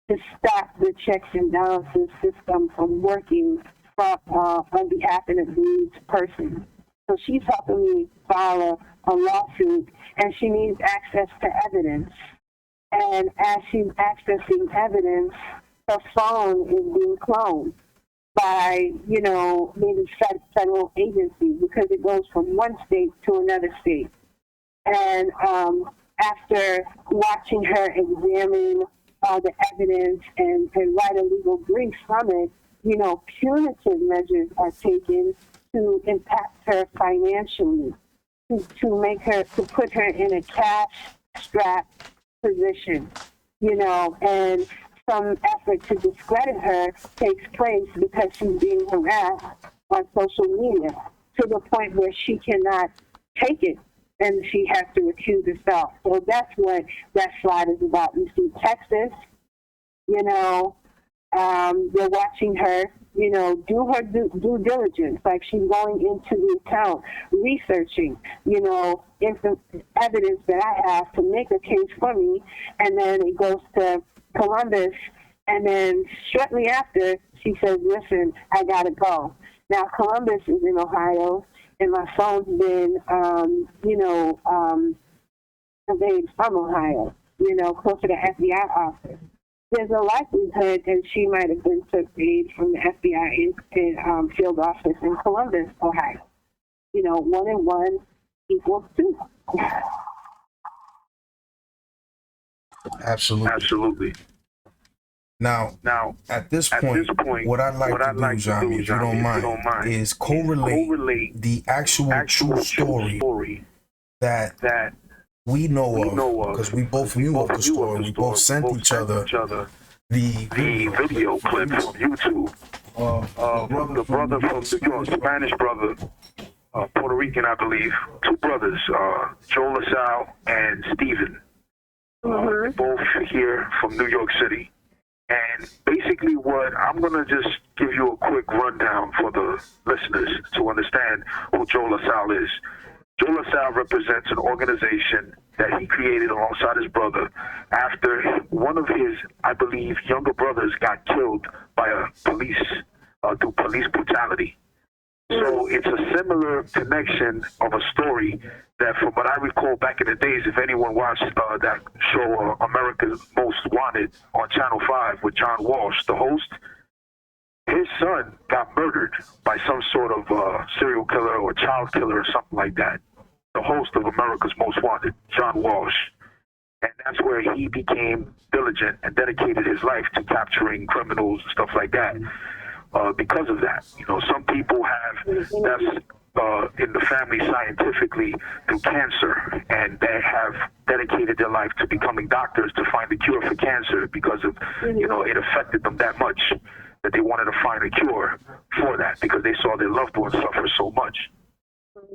to stop the checks and balances system from working on behalf of the aggrieved person. So she's helping me file a lawsuit, and she needs access to evidence. And as she's accessing evidence, her phone is being cloned by, you know, maybe federal agencies, because it goes from one state to another state. And after watching her examine the evidence and write a legal brief from it, you know, punitive measures are taken to impact her financially, to put her in a cash-strapped position, you know, and some effort to discredit her takes place because she's being harassed on social media to the point where she cannot take it and she has to recuse herself. So that's what that slide is about. You see Texas, you know, they're watching her, you know, do her due diligence, like she's going into the account, researching, you know, evidence that I have to make a case for me, and then it goes to Columbus, and then shortly after, she says, listen, I gotta go. Now, Columbus is in Ohio, and my phone's been, you know, surveyed from Ohio, you know, close to the FBI office. There's a likelihood that she might have been surveyed from the FBI in field office in Columbus, Ohio. You know, 1 and 1 equals 2. Absolutely. Now, at this point, what I'd like to do, Jahme, if you don't mind, is correlate the actual true story that we know of, because we both knew of the story. We both sent each other the video clip from YouTube. The brother from New York, Spanish brother, Puerto Rican, I believe. 2 brothers, Joe LaSalle and Steven. They're both here from New York City. And basically what I'm going to just give you a quick rundown for the listeners to understand who Joe LaSalle is. Joe LaSalle represents an organization that he created alongside his brother after one of his, I believe, younger brothers got killed by through police brutality. So it's a similar connection of a story that, from what I recall back in the days, if anyone watched that show, America's Most Wanted, on Channel 5 with John Walsh, the host, his son got murdered by some sort of serial killer or child killer or something like that. The host of America's Most Wanted, John Walsh. And that's where he became diligent and dedicated his life to capturing criminals and stuff like that. Because of that, some people have that's in the family scientifically through cancer, and they have dedicated their life to becoming doctors to find the cure for cancer because of it affected them that much that they wanted to find a cure for that because they saw their loved ones suffer so much.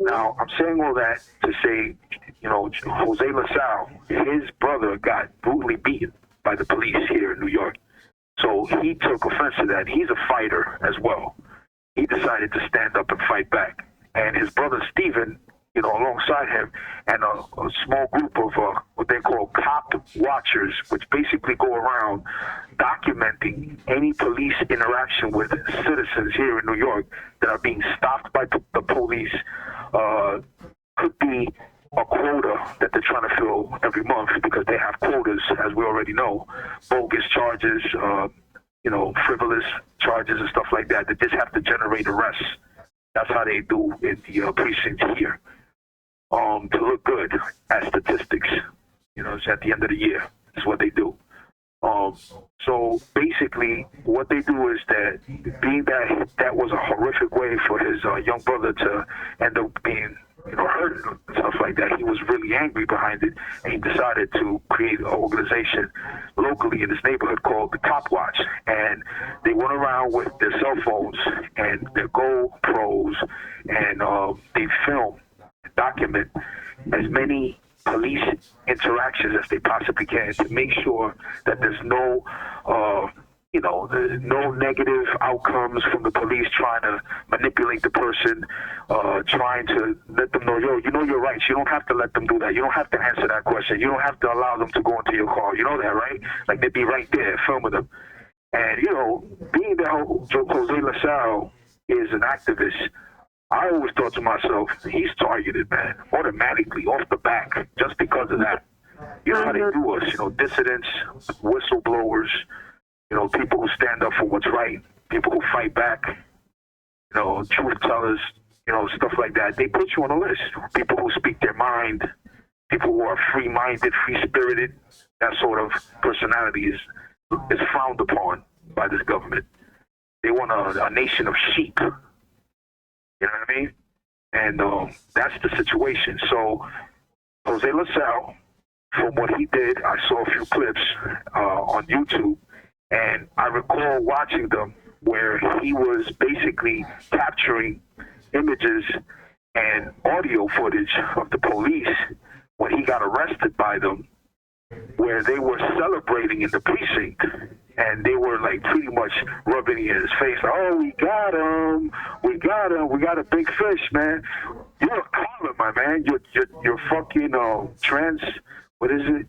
Now, I'm saying all that to say, Jose LaSalle, his brother got brutally beaten by the police here in New York. So he took offense to that. He's a fighter as well. He decided to stand up and fight back. And his brother Stephen, alongside him, and a small group of what they call cop watchers, which basically go around documenting any police interaction with citizens here in New York that are being stopped by the police, could be a quota that they're trying to fill every month because they have quotas, as we already know, bogus charges, frivolous charges and stuff like that just have to generate arrests. That's how they do in the precinct here. To look good at statistics, it's at the end of the year is what they do. So basically what they do is that, being that was a horrific way for his young brother to end up being hurt and stuff like that, he was really angry behind it, and he decided to create an organization locally in this neighborhood called the Cop Watch. And they went around with their cell phones and their GoPros, and they film and document as many police interactions as they possibly can to make sure that there's no no negative outcomes from the police trying to manipulate the person, trying to let them know, you're right. You don't have to let them do that. You don't have to answer that question. You don't have to allow them to go into your car. You know that, right? Like, they'd be right there filming them. And, being that Jose LaSalle is an activist, I always thought to myself, he's targeted, man, automatically, off the back, just because of that. You know how they do us, dissidents, whistleblowers, people who stand up for what's right, people who fight back, truth tellers, stuff like that. They put you on a list. People who speak their mind, people who are free-minded, free-spirited, that sort of personality is frowned upon by this government. They want a nation of sheep. You know what I mean? And that's the situation. So Jose LaSalle, from what he did, I saw a few clips on YouTube, and I recall watching them where he was basically capturing images and audio footage of the police when he got arrested by them, where they were celebrating in the precinct, and they were like pretty much rubbing it in his face. Oh, we got him, we got a big fish, man. You're a caller, my man. You're fucking what is it?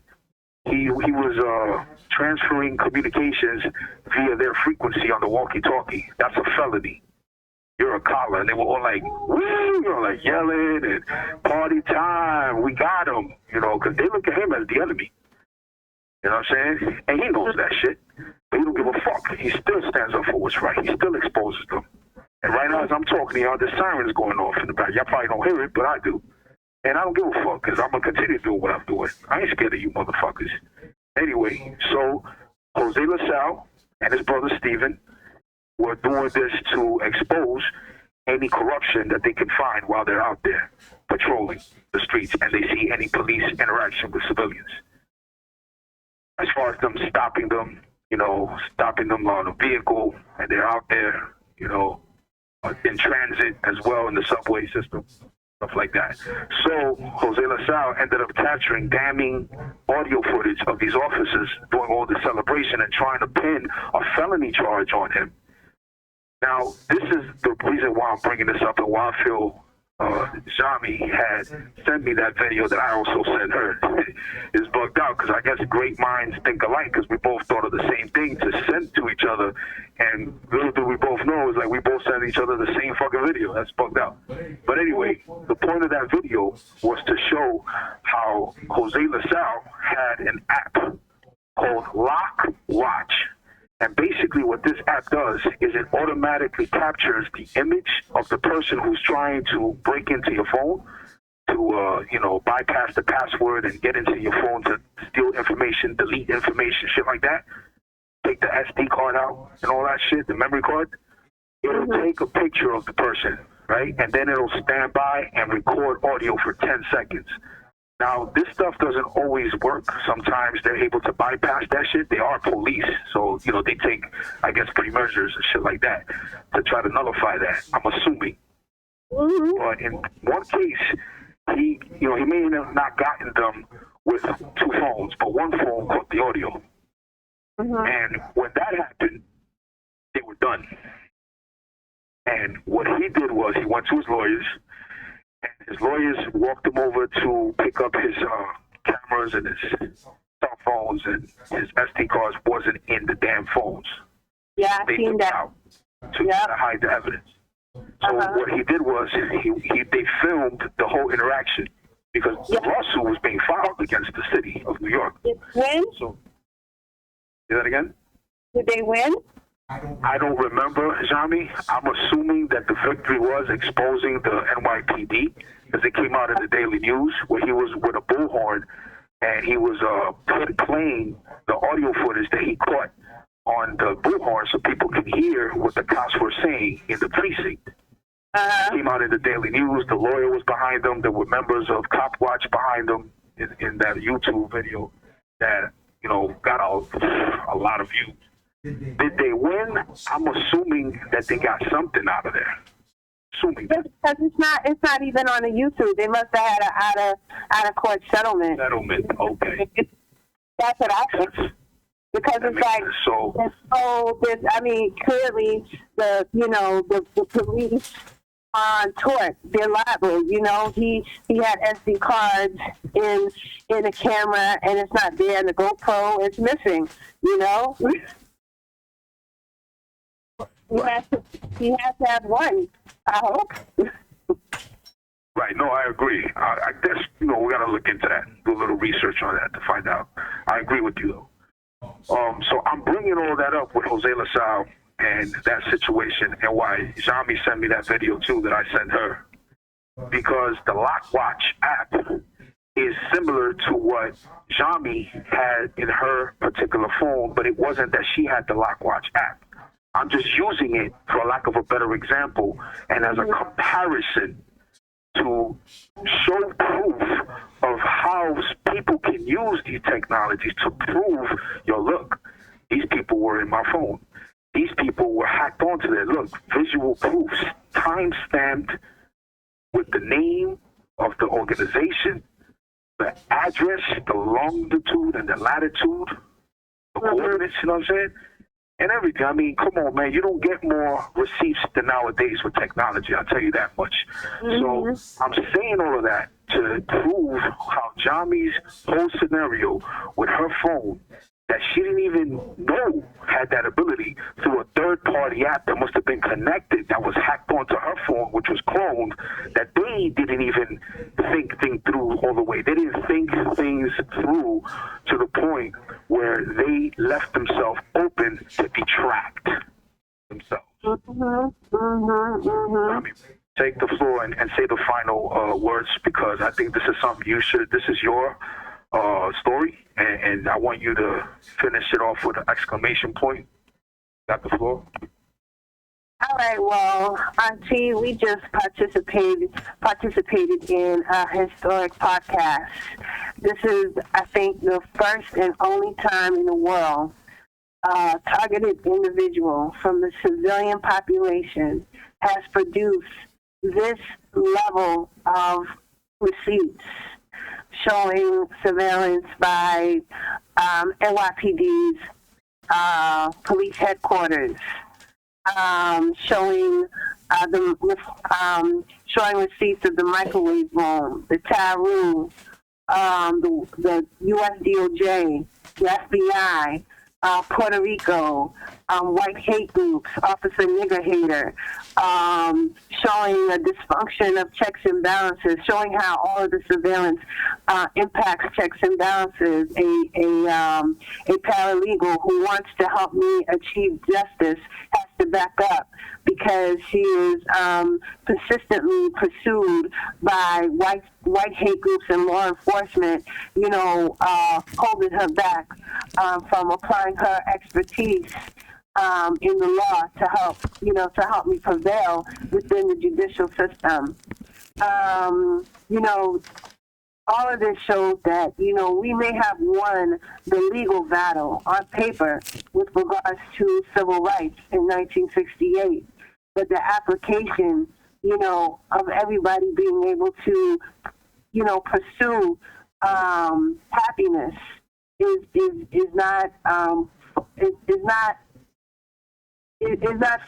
He was transferring communications via their frequency on the walkie-talkie. That's a felony. You're a caller. And they were all like, woo, like yelling and party time. We got him, because they look at him as the enemy. You know what I'm saying? And he knows that shit. But he don't give a fuck. He still stands up for what's right. He still exposes them. And right now, as I'm talking to y'all, the siren's going off in the back. Y'all probably don't hear it, but I do. And I don't give a fuck, because I'm going to continue doing what I'm doing. I ain't scared of you motherfuckers. Anyway, so Jose LaSalle and his brother Stephen were doing this to expose any corruption that they can find while they're out there patrolling the streets and they see any police interaction with civilians. As far as them stopping them on a vehicle, and they're out there, in transit as well in the subway system. stuff like that. So Jose LaSalle ended up capturing damning audio footage of these officers doing all the celebration and trying to pin a felony charge on him. Now, this is the reason why I'm bringing this up and why I feel Jahme had sent me that video that I also sent her. It's bugged out because I guess great minds think alike, because we both thought of the same thing to send to each other, and little do we both know is like we both sent each other the same fucking video. That's bugged out. But anyway, the point of that video was to show how Jose LaSalle had an app called LOCKWATCH. And basically what this app does is it automatically captures the image of the person who's trying to break into your phone to, bypass the password and get into your phone to steal information, delete information, shit like that. Take the SD card out and all that shit, the memory card. It'll take a picture of the person, right? And then it'll stand by and record audio for 10 seconds. Now, this stuff doesn't always work. Sometimes they're able to bypass that shit. They are police, so, they take, I guess, pre-measures and shit like that to try to nullify that, I'm assuming. But in one case, he may have not gotten them with 2 phones, but one phone caught the audio. And when that happened, they were done. And what he did was he went to his lawyers, and his lawyers walked him over to pick up his cameras and his cell phones, and his SD cards wasn't in the damn phones. Yeah, I've seen that. Out to hide the evidence. So what he did was they filmed the whole interaction because the lawsuit was being filed against the city of New York. Did they win? So, say that again? Did they win? I don't remember, Jahme. I'm assuming that the victory was exposing the NYPD because it came out in the Daily News where he was with a bullhorn and he was playing the audio footage that he caught on the bullhorn so people could hear what the cops were saying in the precinct. It came out in the Daily News. The lawyer was behind them. There were members of Cop Watch behind them in that YouTube video that, got a lot of views. Did they win? I'm assuming that they got something out of there. Assuming. Because it's not even on the YouTube. They must have had an out of court settlement. Okay. That's what I think. Because it's like clearly the police on tort, they're liable. He had SD cards in a camera and it's not there, and the GoPro is missing. He has to have one, I hope. Right, no, I agree. I guess, we got to look into that, do a little research on that to find out. I agree with you, though. So I'm bringing all that up with Jose LaSalle and that situation and why Jahme sent me that video, too, that I sent her. Because the LOCKWATCH app is similar to what Jahme had in her particular phone, but it wasn't that she had the LOCKWATCH app. I'm just using it, for lack of a better example, and as a comparison to show proof of how people can use these technologies to prove, look, these people were in my phone. These people were hacked onto there. Look, visual proofs, time-stamped with the name of the organization, the address, the longitude and the latitude, the coordinates, you know what I'm saying? And everything. I mean, come on, man. You don't get more receipts than nowadays with technology. I'll tell you that much. So I'm saying all of that to prove how Jahme's whole scenario with her phone that she didn't even know had that ability through a third-party app that must have been connected, that was hacked onto her phone, which was cloned, that they didn't even think things through all the way. They didn't think things through to the point where they left themselves open to be tracked themselves. I mean, take the floor and say the final words, because I think this is something this is your story, and I want you to finish it off with an exclamation point. Got the floor. All right, well, Auntie, we just participated in a historic podcast. This is, I think, the first and only time in the world targeted individual from the civilian population has produced this level of receipts showing surveillance by NYPD's police headquarters, showing showing receipts of the microwave room, the tar room, the U.S. DOJ, the FBI, Puerto Rico, white hate groups, Officer Nigger Hater, showing a dysfunction of checks and balances, showing how all of the surveillance impacts checks and balances. A paralegal who wants to help me achieve justice has to back up because she is persistently pursued by white hate groups and law enforcement, holding her back from applying her expertise in the law to help me prevail within the judicial system. All of this shows that, we may have won the legal battle on paper with regards to civil rights in 1968, but the application, of everybody being able to, pursue happiness is not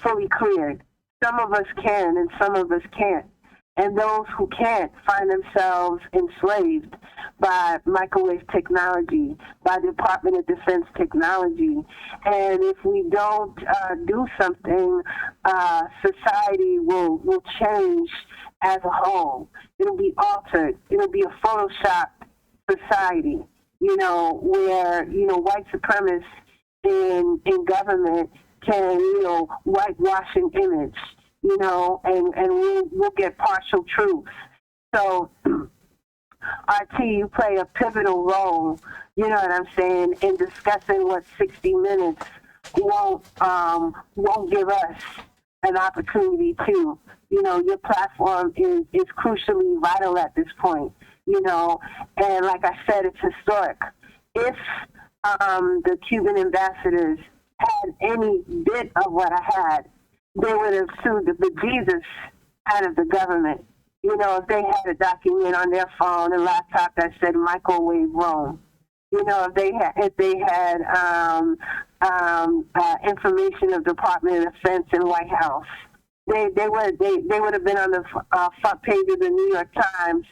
fully cleared. Some of us can and some of us can't. And those who can't find themselves enslaved by microwave technology, by the Department of Defense technology. And if we don't do something, society will change as a whole. It'll be altered. It'll be a Photoshop society, where, white supremacists in government can, whitewash an image. And we'll get partial truth. So, RT, you play a pivotal role, you know what I'm saying, in discussing what 60 Minutes won't give us an opportunity to. Your platform is crucially vital at this point, and like I said, it's historic. If the Cuban ambassadors had any bit of what I had, they would have sued the bejesus out of the government. If they had a document on their phone and laptop that said microwave room. If they had information of Department of Defense and White House, they would have been on the front page of the New York Times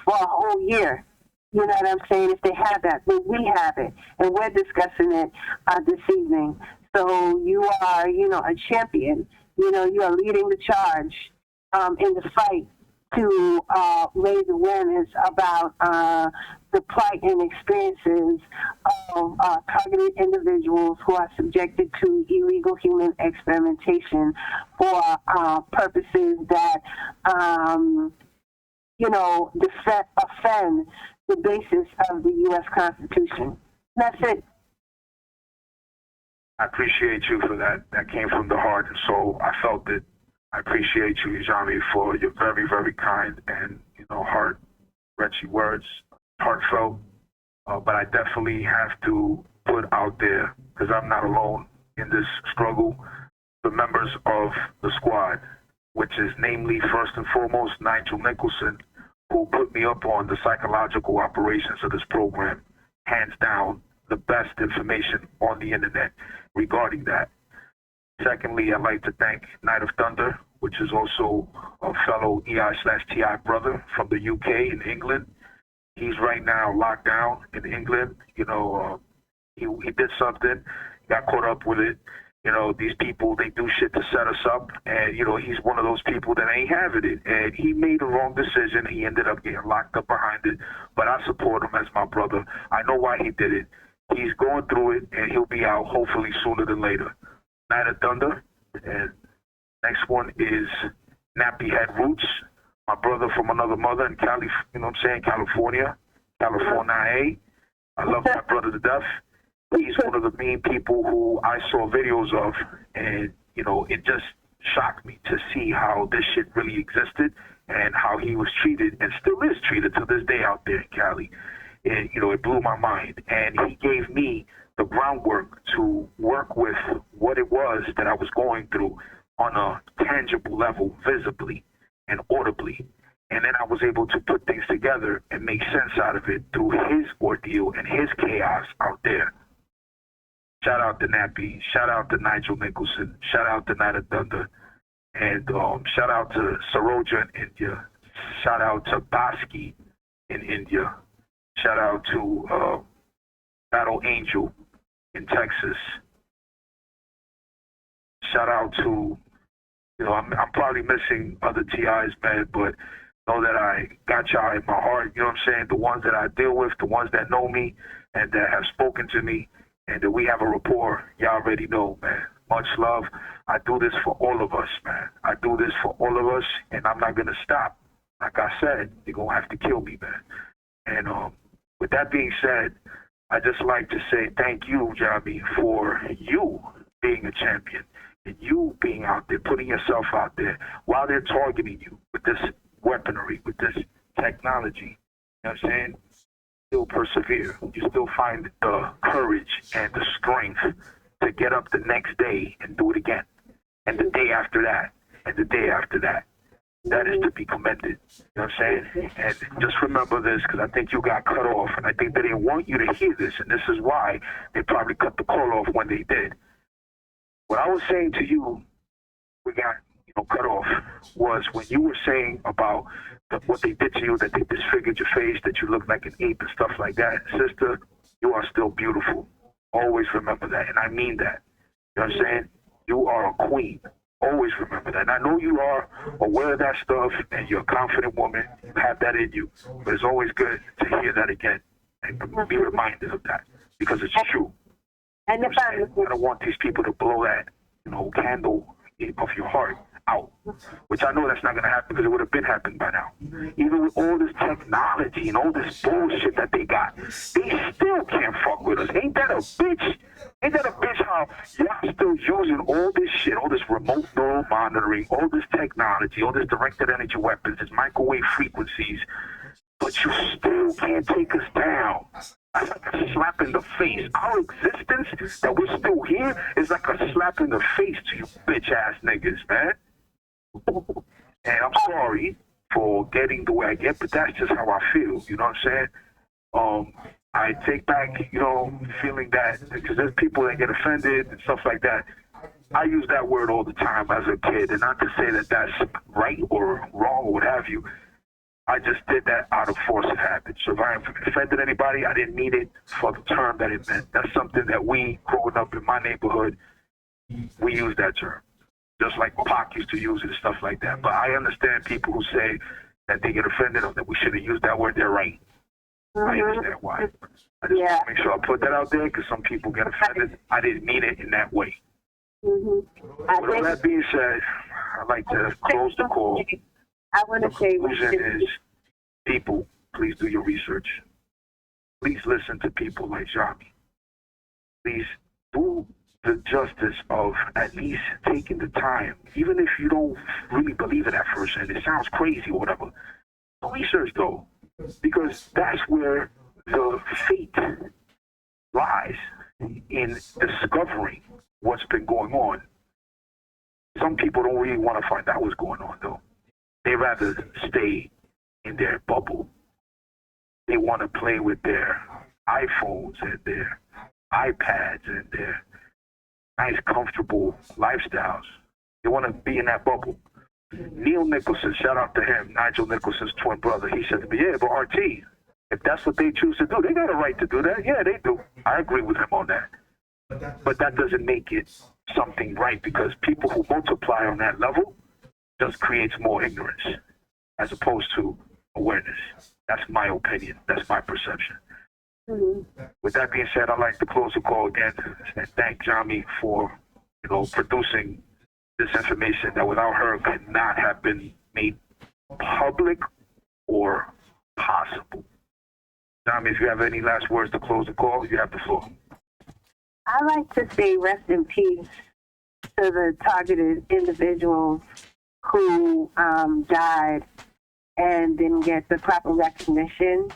for a whole year. You know what I'm saying? If they had that, but we have it, and we're discussing it this evening. So you are, a champion. You are leading the charge in the fight to raise awareness about the plight and experiences of targeted individuals who are subjected to illegal human experimentation for purposes that, offend the basis of the U.S. Constitution. That's it. I appreciate you for that. That came from the heart and soul. I felt it. I appreciate you, Jahme, for your very, very kind and, heart-wrenching words, heartfelt. But I definitely have to put out there, because I'm not alone in this struggle, the members of the squad, which is namely, first and foremost, Nigel Nicholson, who put me up on the psychological operations of this program. Hands down, the best information on the internet regarding that. Secondly, I'd like to thank Night of Thunder, which is also a fellow EI/TI brother from the UK in England. He's right now locked down in England. He did something, got caught up with it. These people, they do shit to set us up. And, he's one of those people that ain't having it. And he made a wrong decision. He ended up getting locked up behind it. But I support him as my brother. I know why he did it. He's going through it, and he'll be out hopefully sooner than later. Night of Thunder. And next one is Nappy Head Roots, my brother from another mother in California. I love my brother to death. He's one of the main people who I saw videos of, and, it just shocked me to see how this shit really existed and how he was treated and still is treated to this day out there in Cali. And, it blew my mind. And he gave me the groundwork to work with what it was that I was going through on a tangible level, visibly and audibly. And then I was able to put things together and make sense out of it through his ordeal and his chaos out there. Shout out to Nappy. Shout out to Nigel Nicholson. Shout out to Night of Thunder. And shout out to Saroja in India. Shout out to Baski in India. Shout out to Battle Angel in Texas. Shout out to, I'm probably missing other TIs, man, but know that I got y'all in my heart, you know what I'm saying? The ones that I deal with, the ones that know me and that have spoken to me, and that we have a rapport, y'all already know, man. Much love. I do this for all of us, man. I do this for all of us, and I'm not going to stop. Like I said, you're going to have to kill me, man. And with that being said, I just like to say thank you, Jahme, for you being a champion and you being out there, putting yourself out there while they're targeting you with this weaponry, with this technology. You know what I'm saying? Still persevere. You still find the courage and the strength to get up the next day and do it again. And the day after that, and the day after that. That is to be commended. You know what I'm saying? And just remember this, because I think you got cut off, and I think they didn't want you to hear this, and this is why they probably cut the call off when they did. What I was saying to you, we got cut off, was when you were saying about what they did to you, that they disfigured your face, that you look like an ape and stuff like that. Sister, you are still beautiful. Always remember that, and I mean that. You know what I'm saying? You are a queen. Always remember that. And I know you are aware of that stuff, and you're a confident woman. You have that in you. But it's always good to hear that again and be reminded of that, because it's true. And I don't want these people to blow that, candle of your heart out, which I know that's not going to happen, because it would have been happened by now. Even with all this technology and all this bullshit that they got, they still can't fuck with us. Ain't that a bitch? Ain't that a bitch how y'all still using all this shit, all this remote neural monitoring, all this technology, all this directed energy weapons, this microwave frequencies, but you still can't take us down. That's like a slap in the face. Our existence, that we're still here, is like a slap in the face to you bitch-ass niggas, man. And I'm sorry for getting the way I get, but that's just how I feel, you know what I'm saying? I take back, feeling that, because there's people that get offended and stuff like that. I use that word all the time as a kid, and not to say that that's right or wrong or what have you. I just did that out of force of habit. So if I offended anybody, I didn't mean it for the term that it meant. That's something that we, growing up in my neighborhood, we use that term. Just like Pac used to use it and stuff like that. But I understand people who say that they get offended or that we shouldn't use that word. They're right. I understand why. I just want to make sure I put that out there, because some people get offended. I didn't mean it in that way. With all that being said, I'd like to close the call. I want to say, the conclusion is, people, please do your research. Please listen to people like Jahme. Please do the justice of at least taking the time, even if you don't really believe it at first and it sounds crazy or whatever. Do research though, because that's where the fate lies, in discovering what's been going on. Some people don't really want to find out what's going on though. They rather stay in their bubble. They want to play with their iPhones and their iPads and their nice, comfortable lifestyles. They want to be in that bubble. Neil Nicholson, shout out to him, Nigel Nicholson's twin brother. He said to me, yeah, but RT, if that's what they choose to do, they got a right to do that. Yeah, they do. I agree with him on that. But that doesn't make it something right, because people who multiply on that level just creates more ignorance as opposed to awareness. That's my opinion. That's my perception. With that being said, I'd like to close the call again and thank Jahme for, producing this information that without her could not have been made public or possible. Jahme, if you have any last words to close the call, you have the floor. I like to say rest in peace to the targeted individuals who died and didn't get the proper recognition.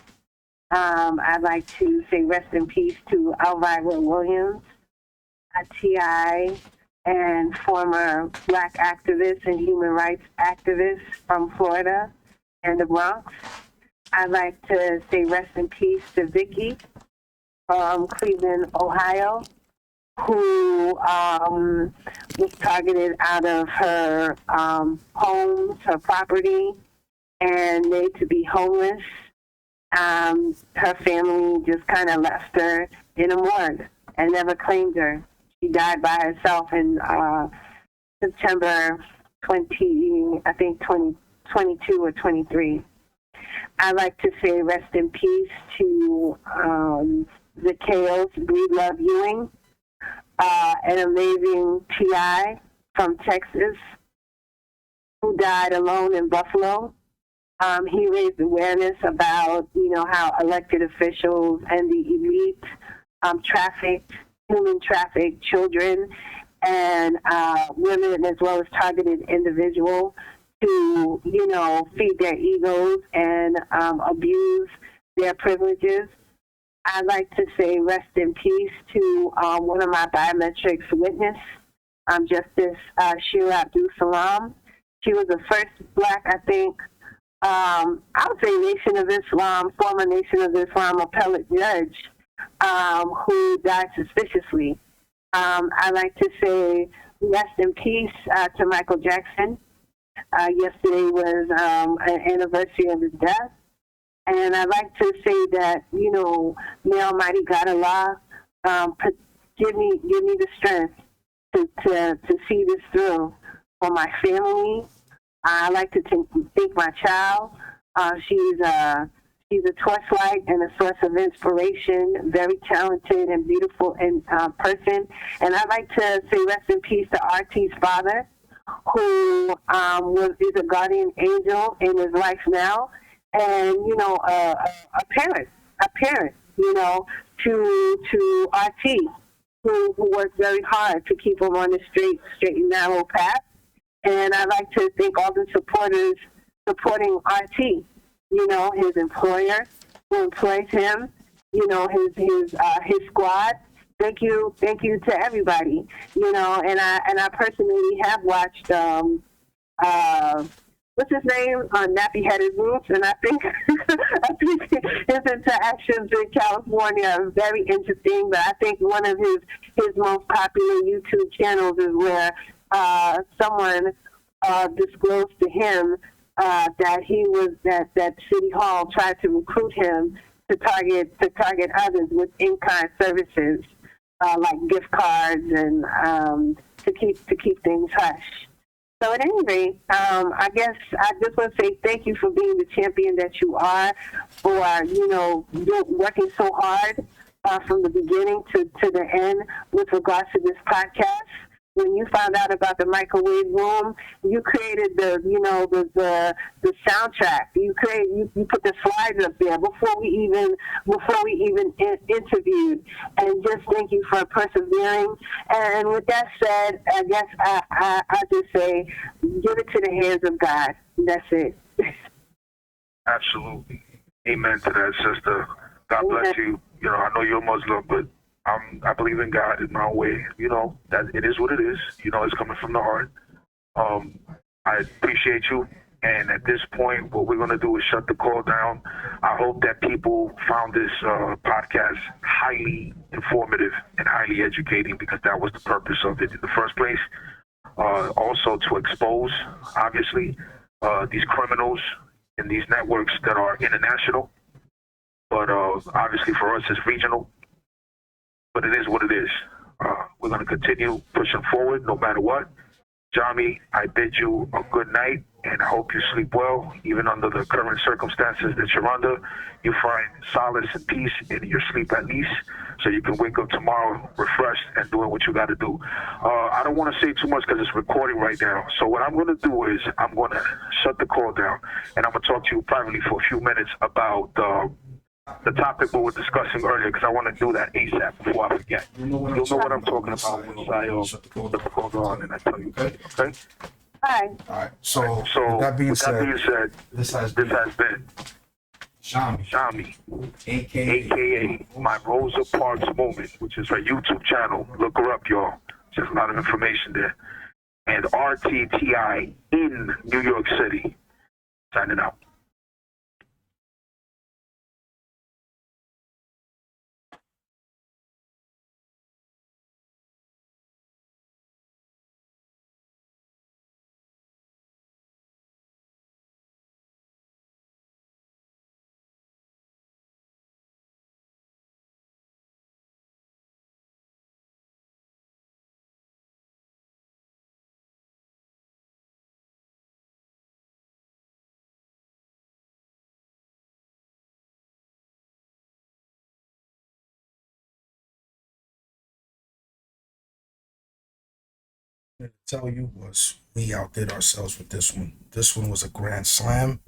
I'd like to say rest in peace to Elvira Williams, a TI and former Black activist and human rights activist from Florida. in the Bronx. I'd like to say rest in peace to Vicky from Cleveland, Ohio, who was targeted out of her home, her property, and made to be homeless. Her family just kind of left her in a morgue and never claimed her. She died by herself in September 2022 or 23. I'd like to say rest in peace to the Chaos Breed Love Ewing, an amazing TI from Texas who died alone in Buffalo. He raised awareness about, how elected officials and the elite human trafficked children and women as well as targeted individuals to, feed their egos and abuse their privileges. I'd like to say rest in peace to one of my biometrics witness, Justice Shira Abdul-Salam. She was the first Black, I think, I would say former Nation of Islam appellate judge who died suspiciously. I'd like to say rest in peace to Michael Jackson. Yesterday was an anniversary of his death. And I'd like to say that, may Almighty God Allah give me the strength to see this through for my family. I like to thank my child. She's a torchlight and a source of inspiration, very talented and beautiful person. And I'd like to say rest in peace to RT's father, who is a guardian angel in his life now, and a parent, to RT, who worked very hard to keep him on the straight and narrow path. And I'd like to thank all the supporters supporting RT, his employer who employs him, his squad. Thank you to everybody, and I personally have watched what's his name on Nappy Headed Roots, and I think his interactions in California are very interesting. But I think one of his most popular YouTube channels is where someone disclosed to him that that City Hall tried to recruit him to target others with in-kind services like gift cards and to keep things hush. So at any rate, I guess I just want to say thank you for being the champion that you are, for working so hard from the beginning to the end with regards to this podcast. When you found out about the microwave room, you created the soundtrack. You put the slides up there before we even interviewed. And just thank you for persevering. And with that said, I guess I just say, give it to the hands of God. That's it. Absolutely. Amen to that, sister. God bless you. I know you're Muslim, but I believe in God in my way. That it is what it is. It's coming from the heart. I appreciate you. And at this point, what we're going to do is shut the call down. I hope that people found this podcast highly informative and highly educating, because that was the purpose of it in the first place. Also to expose, obviously, these criminals in these networks that are international. But obviously for us, it's regional. But it is what it is. We're going to continue pushing forward no matter what. Jahme, I bid you a good night, and I hope you sleep well. Even under the current circumstances that you're under, you find solace and peace in your sleep at least, so you can wake up tomorrow refreshed and doing what you got to do. I don't want to say too much because it's recording right now. So what I'm going to do is I'm going to shut the call down, and I'm going to talk to you privately for a few minutes about the topic we were discussing earlier, because I want to do that ASAP before I forget. You'll know what I'm talking about once I shut the call on and I tell you. Okay? All right. So with that being said, this has been Jahme, a.k.a. MyRosaParksMoment, which is her YouTube channel. Look her up, y'all. There's a lot of information there. And RTTI in New York City. Signing out. to tell you was we outdid ourselves with this one. This one was a grand slam.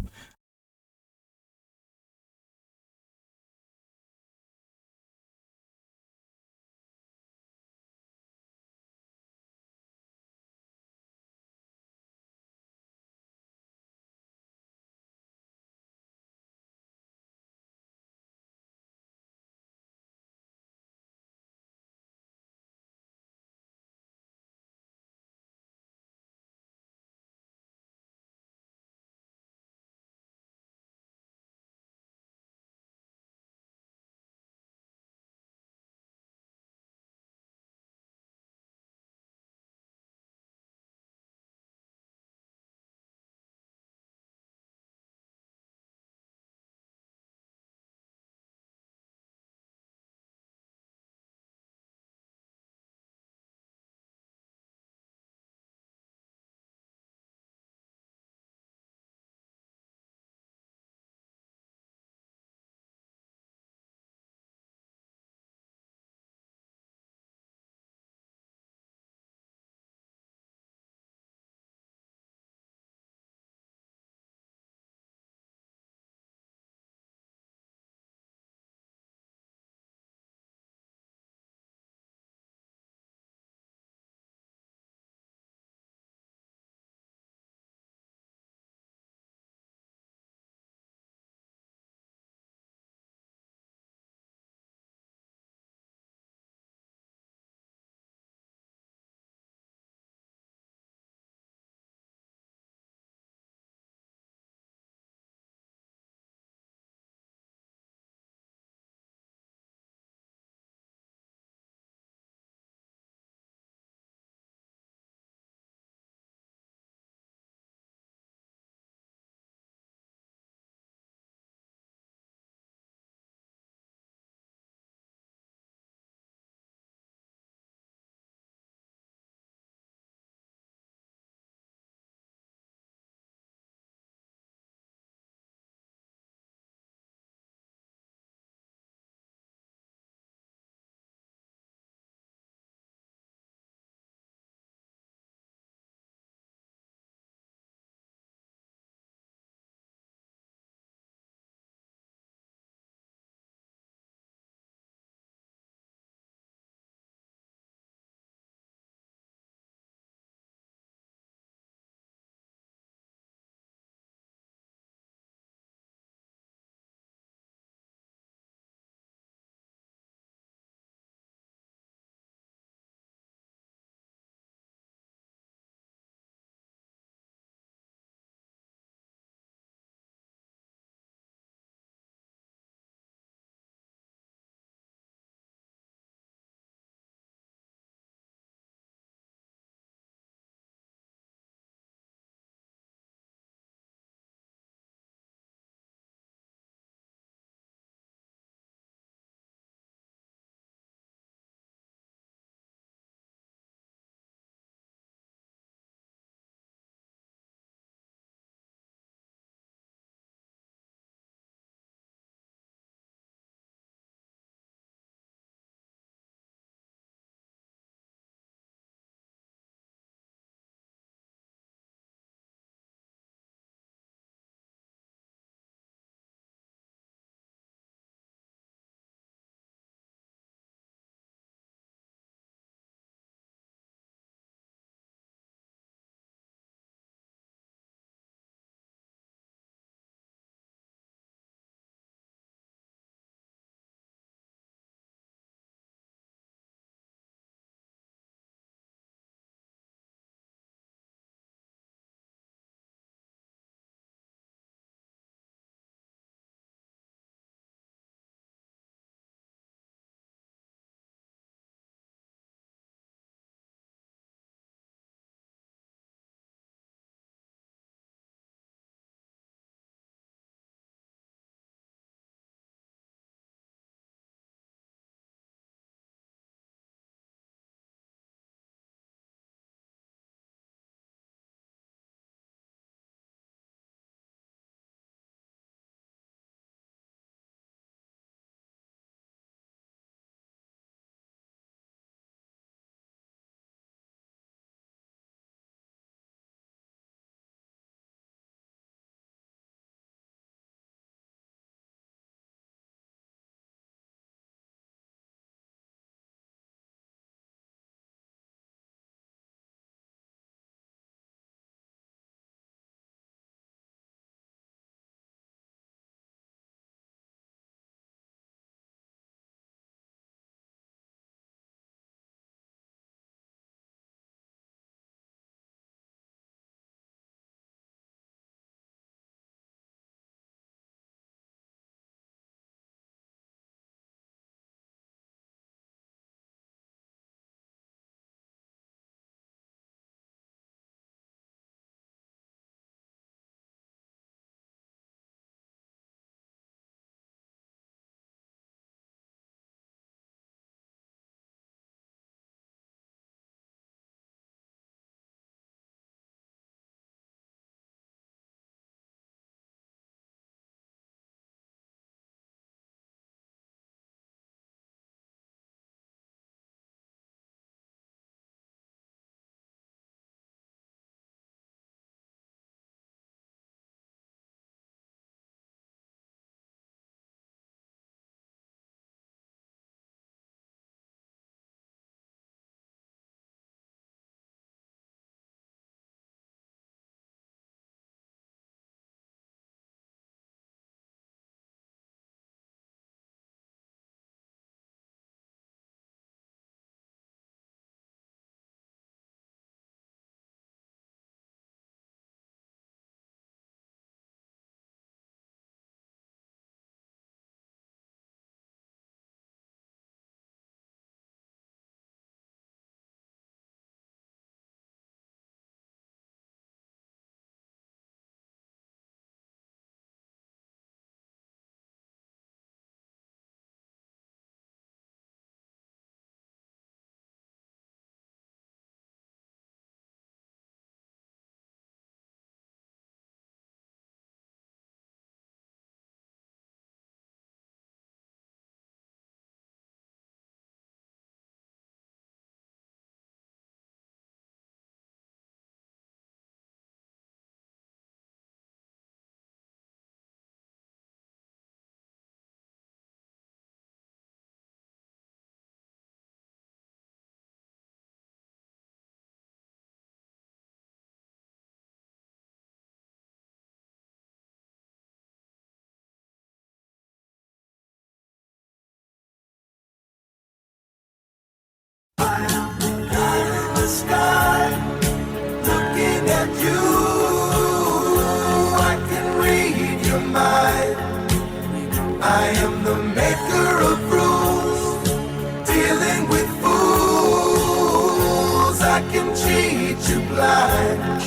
can cheat you blind.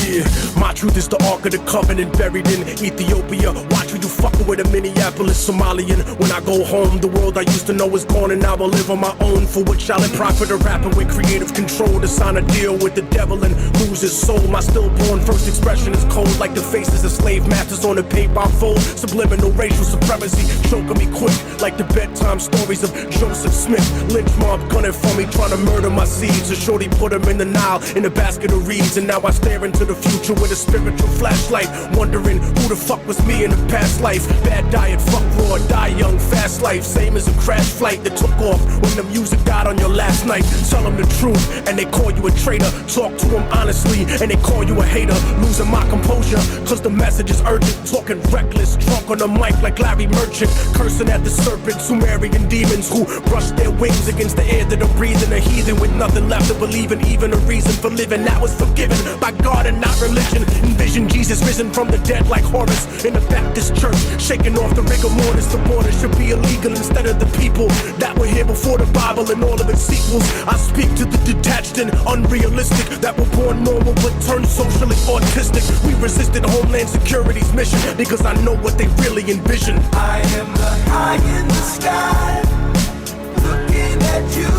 Yeah, my truth is the Ark of the Covenant buried in Ethiopia. Watch who you fucking with, a Minneapolis Somalian. When I go home, the world I used to know is gone, and now I live on my own. For what shall it profit a rapper with creative control to sign a deal with the devil and lose his soul? My stillborn first expression is cold, like the faces of slave masters on the paper I fold. Subliminal racial supremacy choking me quick, like the bedtime stories of Joseph Smith. Lynch mob gunning for me, trying to murder my seeds. So shorty put him in the Nile in a basket of reeds, and now I stare into the future with a spiritual flashlight, wondering who the fuck was me in the past life. Bad diet, fuck raw, die young, fast life, same as a crash flight that took off when the music died on your last night. Tell them the truth and they call you a traitor. Talk to them honestly and they call you a hater. Losing my composure cause the message is urgent. Talking reckless, drunk on the mic like Larry Merchant. Cursing at the serpent, Sumerian demons who brush their wings against the air that I'm breathing. A heathen with nothing left to believe in, even a reason for living. That was forgiven by God and not religion. Envision Jesus risen from the dead like Horus in the Baptist church, shaking off the rigor mortis. The border should be illegal instead of the people that were here before the Bible and all of its sequels. I speak to the detached and unrealistic that were born normal but turned socially autistic. We resisted Homeland Security's mission because I know what they really envision. I am the eye in the sky, looking at you.